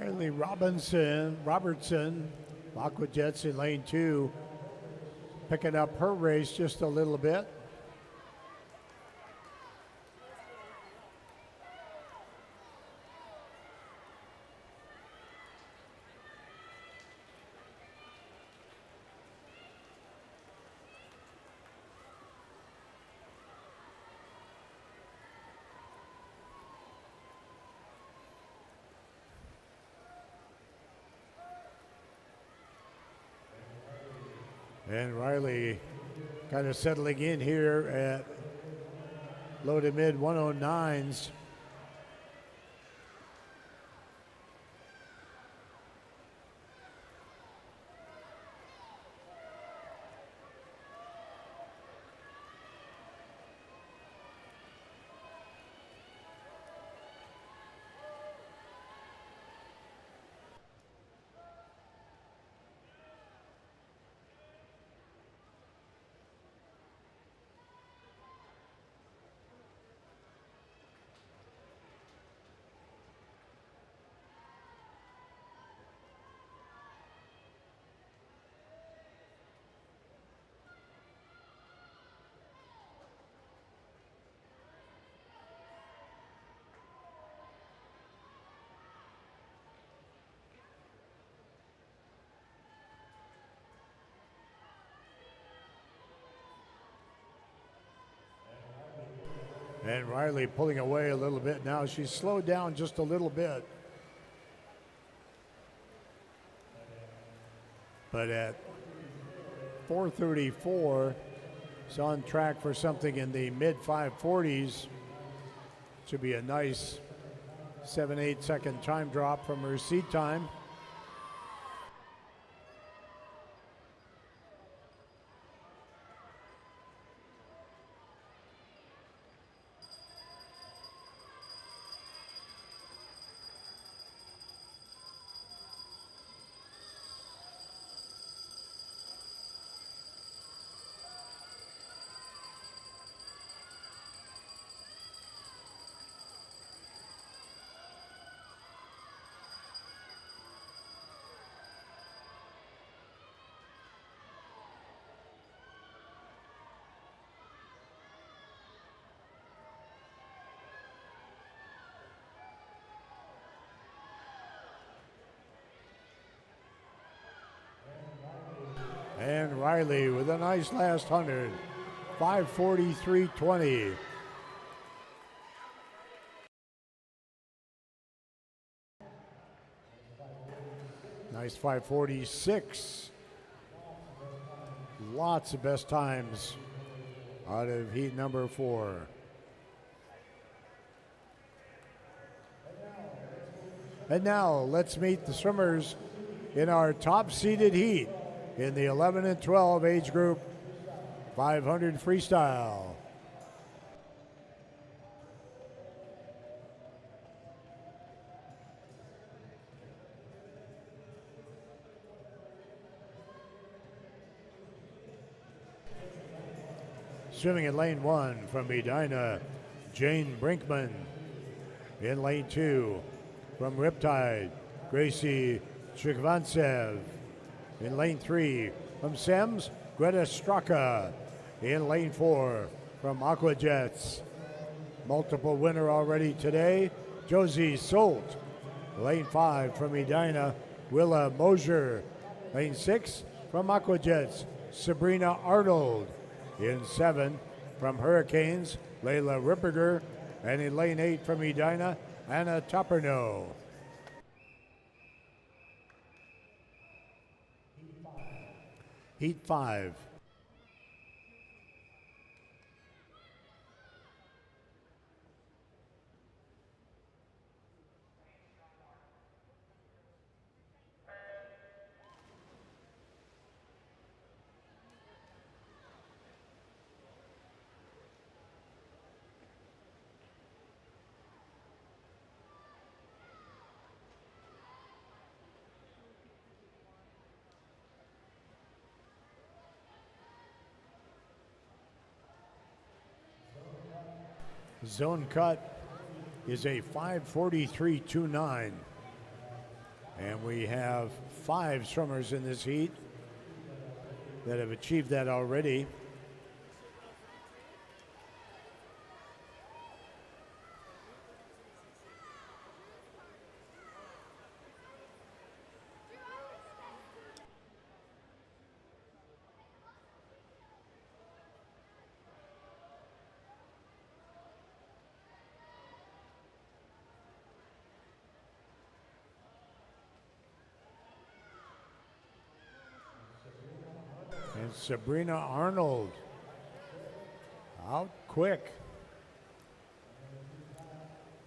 Riley Robertson, Aqua Jets in lane 2, picking up her race just a little bit. And Riley kind of settling in here at low to mid 109s. And Riley pulling away a little bit now. She's slowed down just a little bit. But at 4:34, it's on track for something in the mid 540s. Should be a nice 7-8 second time drop from her seat time. And Riley with a nice last 100, 5:43.20. Nice 5:46. Lots of best times out of heat number 4. And now let's meet the swimmers in our top seeded heat in the 11 and 12 age group, 500 freestyle. Swimming in lane 1 from Medina, Jane Brinkman. In lane 2 from Riptide, Gracie Chikvantsev. In lane 3 from Sems, Greta Straka. In lane 4 from Aqua Jets, multiple winner already today, Josie Solt. Lane 5 from Edina, Willa Mosier. Lane 6 from Aqua Jets, Sabrina Arnold. In 7 from Hurricanes, Layla Ripperger. And in lane 8 from Edina, Anna Topperno. Heat 5. Zone cut is a 5:43.29. And we have 5 swimmers in this heat that have achieved that already. And Sabrina Arnold out quick.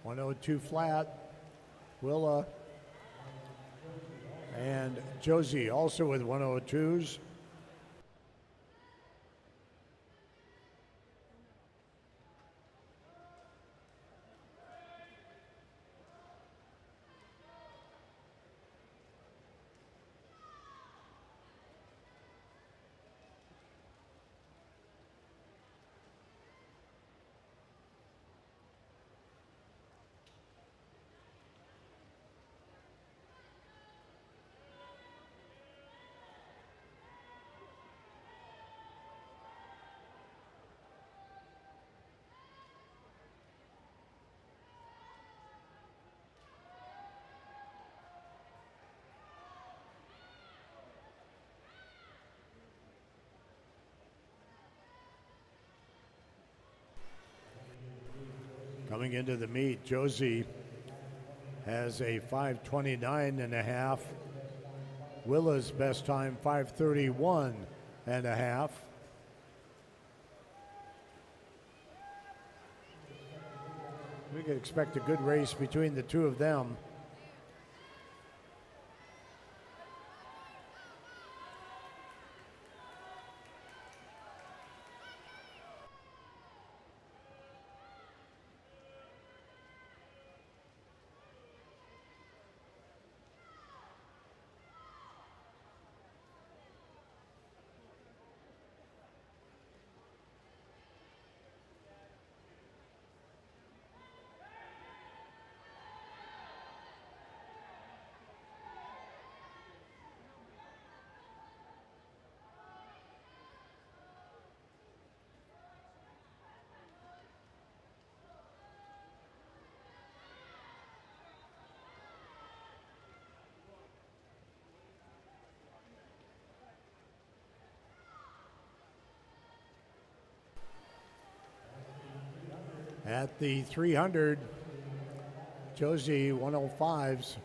102 flat. Willa and Josie also with 102s. Coming into the meet, Josie has a 5:29.5. Willa's best time, 5:31.5. We could expect a good race between the two of them. At the 300, Josie 105s.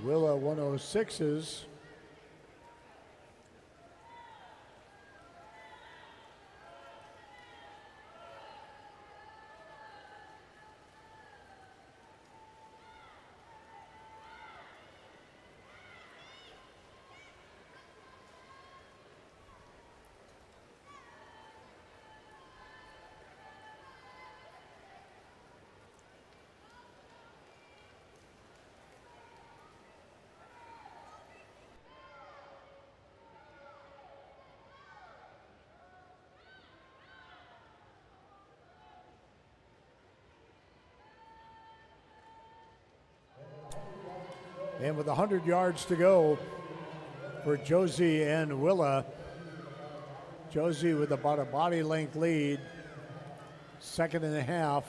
Willa 106s. And with 100 yards to go for Josie and Willa. Josie with about a body length lead, 2.5.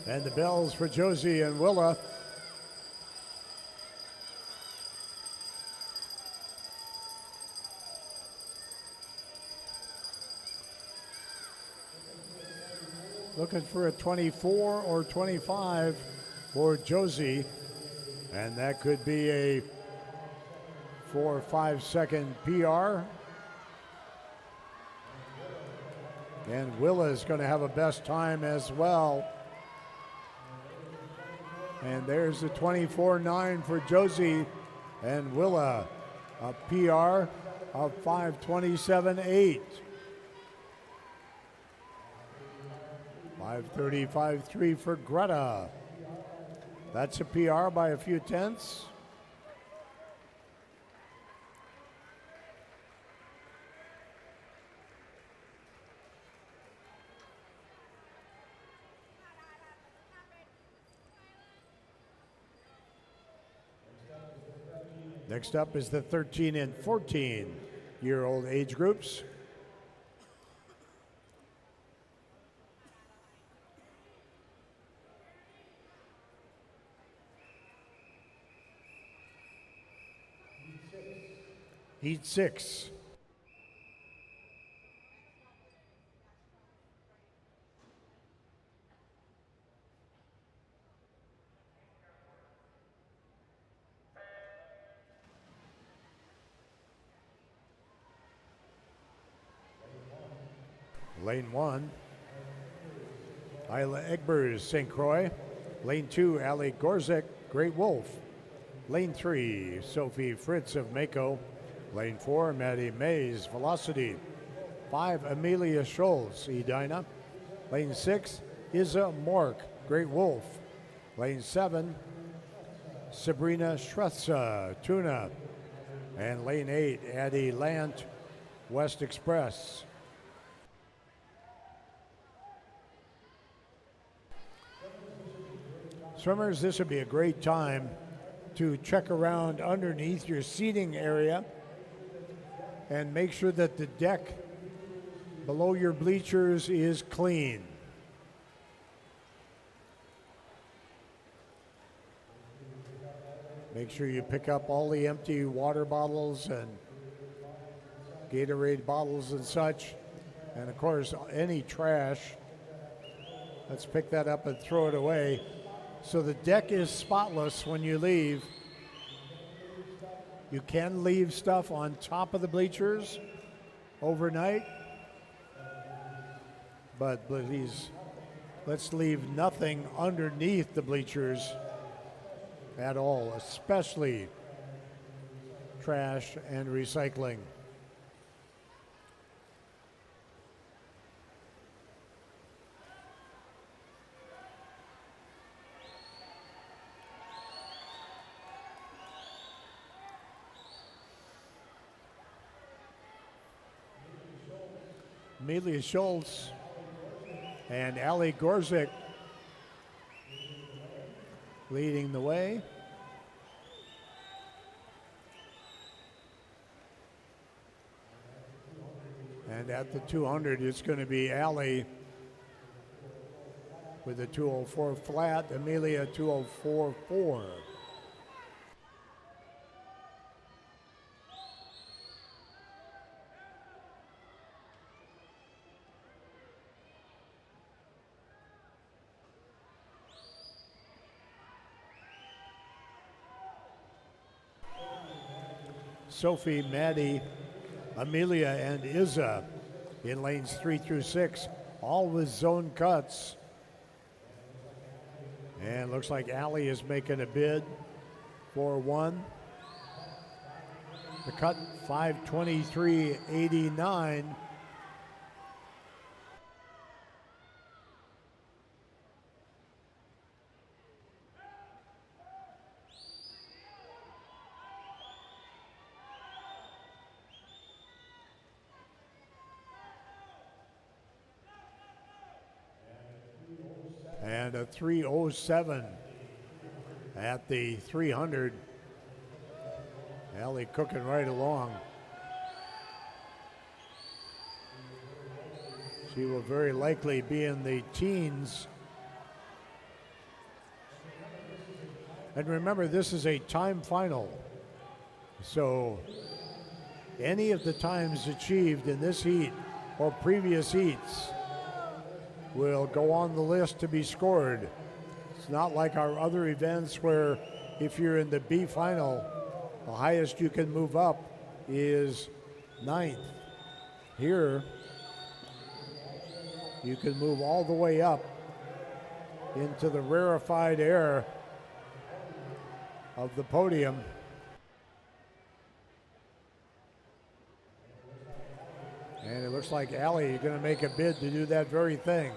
And the bells for Josie and Willa. Looking for a 24 or 25 for Josie. And that could be a 4 or 5 second PR. And Willa is going to have a best time as well. And there's the 24.9 for Josie and Willa, a PR of 5:27.8. 5:35.3 for Greta. That's a PR by a few tenths. Next up is the 13 and 14-year-old age groups. Heat 6. Lane 1, Isla Egbers, St. Croix. Lane 2, Ali Gorzek, Great Wolf. Lane 3, Sophie Fritz of Mako. Lane 4, Maddie Mays, Velocity. 5, Amelia Scholz, Edina. Lane 6, Isa Mork, Great Wolf. Lane 7, Sabrina Shrestha, Tuna. And lane 8, Addie Lant, West Express. Swimmers, this would be a great time to check around underneath your seating area and make sure that the deck below your bleachers is clean. Make sure you pick up all the empty water bottles and Gatorade bottles and such. And of course, any trash, let's pick that up and throw it away. So the deck is spotless when you leave. You can leave stuff on top of the bleachers overnight, but please, let's leave nothing underneath the bleachers at all, especially trash and recycling. Amelia Schultz and Ali Gorzik leading the way. And at the 200, it's going to be Ali with a 204 flat, Amelia 204.4. Sophie, Maddie, Amelia, and Izza in lanes 3 through 6, all with zone cuts. And looks like Ali is making a bid for one. The cut 5:23.89. And a 3:07 at the 300. Ali cooking right along. She will very likely be in the teens. And remember, this is a time final. So any of the times achieved in this heat or previous heats will go on the list to be scored. It's not like our other events where if you're in the B final, the highest you can move up is 9th. Here, you can move all the way up into the rarefied air of the podium. And it looks like Ali is going to make a bid to do that very thing.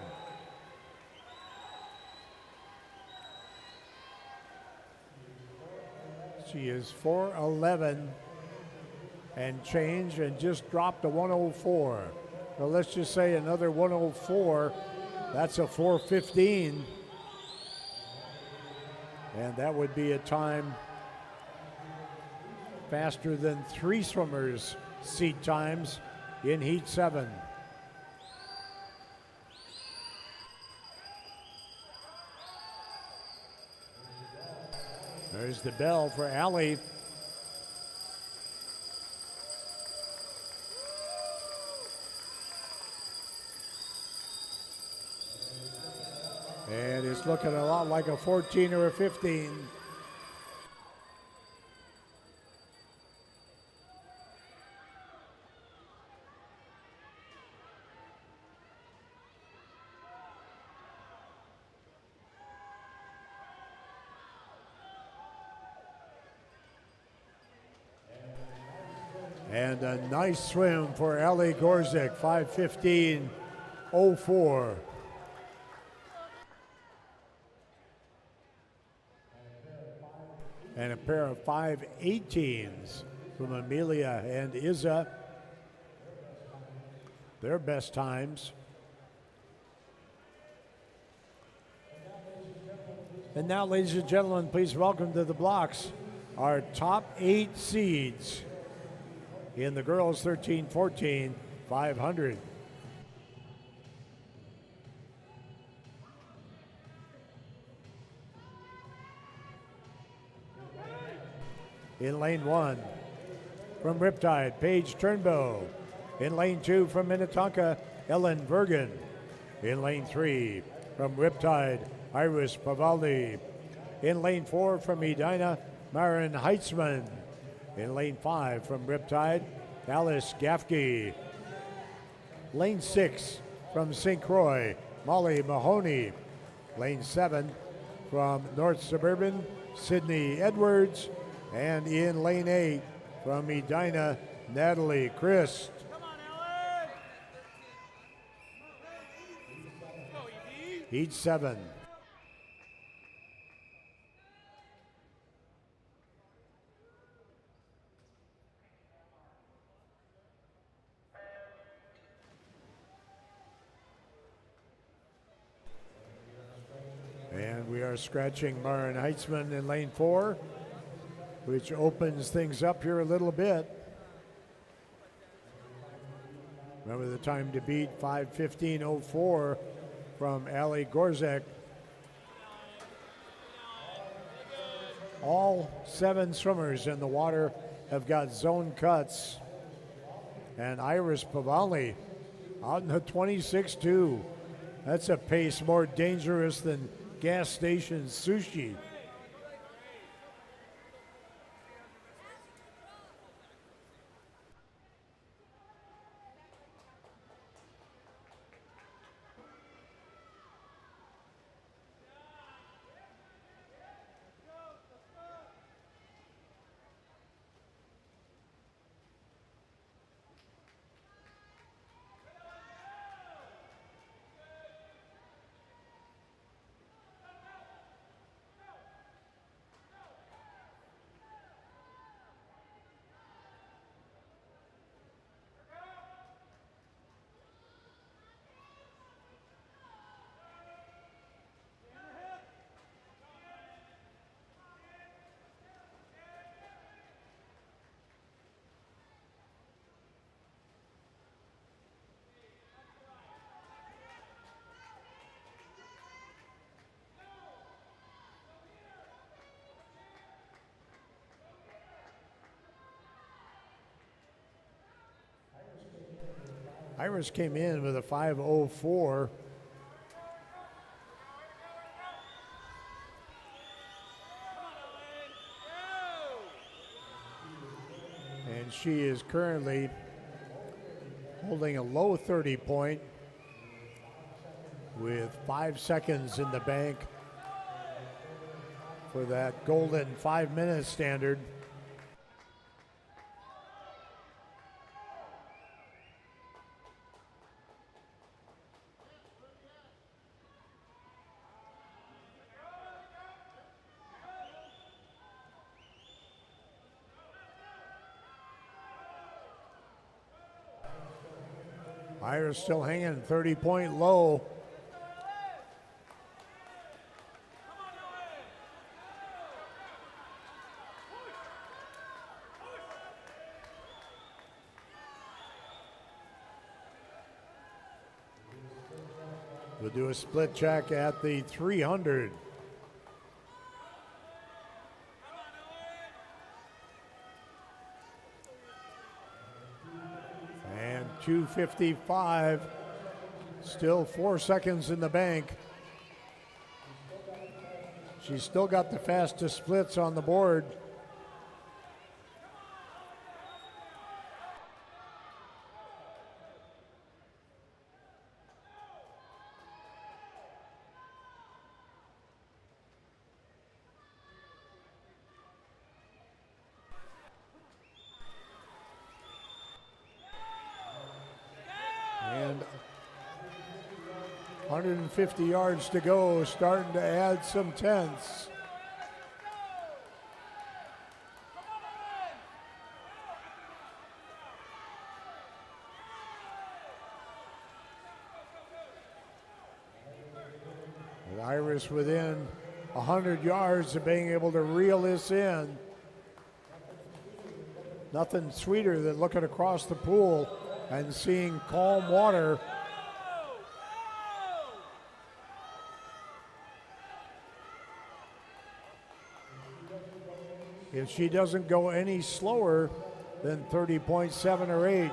She is 4'11" and change and just dropped a 104. Well, let's just say another 104. That's a 4:15. And that would be a time faster than 3 swimmers' seat times in Heat 7. There's the bell for Ali. And it's looking a lot like a 14 or a 15. And a nice swim for Ali Gorzik, 5:15.04. And a pair of 5:18s from Amelia and Izza. Their best times. And now, ladies and gentlemen, please welcome to the blocks our top 8 seeds in the girls 13-14 500. In lane 1, from Riptide, Paige Turnbow. In lane 2, from Minnetonka, Ellen Bergen. In lane 3, from Riptide, Iris Pavaldi. In lane 4, from Edina, Maren Heitzman. In lane 5, from Riptide, Alice Gaffke. Lane 6, from St. Croix, Molly Mahoney. Lane 7, from North Suburban, Sydney Edwards. And in lane 8, from Edina, Natalie Christ. Come on, Ellen! Heat 7. And we are scratching Maren Heitzman in lane 4, which opens things up here a little bit. Remember the time to beat, 5:15:04 from Ali Gorzek. All 7 swimmers in the water have got zone cuts. And Iris Pavalli out in the 26.2. That's a pace more dangerous than gas station sushi. Iris came in with a 5:04. And she is currently holding a low 30 point with 5 seconds in the bank for that golden 5-minute standard. Iris still hanging 30-point low. We'll do a split check at the 300. And 2:55, still 4 seconds in the bank. She's still got the fastest splits on the board. And 150 yards to go, starting to add some tenths. With Iris within 100 yards of being able to reel this in. Nothing sweeter than looking across the pool and seeing calm water. If she doesn't go any slower than 30.7 or 8,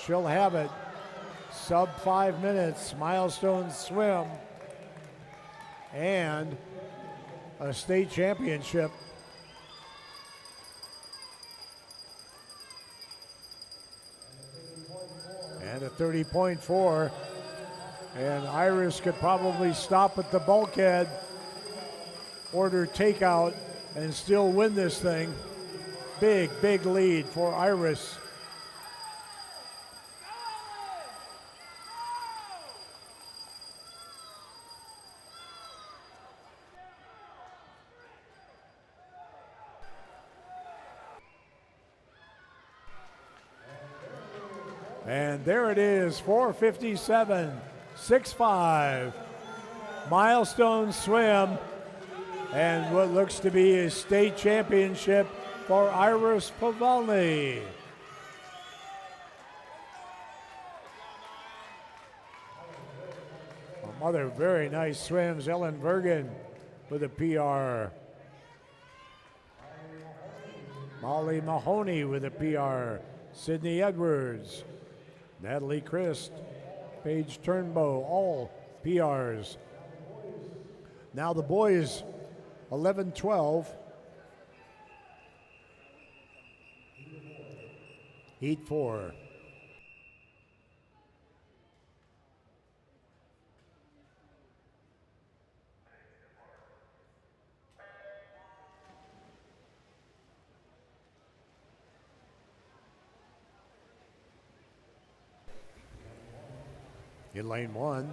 she'll have it. Sub 5 minutes, milestone swim, and a state championship. And a 30.4. And Iris could probably stop at the bulkhead, order takeout, and still win this thing. Big, big lead for Iris. And there it is, 4:57.65. Milestone swim, and what looks to be a state championship for Iris Pavelny. Other very nice swims, Ellen Bergen with a PR. Molly Mahoney with a PR. Sydney Edwards. Natalie Christ, Paige Turnbow, all PRs. Now the boys, 11-12. Heat 4. In lane 1,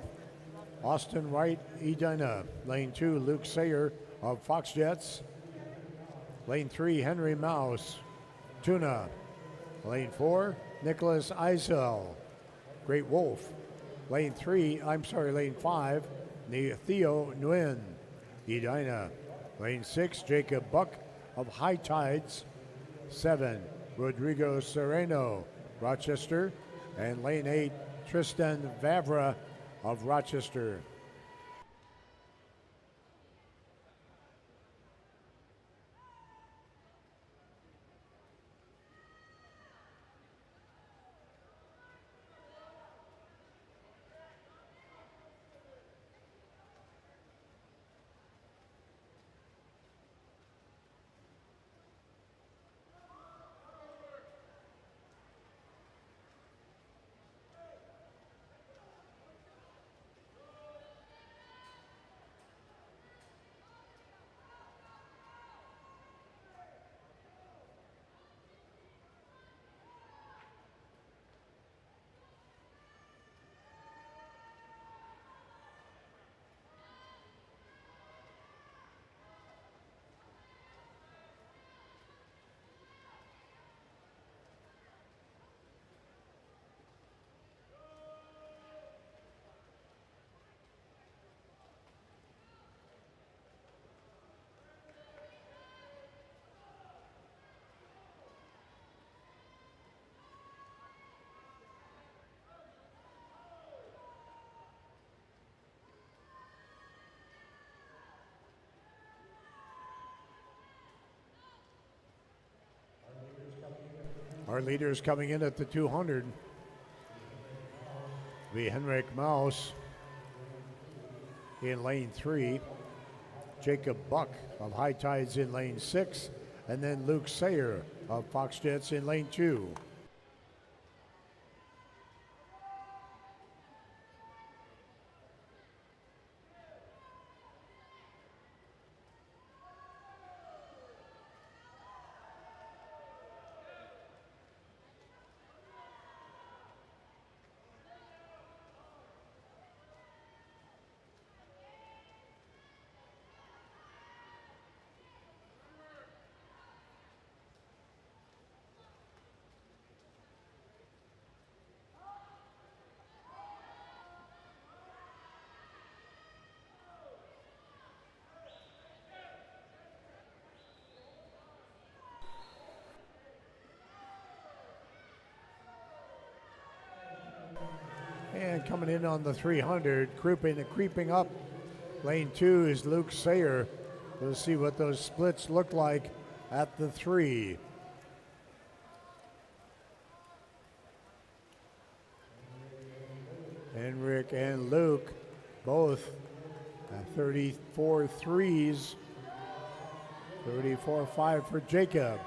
Austin Wright, Edina. Lane 2, Luke Sayer of Fox Jets. Lane 3, Henry Mouse, Tuna. Lane 4, Nicholas Eisel, Great Wolf. Lane 5, Theo Nguyen, Edina. Lane 6, Jacob Buck of High Tides. 7, Rodrigo Sereno, Rochester. And lane 8, Tristan Vavra of Rochester. Our leaders coming in at the 200 be Henrik Maus in lane 3, Jacob Buck of High Tides in lane 6, and then Luke Sayer of Fox Jets in lane 2. And coming in on the 300, creeping up. Lane 2 is Luke Sayer. We'll see what those splits look like at the 3. Henrik and Luke both at 34 threes. 34-5 for Jacob.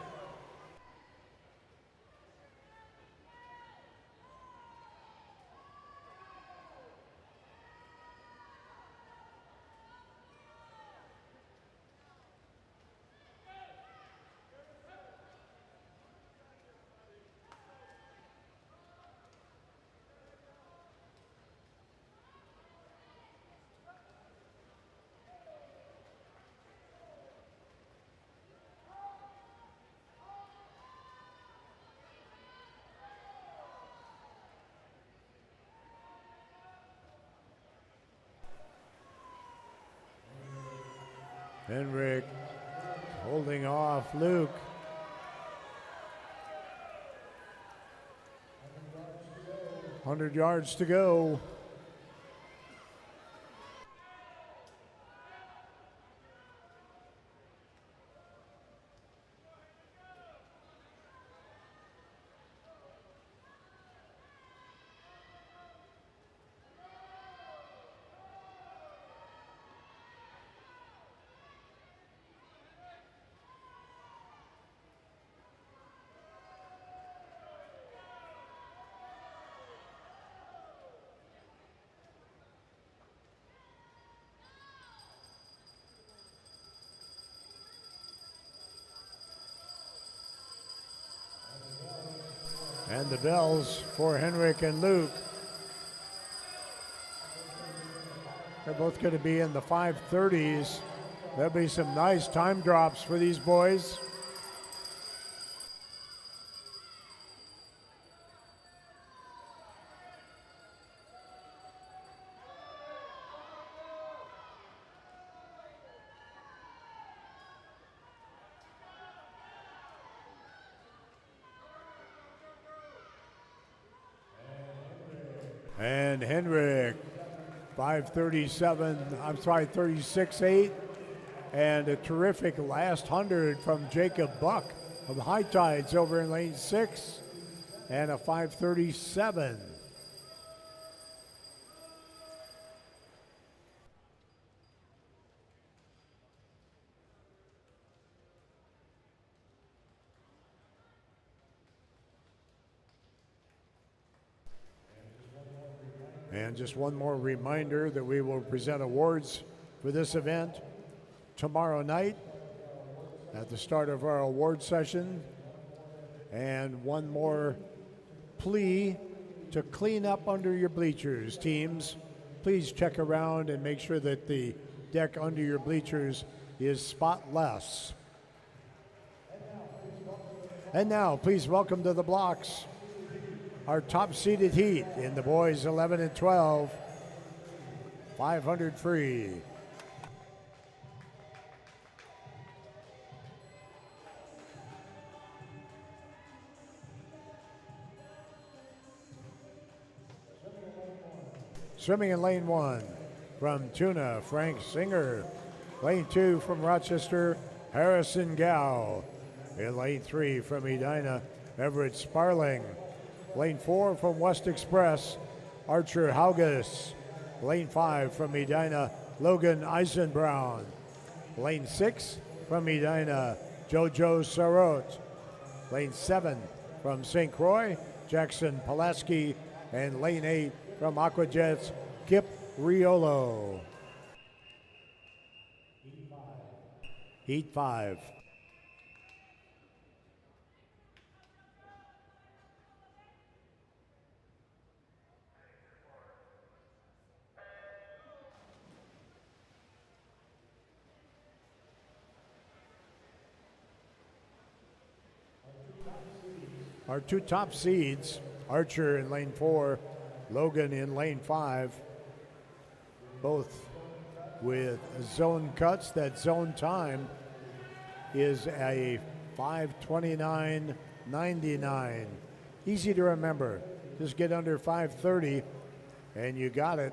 Henrik holding off Luke. $100 yards to go. And the bells for Henrik and Luke. They're both going to be in the 5:30s. There'll be some nice time drops for these boys. And Henrik, 36.8. And a terrific last 100 from Jacob Buck of the High Tides over in lane 6. And a 5:37. And just one more reminder that we will present awards for this event tomorrow night at the start of our award session. And one more plea to clean up under your bleachers, teams. Please check around and make sure that the deck under your bleachers is spotless. And now, please welcome to the blocks our top-seeded heat in the boys 11 and 12, 500 free. Swimming in lane 1 from Tuna, Frank Singer. Lane 2 from Rochester, Harrison Gow. In lane 3 from Edina, Everett Sparling. Lane 4 from West Express, Archer Haugas. Lane 5 from Edina, Logan Eisenbrown. Lane 6 from Edina, Jojo Sarot. Lane 7 from St. Croix, Jackson Pulaski. And lane 8 from Aquajets, Kip Riolo. Heat 5. Our two top seeds, Archer in lane 4, Logan in lane 5, both with zone cuts. That zone time is a 5:29.99. Easy to remember. Just get under 5:30 And you got it.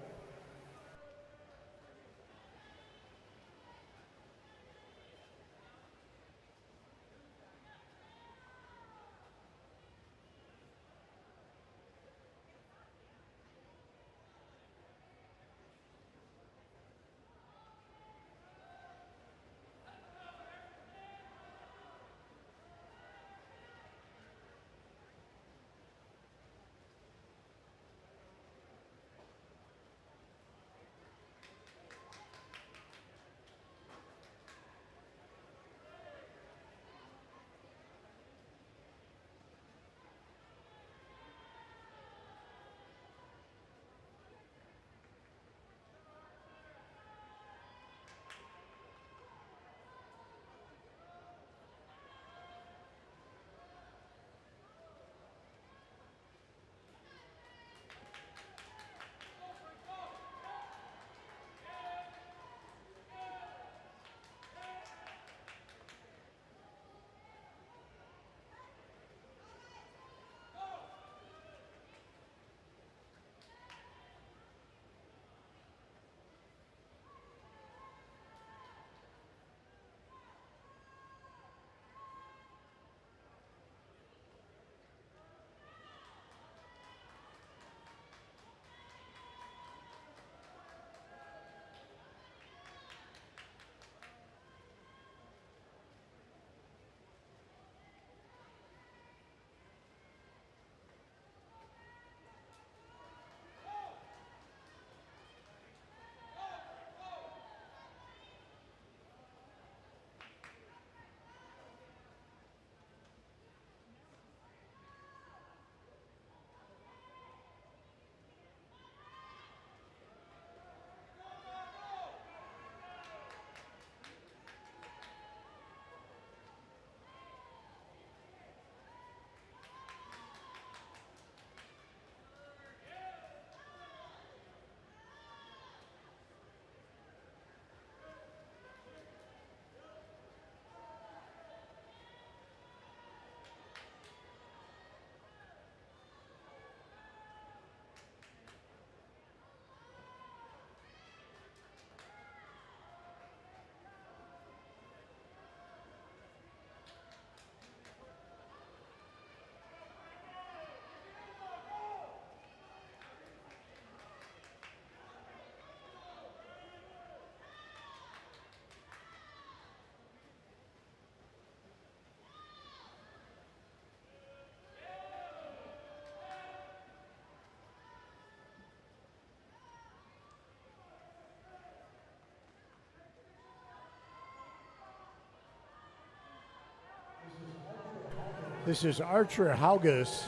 This is Archer Hauges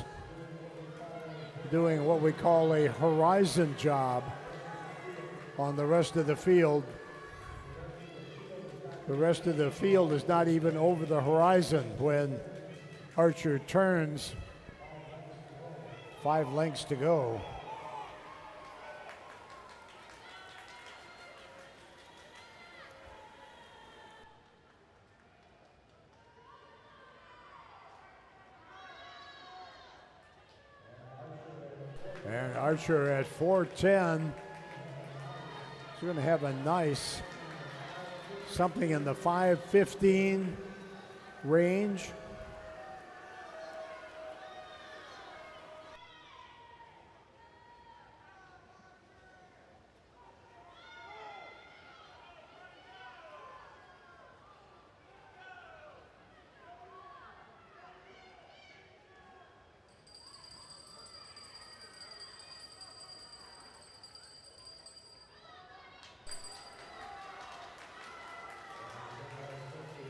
doing what we call a horizon job on the rest of the field. The rest of the field is not even over the horizon when Archer turns. 5 lengths to go. And Archer at 4:10. He's going to have a nice something in the 5:15 range.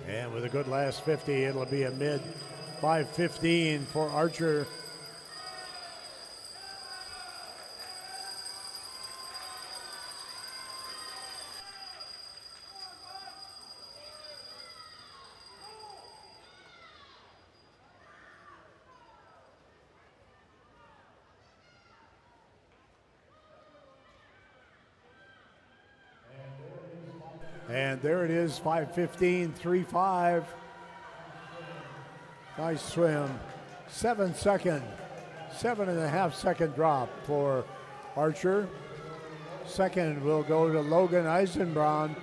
And with a good last 50, it'll be a mid 5:15 for Archer. And there it is, 5:15, 3.5. Nice swim. 7 and a half second drop for Archer. Second will go to Logan Eisenbraun,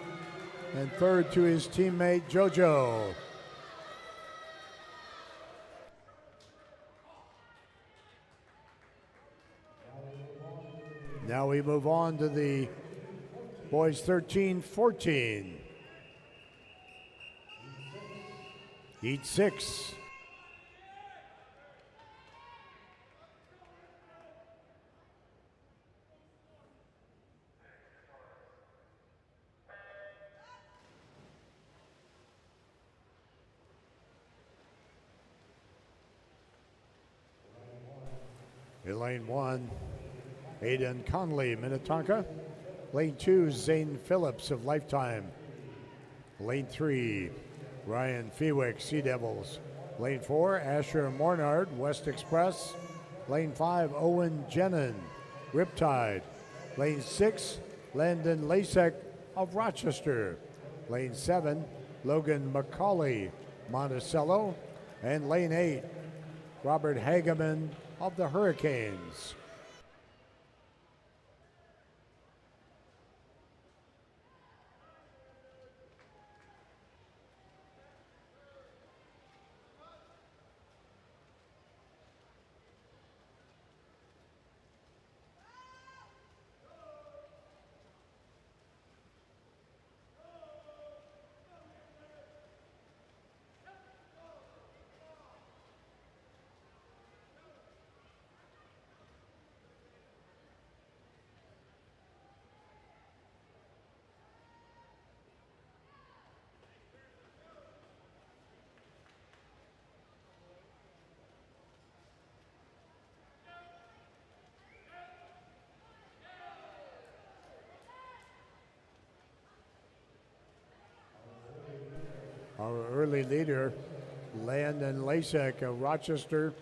and third to his teammate JoJo. Now we move on to the boys 13-14. Heat 6. In lane 1, Aiden Conley, Minnetonka. Lane 2, Zane Phillips of Lifetime. Lane 3, Ryan Fewick, Sea Devils. Lane 4, Asher Mornard, West Express. Lane 5, Owen Jenin, Riptide. Lane 6, Landon Lasek of Rochester. Lane 7, Logan McCauley, Monticello. And lane 8, Robert Hageman of the Hurricanes. Our early leader, Landon Lasek of Rochester.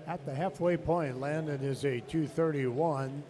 At the halfway point, Landon is a 2:31.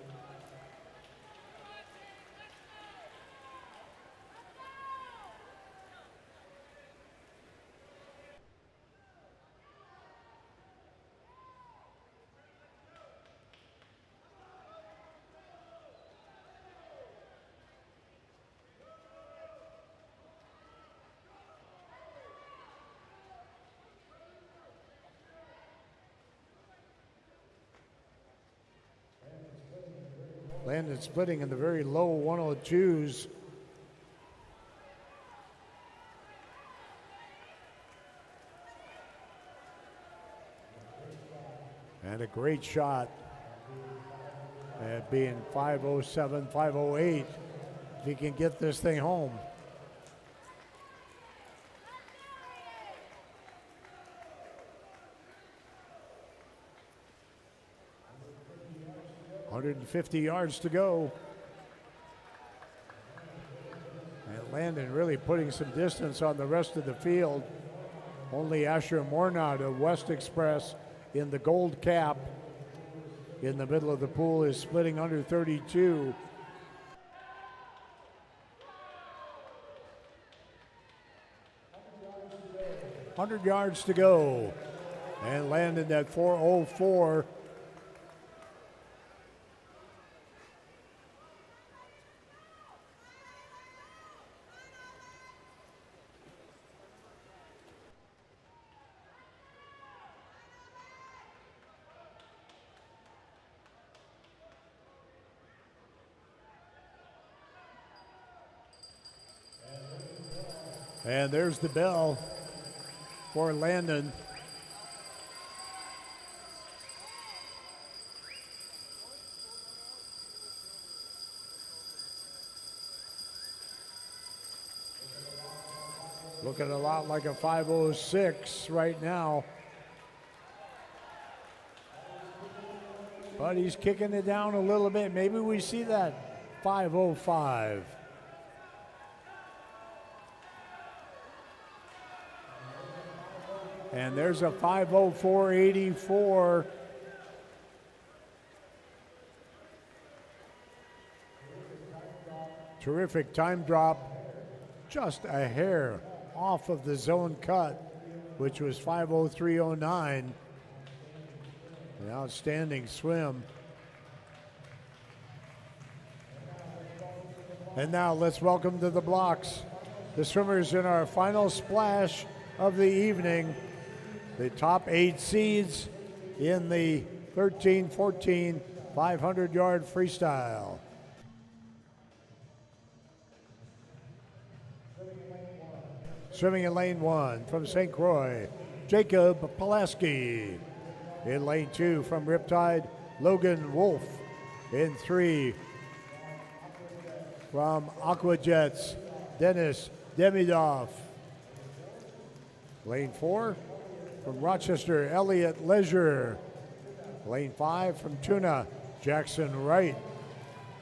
Landon splitting in the very low 102s. And a great shot at being 507, 508. If he can get this thing home. .150 yards to go. And Landon really putting some distance on the rest of the field. Only Asher Mornard of West Express in the gold cap in the middle of the pool is splitting under 32. .100 yards to go. And Landon at 4:04. And there's the bell for Landon. Looking a lot like a 5:06 right now. But he's kicking it down a little bit. Maybe we see that 5:05. And there's a 5:04.84. Terrific time drop. Just a hair off of the zone cut, which was 5:03.09. An outstanding swim. And now let's welcome to the blocks the swimmers in our final splash of the evening. The top 8 seeds in the 13-14 500-yard freestyle. Swimming in lane 1 from St. Croix, Jacob Pulaski. In lane 2 from Riptide, Logan Wolf. In 3 from Aquajets, Dennis Demidoff. Lane 4 from Rochester, Elliott Leisure. Lane 5 from Tuna, Jackson Wright.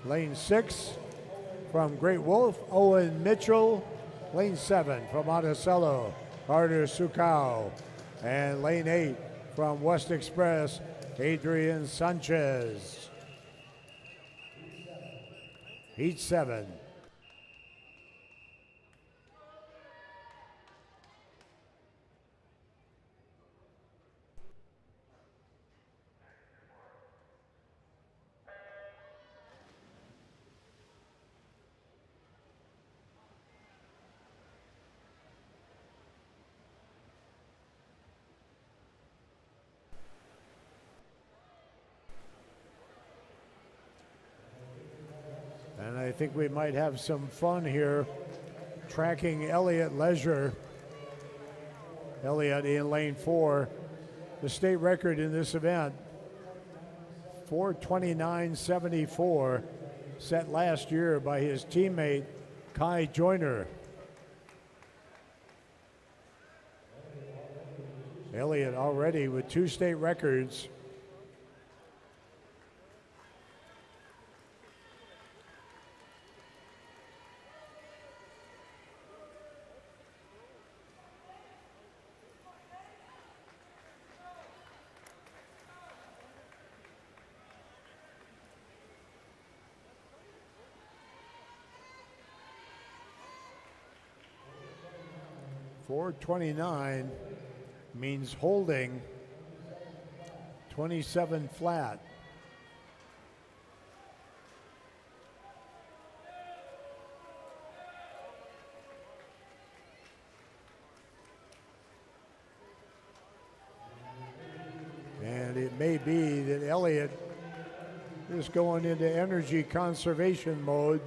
Lane 6 from Great Wolf, Owen Mitchell. Lane 7 from Monticello, Carter Sukau. And lane 8 from West Express, Adrian Sanchez. Heat 7. And I think we might have some fun here tracking Elliott Leisure. Elliott in lane 4. The state record in this event, 4:29.74, set last year by his teammate Kai Joyner. Elliott already with 2 state records. .429 means holding 27 flat. And it may be that Elliott is going into energy conservation mode.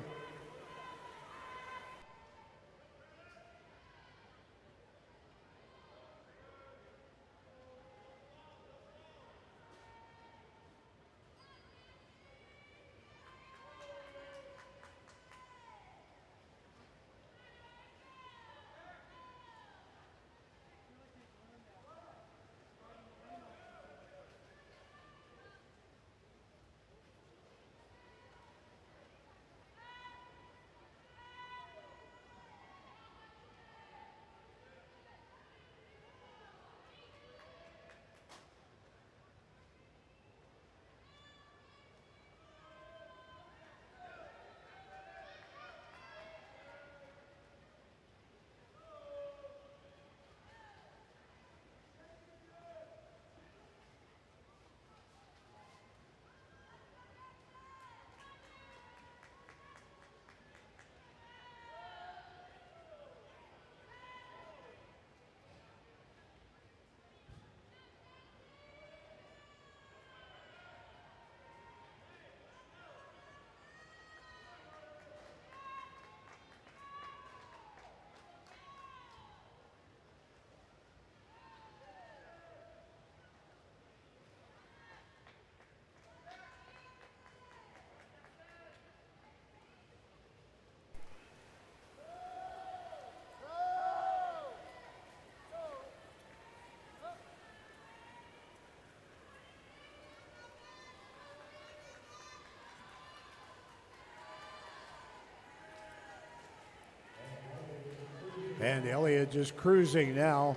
And Elliott just cruising now.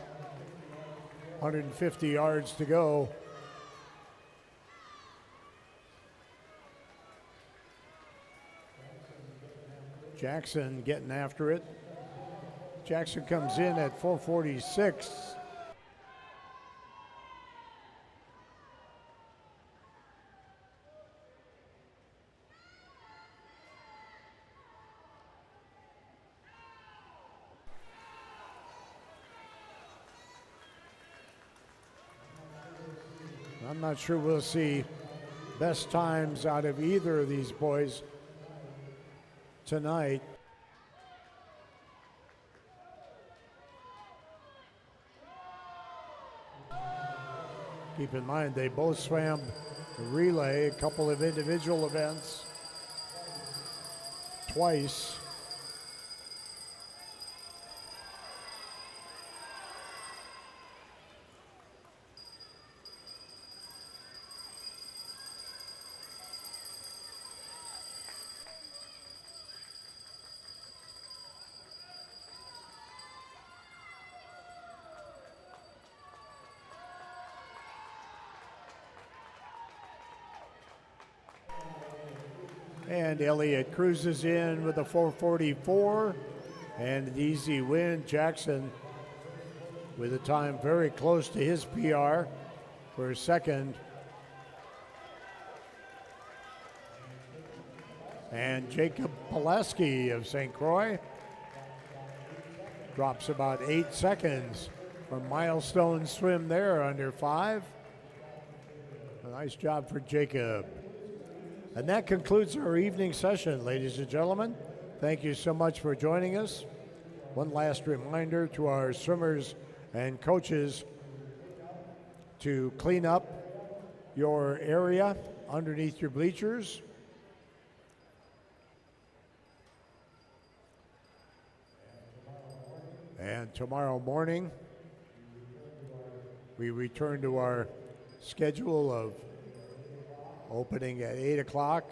150 yards to go. Jackson getting after it. Jackson comes in at 446. I'm not sure we'll see best times out of either of these boys tonight. Keep in mind, they both swam the relay, a couple of individual events, twice. And Elliott cruises in with a 444 and an easy win. Jackson with a time very close to his PR for a second. And Jacob Pulaski of St. Croix drops about 8 seconds from milestone swim there, under 5. A nice job for Jacob. And that concludes our evening session, ladies and gentlemen. Thank you so much for joining us. One last reminder to our swimmers and coaches to clean up your area underneath your bleachers. And tomorrow morning, we return to our schedule of opening at 8 o'clock.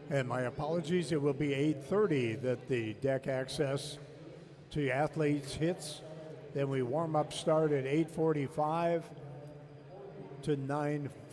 And my apologies, it will be 8:30 that the deck access to athletes hits. Then we warm up start at 8:45 to 9.